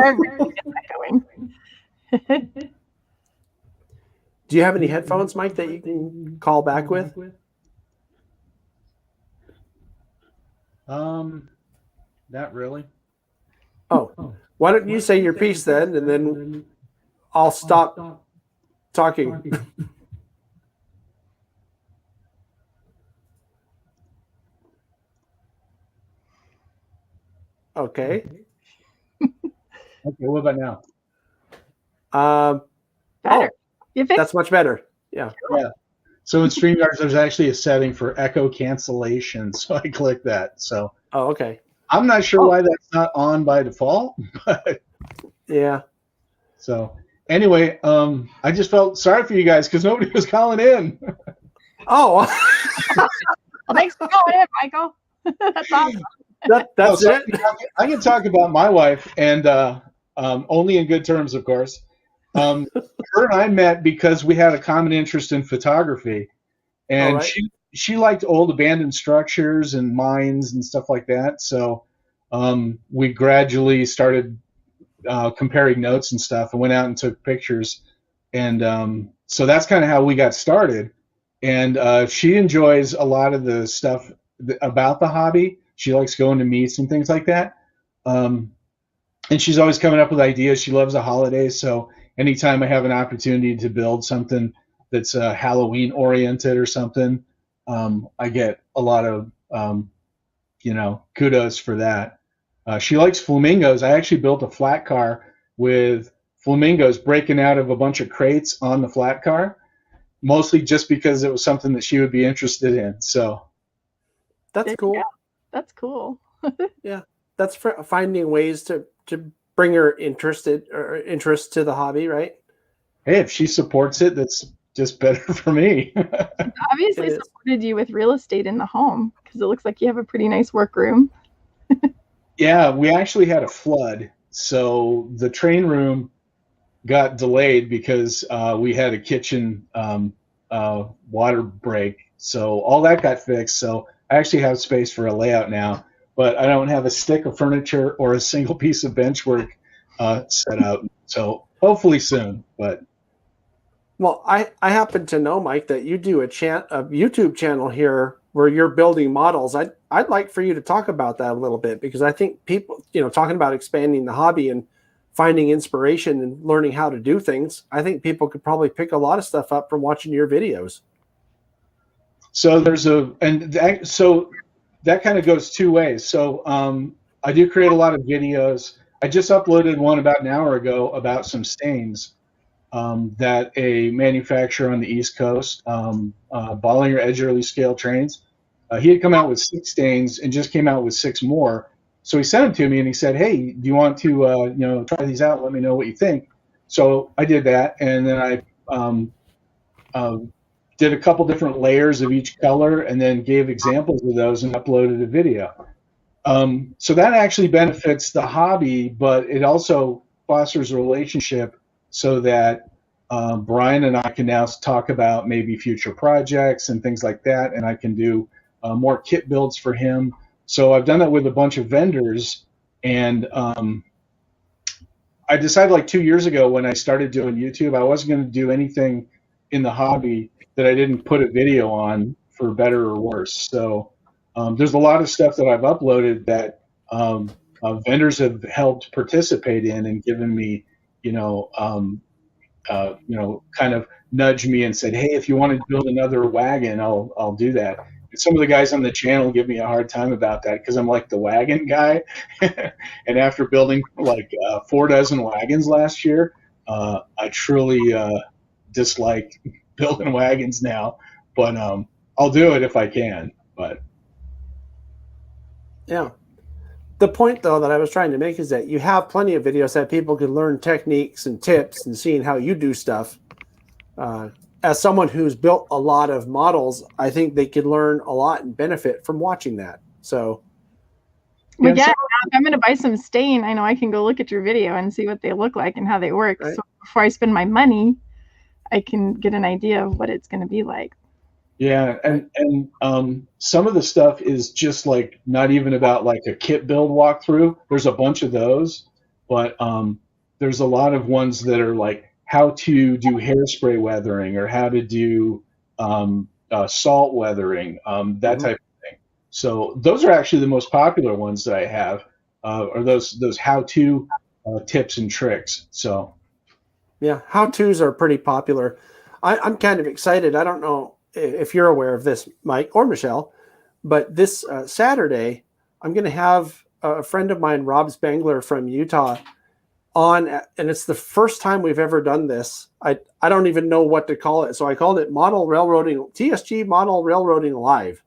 Everything is echoing. Do you have any headphones, Mike, that you can call back with? Not really. Oh, why don't you say your piece then, and then I'll stop talking. Okay. Okay, what about now? Better. You fixed That's much better. Yeah. Yeah. So in StreamYard, there's actually a setting for echo cancellation. So I click that. So Okay. I'm not sure why that's not on by default. But yeah. So anyway, I just felt sorry for you guys because nobody was calling in. Oh. Thanks for calling in, Michael. That's awesome. That's it. I can talk about my wife, and only in good terms, of course. Her and I met because we had a common interest in photography, and she liked old abandoned structures and mines and stuff like that. So we gradually started comparing notes and stuff, and went out and took pictures, and so that's kind of how we got started. And she enjoys a lot of the stuff about the hobby. She likes going to meets and things like that. And she's always coming up with ideas. She loves the holidays. So anytime I have an opportunity to build something that's Halloween oriented or something, I get a lot of, kudos for that. She likes flamingos. I actually built a flat car with flamingos breaking out of a bunch of crates on the flat car, mostly just because it was something that she would be interested in. So that's cool. That's cool. Yeah, that's for finding ways to bring her interest to the hobby, right? Hey, if she supports it, that's just better for me. Obviously supported you with real estate in the home because it looks like you have a pretty nice workroom. Yeah, we actually had a flood, so the train room got delayed because we had a kitchen water break. So all that got fixed. So I actually have space for a layout now, but I don't have a stick of furniture or a single piece of benchwork set up. So hopefully soon. But well, I happen to know, Mike, that you do a YouTube channel here where you're building models. I'd like for you to talk about that a little bit, because I think people, talking about expanding the hobby and finding inspiration and learning how to do things, I think people could probably pick a lot of stuff up from watching your videos. So so that kind of goes two ways. So I do create a lot of videos. I just uploaded one about an hour ago about some stains that a manufacturer on the East Coast, Bollinger Edgerly scale trains, he had come out with 6 stains and just came out with 6 more. So he sent them to me and he said, "Hey, do you want to try these out? Let me know what you think." So I did that, and then I did a couple different layers of each color, and then gave examples of those and uploaded a video. So that actually benefits the hobby, but it also fosters a relationship so that Brian and I can now talk about maybe future projects and things like that, and I can do more kit builds for him. So I've done that with a bunch of vendors, and I decided like 2 years ago when I started doing YouTube, I wasn't going to do anything in the hobby that I didn't put a video on, for better or worse. So there's a lot of stuff that I've uploaded that vendors have helped participate in and given me, kind of nudged me and said, "Hey, if you want to build another wagon, I'll do that." And some of the guys on the channel give me a hard time about that because I'm like the wagon guy. And after building like 4 dozen wagons last year, I truly dislike building wagons now. But I'll do it if I can. But yeah. The point, though, that I was trying to make is that you have plenty of videos that people can learn techniques and tips and seeing how you do stuff. As someone who's built a lot of models, I think they could learn a lot and benefit from watching that. So, well, yeah, if I'm going to buy some stain, I know I can go look at your video and see what they look like and how they work. Right. So before I spend my money, I can get an idea of what it's going to be like. Yeah, and some of the stuff is just like not even about like a kit build walkthrough. There's a bunch of those, but there's a lot of ones that are like how to do hairspray weathering or how to do salt weathering, that type of thing. So those are actually the most popular ones that I have, are those how-to tips and tricks. So yeah, how-tos are pretty popular. I'm kind of excited. I don't know if you're aware of this, Mike or Michelle, but this Saturday, I'm going to have a friend of mine, Rob Spangler from Utah, on, and it's the first time we've ever done this. I don't even know what to call it. So I called it TSG Model Railroading Live,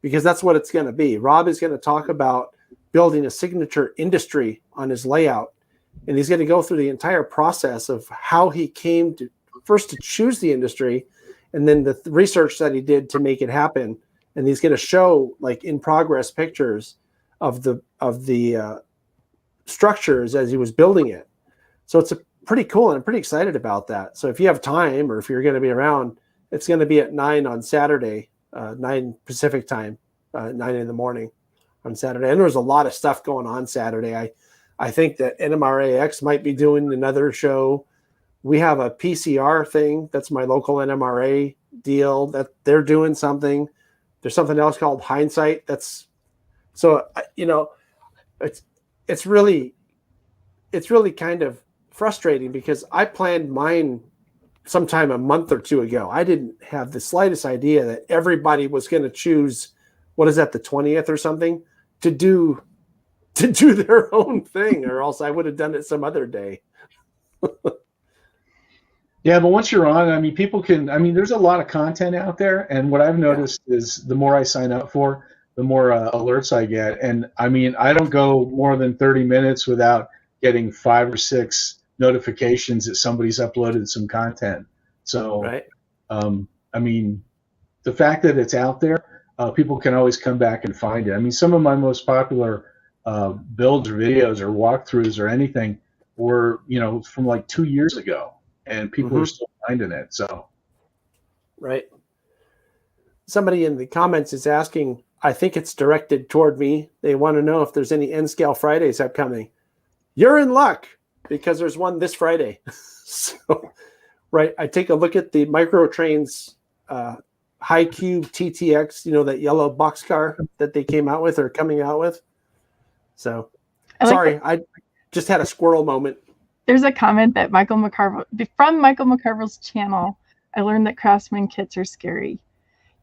because that's what it's going to be. Rob is going to talk about building a signature industry on his layout. And he's going to go through the entire process of how he came to first to choose the industry, and then the research that he did to make it happen. And he's going to show like in progress pictures of the structures as he was building it. So it's pretty cool, and I'm pretty excited about that. So if you have time, or if you're going to be around, it's going to be at 9 on Saturday, 9 Pacific time, 9 in the morning on Saturday. And there's a lot of stuff going on Saturday. I think that NMRAX might be doing another show. We have a PCR thing. That's my local NMRA deal, that they're doing something. There's something else called Hindsight. It's really kind of frustrating, because I planned mine sometime a month or two ago. I didn't have the slightest idea that everybody was going to choose, what is that, the 20th or something, to do their own thing, or else I would have done it some other day. Yeah, but once you're on, I mean, there's a lot of content out there, and what I've noticed is the more I sign up for, the more alerts I get. And I mean, I don't go more than 30 minutes without getting 5 or 6 notifications that somebody's uploaded some content. So, right. I mean, the fact that it's out there, people can always come back and find it. I mean, some of my most popular builds or videos or walkthroughs or anything were, from like 2 years ago, and people are still finding it. So, right. Somebody in the comments is asking, I think it's directed toward me. They want to know if there's any N-Scale Fridays upcoming. You're in luck, because there's one this Friday. So, right, I take a look at the Microtrains High Cube TTX, that yellow boxcar that they came out with, or coming out with. So, I just had a squirrel moment. There's a comment that from Michael McCarville's channel, I learned that Craftsman kits are scary.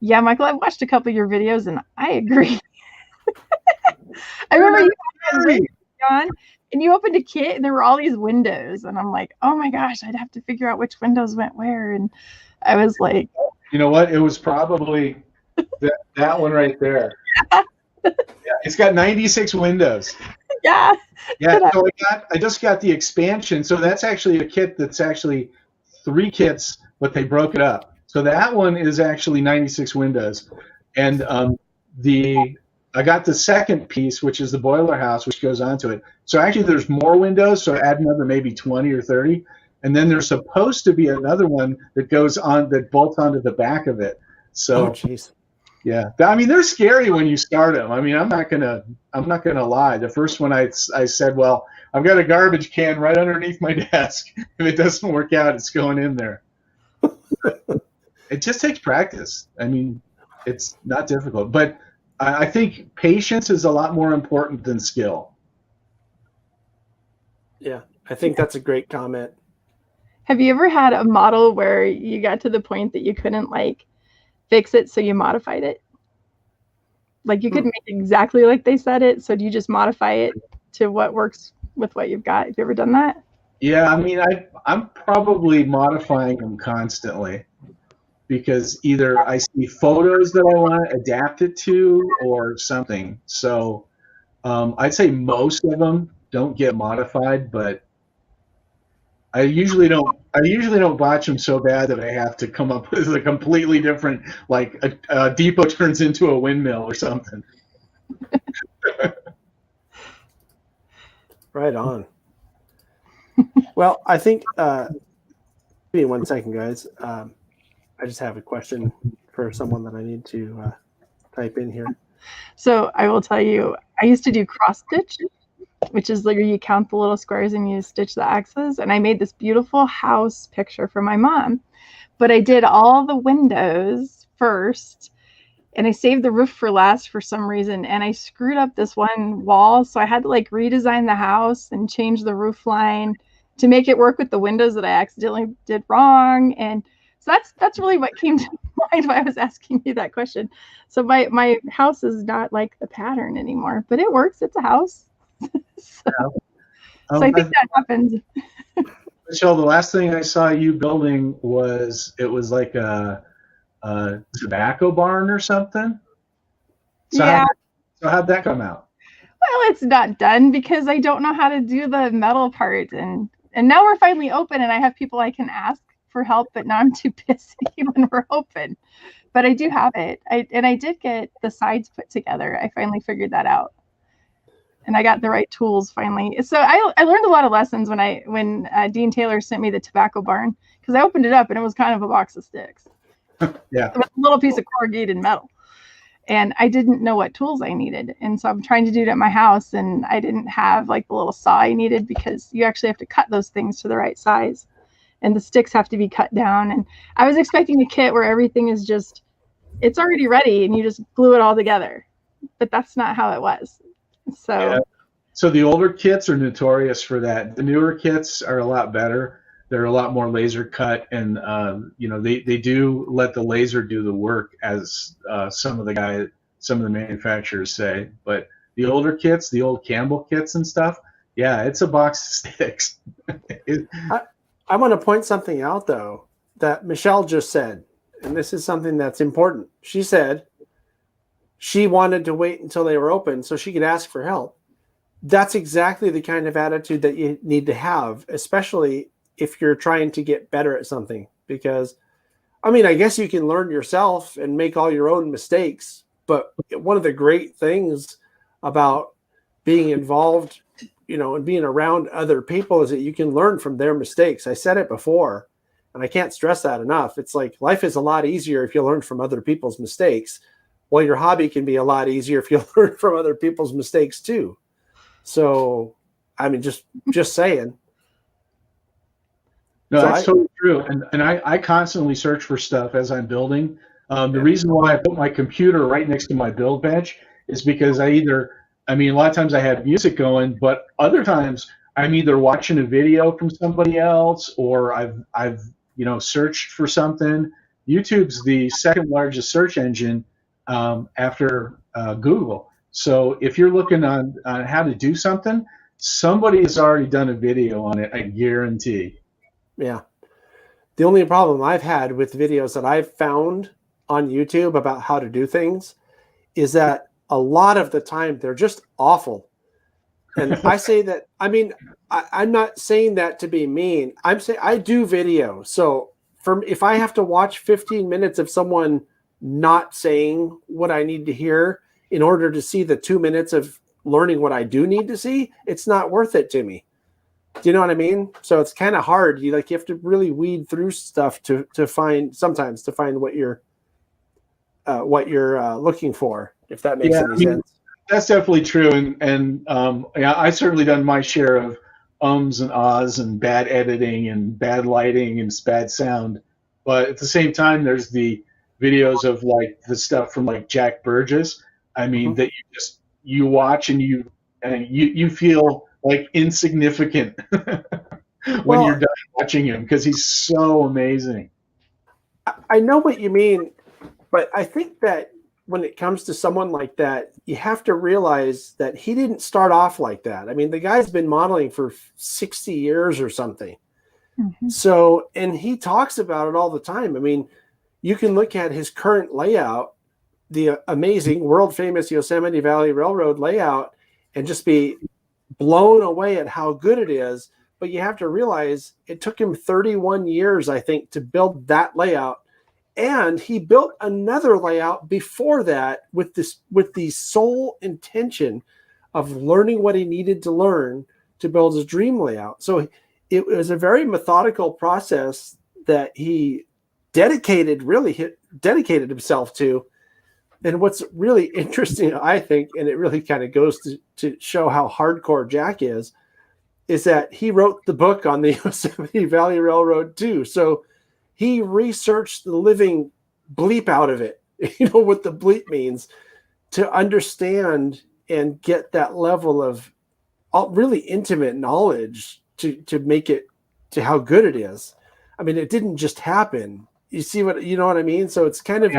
Yeah, Michael, I've watched a couple of your videos, and I agree. I remember you had on, and you opened a kit, and there were all these windows, and I'm like, oh my gosh, I'd have to figure out which windows went where, and I was like, you know what? It was probably that one right there. Yeah, it's got 96 windows. Yeah. Yeah. So I just got the expansion. So that's actually a kit that's actually 3 kits, but they broke it up. So that one is actually 96 windows, and I got the second piece, which is the boiler house, which goes onto it. So actually, there's more windows. So add another maybe 20 or 30, and then there's supposed to be another one that goes on, that bolts onto the back of it. So, yeah, I mean, they're scary when you start them. I mean, I'm not gonna lie. The first one I said, well, I've got a garbage can right underneath my desk. If it doesn't work out, it's going in there. It just takes practice. I mean, it's not difficult, but I think patience is a lot more important than skill. Yeah, I think that's a great comment. Have you ever had a model where you got to the point that you couldn't fix it, so you modified it? Like you couldn't make it exactly like they said it, so do you just modify it to what works with what you've got? Have you ever done that? Yeah, I mean, I'm probably modifying them constantly, because either I see photos that I want to adapt it to or something. So I'd say most of them don't get modified, but I usually don't botch them so bad that I have to come up with a completely different, like a depot turns into a windmill or something. Right on. Well, I think, give me 1 second, guys. I just have a question for someone that I need to type in here. So I will tell you, I used to do cross stitch, which is like you count the little squares and you stitch the axes. And I made this beautiful house picture for my mom. But I did all the windows first, and I saved the roof for last for some reason. And I screwed up this one wall. So I had to redesign the house and change the roof line to make it work with the windows that I accidentally did wrong. And so that's really what came to mind when I was asking you that question. So my house is not like the pattern anymore, but it works. It's a house. So. So I think that happens. Michelle, the last thing I saw you building was like a tobacco barn or something. So Yeah. how'd that come out? Well, it's not done because I don't know how to do the metal part, and now we're finally open, and I have people I can ask for help, but now I'm too busy when we're open. But I do have it. I did get the sides put together. I finally figured that out, and I got the right tools finally. So I learned a lot of lessons when Dean Taylor sent me the tobacco barn, because I opened it up and it was kind of a box of sticks. Yeah, with a little piece of corrugated metal. And I didn't know what tools I needed. And so I'm trying to do it at my house, and I didn't have like the little saw I needed, because you actually have to cut those things to the right size, and the sticks have to be cut down. And I was expecting a kit where everything is just, it's already ready and you just glue it all together, but that's not how it was. So, yeah. So the older kits are notorious for that. The newer kits are a lot better. They're a lot more laser cut, and they do let the laser do the work, as some of the manufacturers say. But the older kits, the old Campbell kits and stuff, yeah, it's a box of sticks. I want to point something out, though, that Michelle just said, and this is something that's important. She said she wanted to wait until they were open so she could ask for help. That's exactly the kind of attitude that you need to have, especially if you're trying to get better at something. Because, I mean, I guess you can learn yourself and make all your own mistakes, but one of the great things about being involved, and being around other people is that you can learn from their mistakes. I said it before, and I can't stress that enough. It's like life is a lot easier if you learn from other people's mistakes. Well, your hobby can be a lot easier if you learn from other people's mistakes too. So, I mean, just saying. No, that's totally true. And I constantly search for stuff as I'm building. The reason why I put my computer right next to my build bench is because a lot of times I have music going, but other times I'm either watching a video from somebody else, or I've searched for something. YouTube's the second largest search engine after Google. So if you're looking on how to do something, somebody has already done a video on it, I guarantee. Yeah. The only problem I've had with videos that I've found on YouTube about how to do things is that a lot of the time they're just awful. And I say that, I'm not saying that to be mean. I'm saying I do video. So if I have to watch 15 minutes of someone not saying what I need to hear in order to see the 2 minutes of learning what I do need to see, it's not worth it to me. Do you know what I mean? So it's kind of hard. You have to really weed through stuff to find what you're looking for, if that makes any sense. That's definitely true. And I certainly done my share of ums and ahs and bad editing and bad lighting and bad sound. But at the same time, there's the videos of like the stuff from like Jack Burgess. That you watch and you feel like insignificant when you're done watching him, because he's so amazing. I know what you mean, but I think that when it comes to someone like that, you have to realize that he didn't start off like that. I mean, the guy's been modeling for 60 years or something. Mm-hmm. So, and he talks about it all the time. I mean, you can look at his current layout, the amazing world famous Yosemite Valley Railroad layout, and just be blown away at how good it is. But you have to realize it took him 31 years, I think, to build that layout. And he built another layout before that with the sole intention of learning what he needed to learn to build his dream layout. So it was a very methodical process that he dedicated himself to. And what's really interesting, I think, and it really kind of goes to show how hardcore Jack is that he wrote the book on the Yosemite Valley Railroad too. So he researched the living bleep out of it, what the bleep means, to understand and get that level of really intimate knowledge to make it to how good it is. I mean, it didn't just happen. You see what I mean? So it's kind of,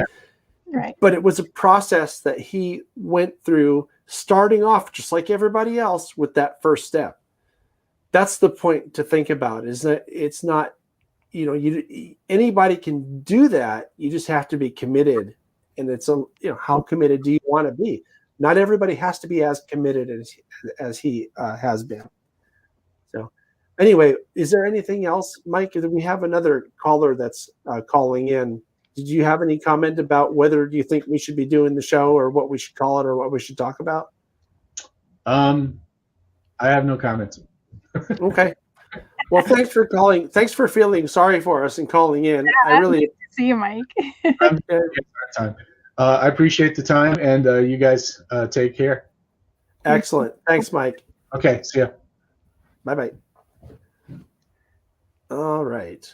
right. But it was a process that he went through, starting off just like everybody else with that first step. that's the point to think about, is that it's not, anybody can do that. You just have to be committed. And it's how committed do you want to be? Not everybody has to be as committed as he has been. So anyway, is there anything else, Mike? We have another caller that's calling in. Did you have any comment about whether you think we should be doing the show, or what we should call it, or what we should talk about? I have no comments. Okay. Well, thanks for calling. Thanks for feeling sorry for us and calling in. Yeah, I really see you, Mike. I appreciate the time, and you guys take care. Excellent. Thanks, Mike. Okay. See ya. Bye-bye. All right.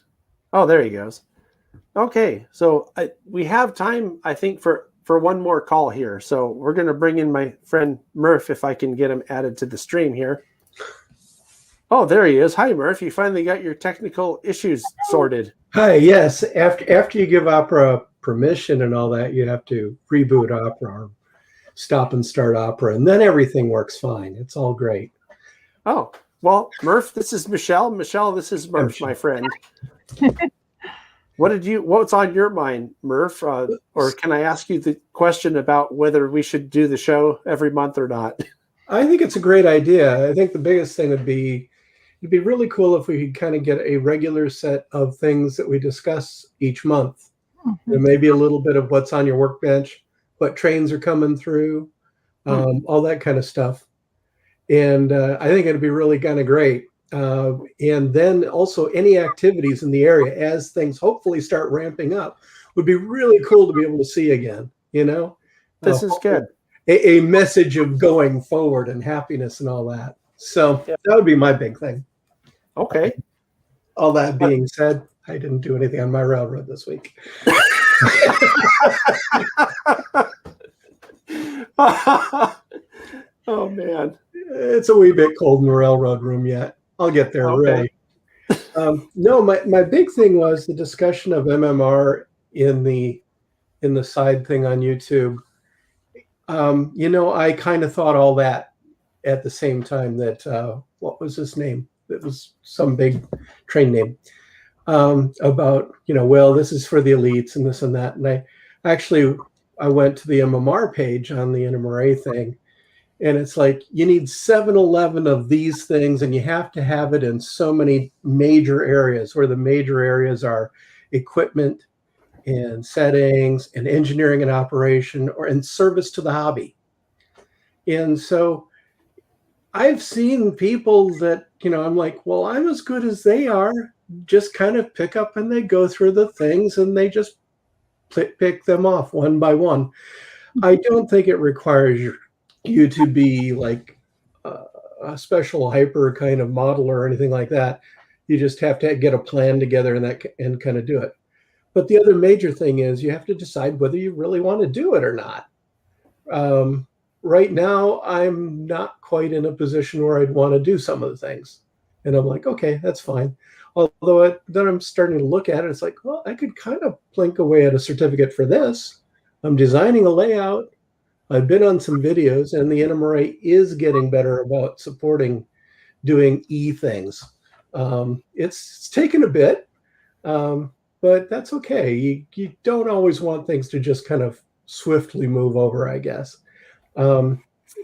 Oh, there he goes. Okay. So we have time, I think, for one more call here. So we're going to bring in my friend Murf, if I can get him added to the stream here. Oh, there he is. Hi, Murf. You finally got your technical issues sorted. Hi. Yes. After you give Opera permission and all that, you have to reboot Opera or stop and start Opera, and then everything works fine. It's all great. Oh, well, Murf, this is Michelle. Michelle, this is Murf, my friend. What's on your mind, Murf? Or can I ask you the question about whether we should do the show every month or not? I think it's a great idea. I think the biggest thing would be, it'd be really cool if we could kind of get a regular set of things that we discuss each month. Mm-hmm. Maybe a little bit of what's on your workbench, what trains are coming through, all that kind of stuff. And I think it'd be really kind of great. And then also any activities in the area as things hopefully start ramping up would be really cool to be able to see again, This is good. A message of going forward and happiness and all that. So that would be my big thing. Okay. All that being said, I didn't do anything on my railroad this week. Oh, man. It's a wee bit cold in the railroad room yet. I'll get there, okay. Really. No, my big thing was the discussion of MMR in the side thing on YouTube. I kind of thought all that at the same time that, what was his name? It was some big train name, about, well, this is for the elites and this and that. And I went to the MMR page on the NMRA thing, and it's like, you need 7-11 of these things, and you have to have it in so many major areas, where the major areas are equipment and settings and engineering and operation, or in service to the hobby. And so I've seen people that, I'm like, well, I'm as good as they are, just kind of pick up and they go through the things and they just pick them off one by one. I don't think it requires you to be like a special hyper kind of model or anything like that. You just have to get a plan together and kind of do it. But the other major thing is you have to decide whether you really want to do it or not. Right now, I'm not quite in a position where I'd want to do some of the things. And I'm like, okay, that's fine. Although then I'm starting to look at it, it's like, well, I could kind of plink away at a certificate for this. I'm designing a layout. I've been on some videos, and the NMRA is getting better about supporting doing things. It's taken a bit, but that's okay. You don't always want things to just kind of swiftly move over, I guess.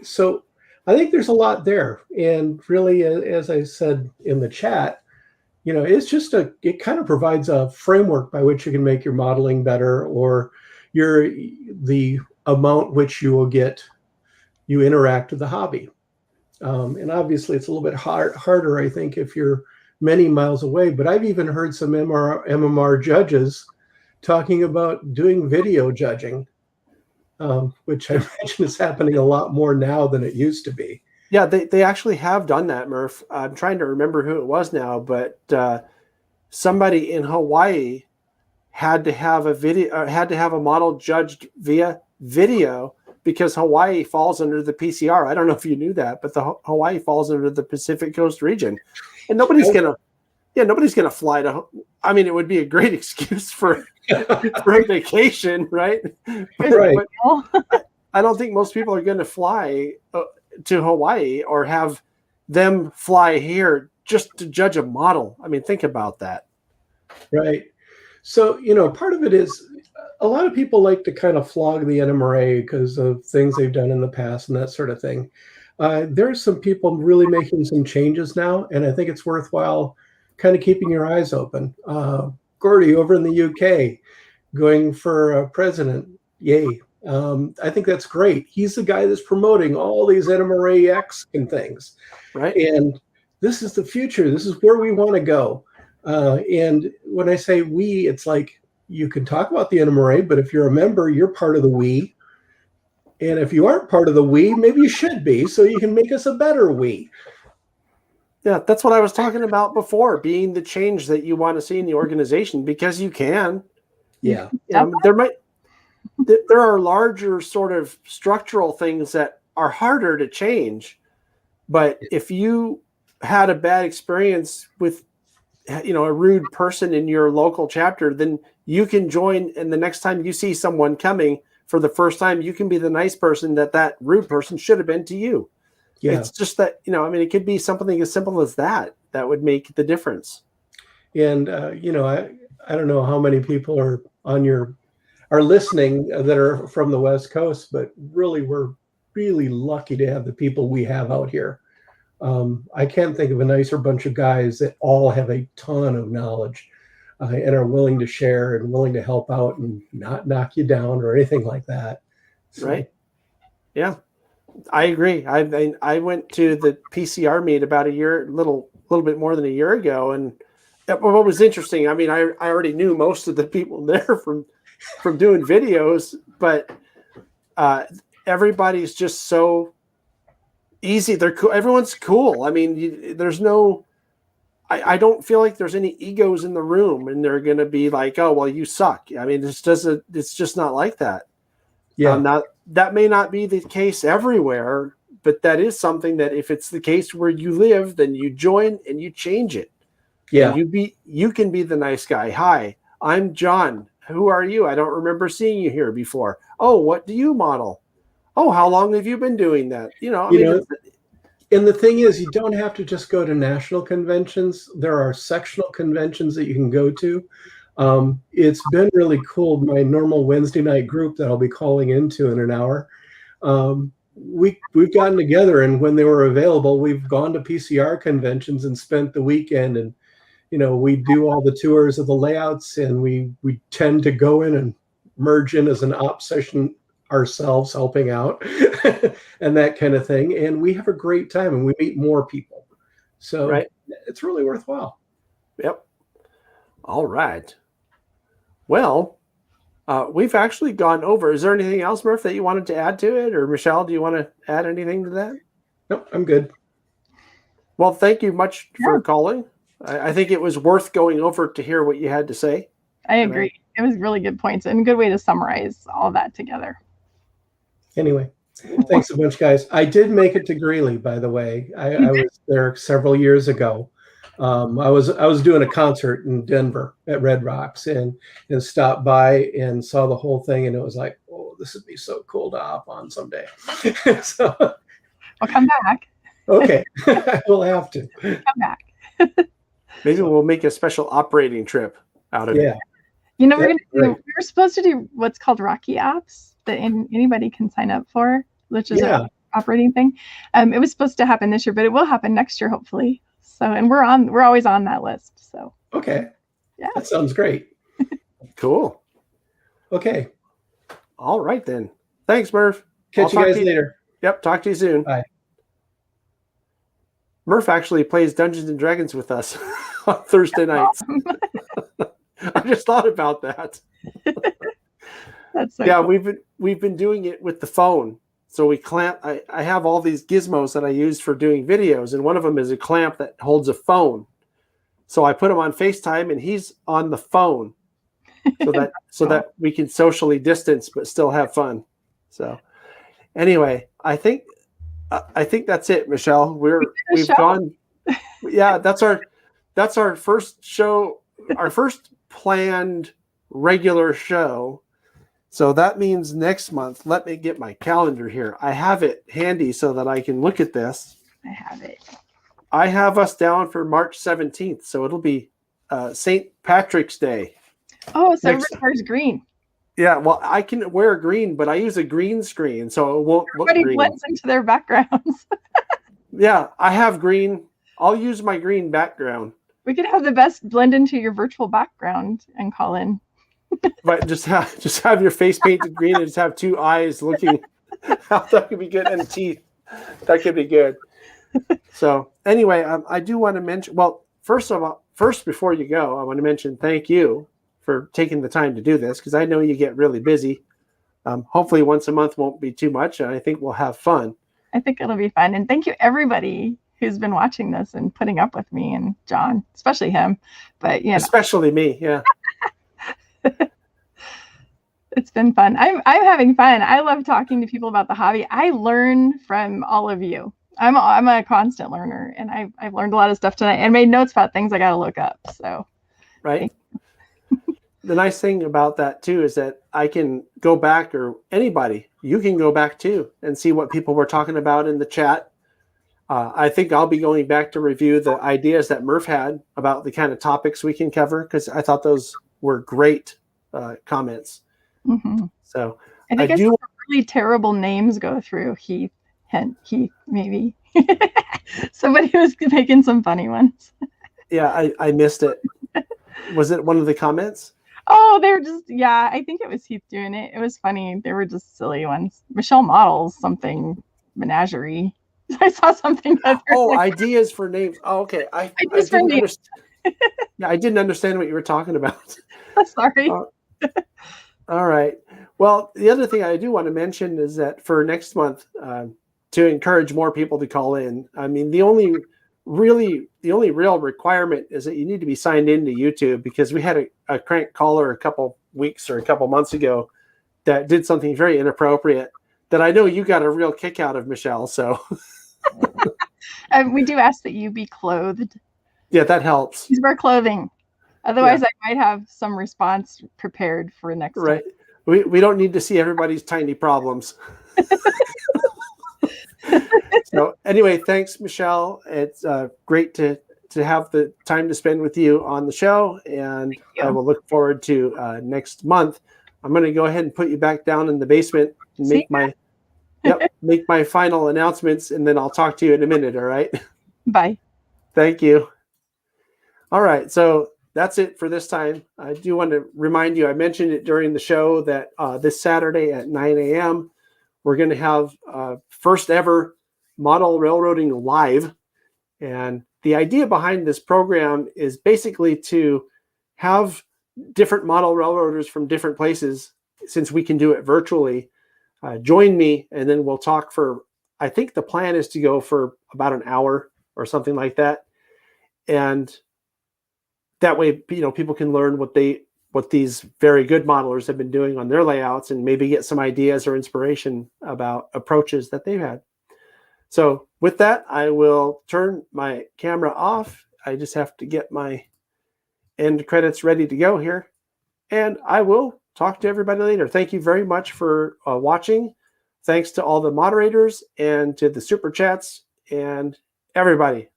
So I think there's a lot there. And really, as I said in the chat, it's just it kind of provides a framework by which you can make your modeling better, or the amount which you interact with the hobby. And obviously it's a little bit harder, I think, if you're many miles away, but I've even heard some MMR judges talking about doing video judging, which I imagine is happening a lot more now than it used to be. Yeah, they actually have done that, Murf. I'm trying to remember who it was now, but somebody in Hawaii had to have a model judged via video, because Hawaii falls under the PCR. I don't know if you knew that, but the Hawaii falls under the Pacific Coast region, and nobody's gonna fly to. I mean, it would be a great excuse for a vacation, right? Right. But I don't think most people are going to fly to Hawaii or have them fly here just to judge a model. I mean, think about that. Right. So, part of it is a lot of people like to kind of flog the NMRA because of things they've done in the past and that sort of thing. There's some people really making some changes now, and I think it's worthwhile kind of keeping your eyes open. Gordy over in the UK going for president. Yay. I think that's great. He's the guy that's promoting all these NMRA-X and things. Right. And this is the future. This is where we want to go. And when I say we, it's like you can talk about the NMRA, but if you're a member, you're part of the we. And if you aren't part of the we, maybe you should be, so you can make us a better we. Yeah, that's what I was talking about before, being the change that you want to see in the organization, because you can. Yeah. There are larger sort of structural things that are harder to change. But if you had a bad experience with a rude person in your local chapter, then you can join, and the next time you see someone coming for the first time, you can be the nice person that rude person should have been to you. Yeah. It's just that, it could be something as simple as that would make the difference. And I don't know how many people are listening that are from the West Coast, but really we're really lucky to have the people we have out here. I can't think of a nicer bunch of guys that all have a ton of knowledge and are willing to share and willing to help out and not knock you down or anything like that. So. Right. Yeah, I agree. I went to the PCR meet about a little bit more than a year ago. And what was interesting, I mean, I already knew most of the people there from doing videos, but everybody's just so easy. They're cool. Everyone's cool. I mean, there's no, I don't feel like there's any egos in the room and they're going to be like, oh, well, you suck. I mean, it's just not like that. Yeah. That may not be the case everywhere, but that is something that if it's the case where you live, then you join and you change it. Yeah. And you can be the nice guy. Hi, I'm John. Who are you? I don't remember seeing you here before. Oh, what do you model? Oh, how long have you been doing that? And the thing is, you don't have to just go to national conventions. There are sectional conventions that you can go to. It's been really cool. My normal Wednesday night group that I'll be calling into in an hour, we've gotten together, and when they were available, we've gone to PCR conventions and spent the weekend. And we do all the tours of the layouts, and we tend to go in and merge in as an op session ourselves, helping out and that kind of thing. And we have a great time, and we meet more people. So right. It's really worthwhile. Yep. All right. Well, we've actually gone over. Is there anything else, Murf, that you wanted to add to it? Or Michelle, do you want to add anything to that? Nope, I'm good. Well, thank you much for calling. I think it was worth going over to hear what you had to say. I agree. It was really good points and a good way to summarize all that together. Anyway, thanks a bunch, guys. I did make it to Greeley, by the way. I was there several years ago. I was doing a concert in Denver at Red Rocks and stopped by and saw the whole thing, and it was like, oh, this would be so cool to hop on someday. So I'll come back. Okay, I will have to come back. Maybe we'll make a special operating trip out of it. We were supposed to do what's called Rocky Apps that anybody can sign up for, which is an operating thing. It was supposed to happen this year, but it will happen next year, hopefully. So, and we're always on that list. So, okay. Yeah. That sounds great. Cool. Okay. All right, then. Thanks, Murf. Catch you guys later. Yep. Talk to you soon. Bye. Murf actually plays Dungeons and Dragons with us on Thursday nights. I just thought about that. That's so cool. we've been doing it with the phone. So we clamp. I have all these gizmos that I use for doing videos, and one of them is a clamp that holds a phone. So I put him on FaceTime, and he's on the phone, so that we can socially distance but still have fun. So anyway, I think that's it, Michelle. We've gone. Yeah, that's our first show, our first planned regular show. So that means next month. Let me get my calendar here. I have it handy so that I can look at this. I have it. I have us down for March 17th, so it'll be St. Patrick's Day. Oh, so everybody wears green. Yeah, well, I can wear green, but I use a green screen, so it won't look Everybody green. blends into their backgrounds. Yeah, I have green. I'll use my green background. We could have the best blend into your virtual background and call in. But just have your face painted green and just have two eyes looking. That could be good, and teeth. That could be good. So anyway, I do want to mention. Well, first before you go, I want to mention thank you for taking the time to do this, because I know you get really busy. Hopefully once a month won't be too much, and I think we'll have fun. I think it'll be fun. And thank you everybody who's been watching this and putting up with me and John, especially him. But especially me, yeah. It's been fun. I'm having fun. I love talking to people about the hobby. I learn from all of you. I'm a constant learner, and I've learned a lot of stuff tonight and made notes about things I got to look up. So, right. The nice thing about that too is that I can go back, or anybody, you can go back too and see what people were talking about in the chat. I think I'll be going back to review the ideas that Murf had about the kind of topics we can cover, because I thought those were great comments. Mm-hmm. So and I guess some really terrible names go through. Heath, maybe. Somebody was making some funny ones. Yeah, I missed it. Was it one of the comments? Oh, they were just, yeah, I think it was Heath doing it. It was funny. They were just silly ones. Michelle models something menagerie. I saw something. Ideas for names. Oh, okay. I didn't understand. Yeah, I didn't understand what you were talking about. Sorry. All right. Well, the other thing I do want to mention is that for next month, to encourage more people to call in, I mean, the only real requirement is that you need to be signed into YouTube, because we had a crank caller a couple weeks or a couple months ago that did something very inappropriate that I know you got a real kick out of, Michelle. So we do ask that you be clothed. Yeah, that helps. Please wear clothing. Otherwise, I might have some response prepared for next time. Right. We don't need to see everybody's tiny problems. So anyway, thanks, Michelle. It's great to have the time to spend with you on the show, and I will look forward to next month. I'm going to go ahead and put you back down in the basement and make my final announcements, and then I'll talk to you in a minute. All right. Bye. Thank you. All right. So that's it for this time. I do want to remind you, I mentioned it during the show, that this Saturday at 9 a.m., we're going to have first ever Model Railroading Live. And the idea behind this program is basically to have different model railroaders from different places, since we can do it virtually, join me, and then we'll talk for, I think the plan is to go for about an hour or something like that. And that way, people can learn what these very good modelers have been doing on their layouts, and maybe get some ideas or inspiration about approaches that they've had. So with that, I will turn my camera off. I just have to get my end credits ready to go here, and I will talk to everybody later. Thank you very much for watching. Thanks to all the moderators and to the super chats and everybody.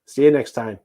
See you next time.